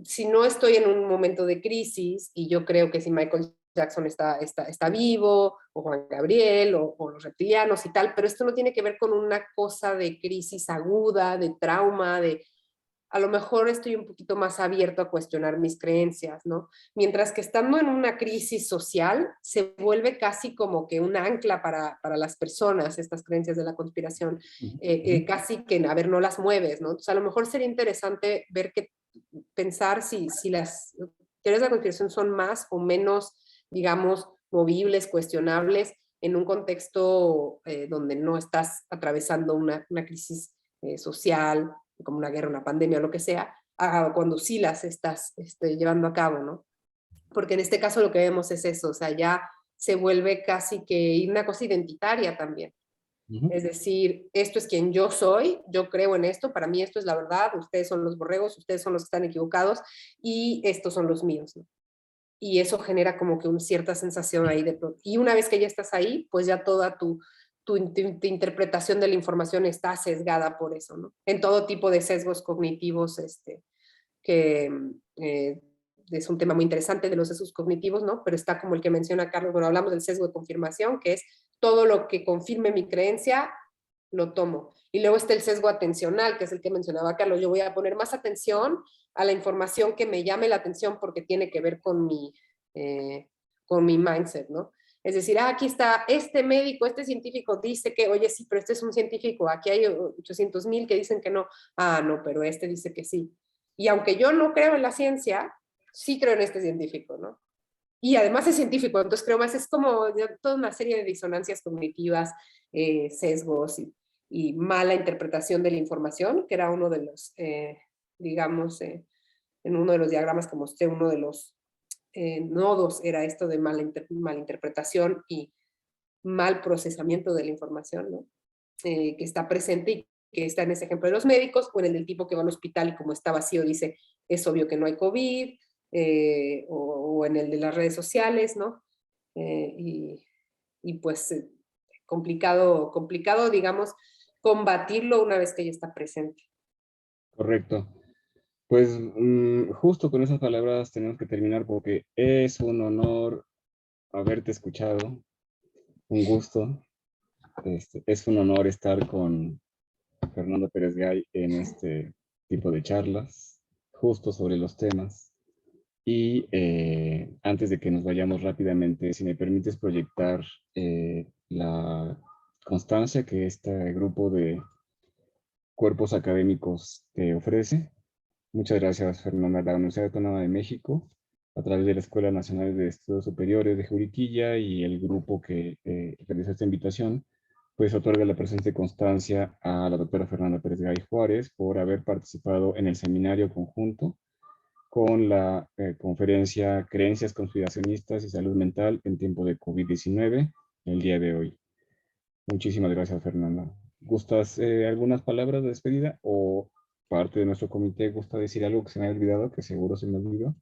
si no estoy en un momento de crisis y yo creo que si Michael Jackson está vivo, o Juan Gabriel, o los reptilianos y tal, pero esto no tiene que ver con una cosa de crisis aguda, de trauma, a lo mejor estoy un poquito más abierto a cuestionar mis creencias, ¿no? Mientras que estando en una crisis social, se vuelve casi como que un ancla para las personas, estas creencias de la conspiración, casi que, a ver, no las mueves, ¿no? Entonces, a lo mejor sería interesante pensar si las teorías de la conspiración son más o menos, digamos, movibles, cuestionables, en un contexto donde no estás atravesando una crisis social, como una guerra, una pandemia o lo que sea, cuando sí las estás llevando a cabo, ¿no? Porque en este caso lo que vemos es eso, o sea, ya se vuelve casi que una cosa identitaria también. Es decir, esto es quien yo soy, yo creo en esto, para mí esto es la verdad, ustedes son los borregos, ustedes son los que están equivocados y estos son los míos, ¿no? Y eso genera como que una cierta sensación ahí de pronto. Y una vez que ya estás ahí, pues ya toda tu interpretación de la información está sesgada por eso, ¿no? En todo tipo de sesgos cognitivos, que es un tema muy interesante de los sesgos cognitivos, ¿no? Pero está como el que menciona Carlos, bueno, hablamos del sesgo de confirmación, que es todo lo que confirme mi creencia, lo tomo. Y luego está el sesgo atencional, que es el que mencionaba Carlos, yo voy a poner más atención a la información que me llame la atención porque tiene que ver con mi mindset, ¿no? Es decir, aquí está este médico, este científico dice que, oye, sí, pero este es un científico, aquí hay 800,000 que dicen que no, no, pero este dice que sí. Y aunque yo no creo en la ciencia, sí creo en este científico, ¿no? Y además es científico, entonces creo más, es como toda una serie de disonancias cognitivas, sesgos y mala interpretación de la información, que era uno de los, digamos, en uno de los diagramas que mostré, uno de los nodos era esto de mala interpretación y mal procesamiento de la información, ¿no? Que está presente y que está en ese ejemplo de los médicos, o en el del tipo que va al hospital y como está vacío dice, es obvio que no hay COVID, o en el de las redes sociales, ¿no? Y pues complicado, digamos, combatirlo una vez que ya está presente. Correcto. Pues justo con esas palabras tenemos que terminar porque es un honor haberte escuchado, un gusto. Es un honor estar con Fernando Pérez Gay en este tipo de charlas, justo sobre los temas. Y antes de que nos vayamos rápidamente, si me permites proyectar la constancia que este grupo de cuerpos académicos te ofrece. Muchas gracias, Fernanda. La Universidad Autónoma de México, a través de la Escuela Nacional de Estudios Superiores de Juriquilla y el grupo que realizó esta invitación, pues otorga la presente constancia a la doctora Fernanda Pérez Gay Juárez por haber participado en el seminario conjunto con la conferencia Creencias Conspiracionistas y Salud Mental en tiempo de COVID-19 el día de hoy. Muchísimas gracias, Fernanda. ¿Gustas algunas palabras de despedida o parte de nuestro comité gusta decir algo que se me haya olvidado, que seguro se me olvidó?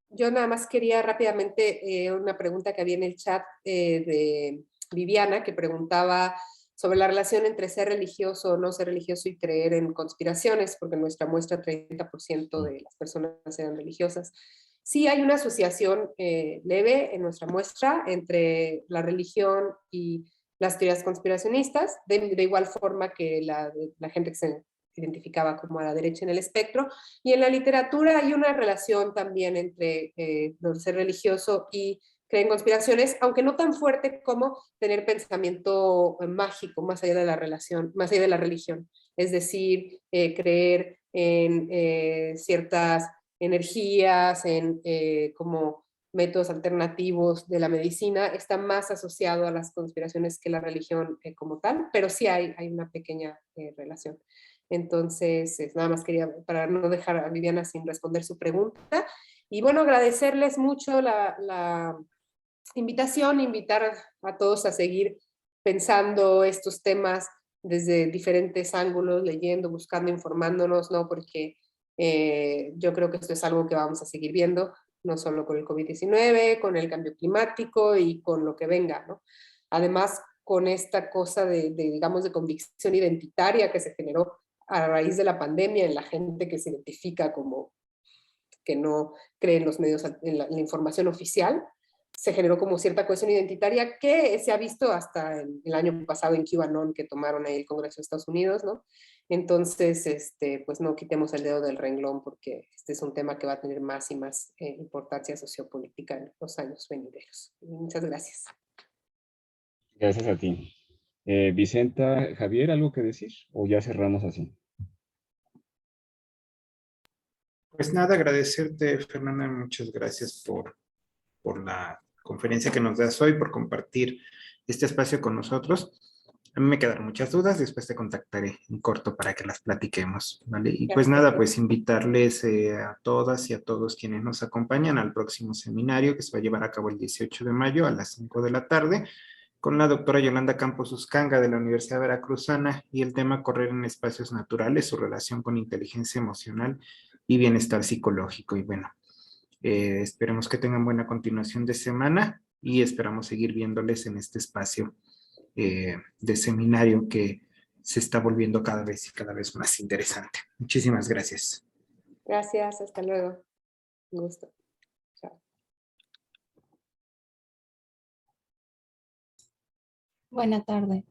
Yo nada más quería rápidamente una pregunta que había en el chat de Viviana, que preguntaba sobre la relación entre ser religioso o no ser religioso y creer en conspiraciones, porque en nuestra muestra 30% de las personas eran religiosas. Sí hay una asociación leve en nuestra muestra entre la religión y las teorías conspiracionistas, de igual forma que la gente que se identificaba como a la derecha en el espectro, y en la literatura hay una relación también entre ser religioso y creer en conspiraciones, aunque no tan fuerte como tener pensamiento mágico más allá de la relación, más allá de la religión. Es decir, creer en ciertas energías, en como métodos alternativos de la medicina, está más asociado a las conspiraciones que la religión como tal, pero sí hay una pequeña relación. Entonces, nada más quería, para no dejar a Viviana sin responder su pregunta. Y bueno, agradecerles mucho la invitación, invitar a todos a seguir pensando estos temas desde diferentes ángulos, leyendo, buscando, informándonos, ¿no? Porque yo creo que esto es algo que vamos a seguir viendo, no solo con el COVID-19, con el cambio climático y con lo que venga, ¿no? Además, con esta cosa digamos, de convicción identitaria que se generó a raíz de la pandemia en la gente que se identifica como que no cree en los medios, en la información oficial, se generó como cierta cohesión identitaria que se ha visto hasta el año pasado en QAnon, que tomaron ahí el Congreso de Estados Unidos, ¿no? Entonces, pues no quitemos el dedo del renglón porque este es un tema que va a tener más y más importancia sociopolítica en los años venideros. Muchas gracias. Gracias a ti. Vicenta, Javier, ¿algo que decir? ¿O ya cerramos así? Pues nada, agradecerte, Fernanda, muchas gracias por la conferencia que nos das hoy, por compartir este espacio con nosotros. A mí me quedaron muchas dudas, después te contactaré en corto para que las platiquemos, ¿vale? Y pues nada, pues invitarles a todas y a todos quienes nos acompañan al próximo seminario que se va a llevar a cabo el 18 de mayo a las 5 de la tarde con la doctora Yolanda Campos Uscanga de la Universidad Veracruzana y el tema correr en espacios naturales, su relación con inteligencia emocional y bienestar psicológico. Y bueno, esperemos que tengan buena continuación de semana y esperamos seguir viéndoles en este espacio de seminario que se está volviendo cada vez y cada vez más interesante. Muchísimas gracias. Gracias, hasta luego. Un gusto. Chao. Buena tarde.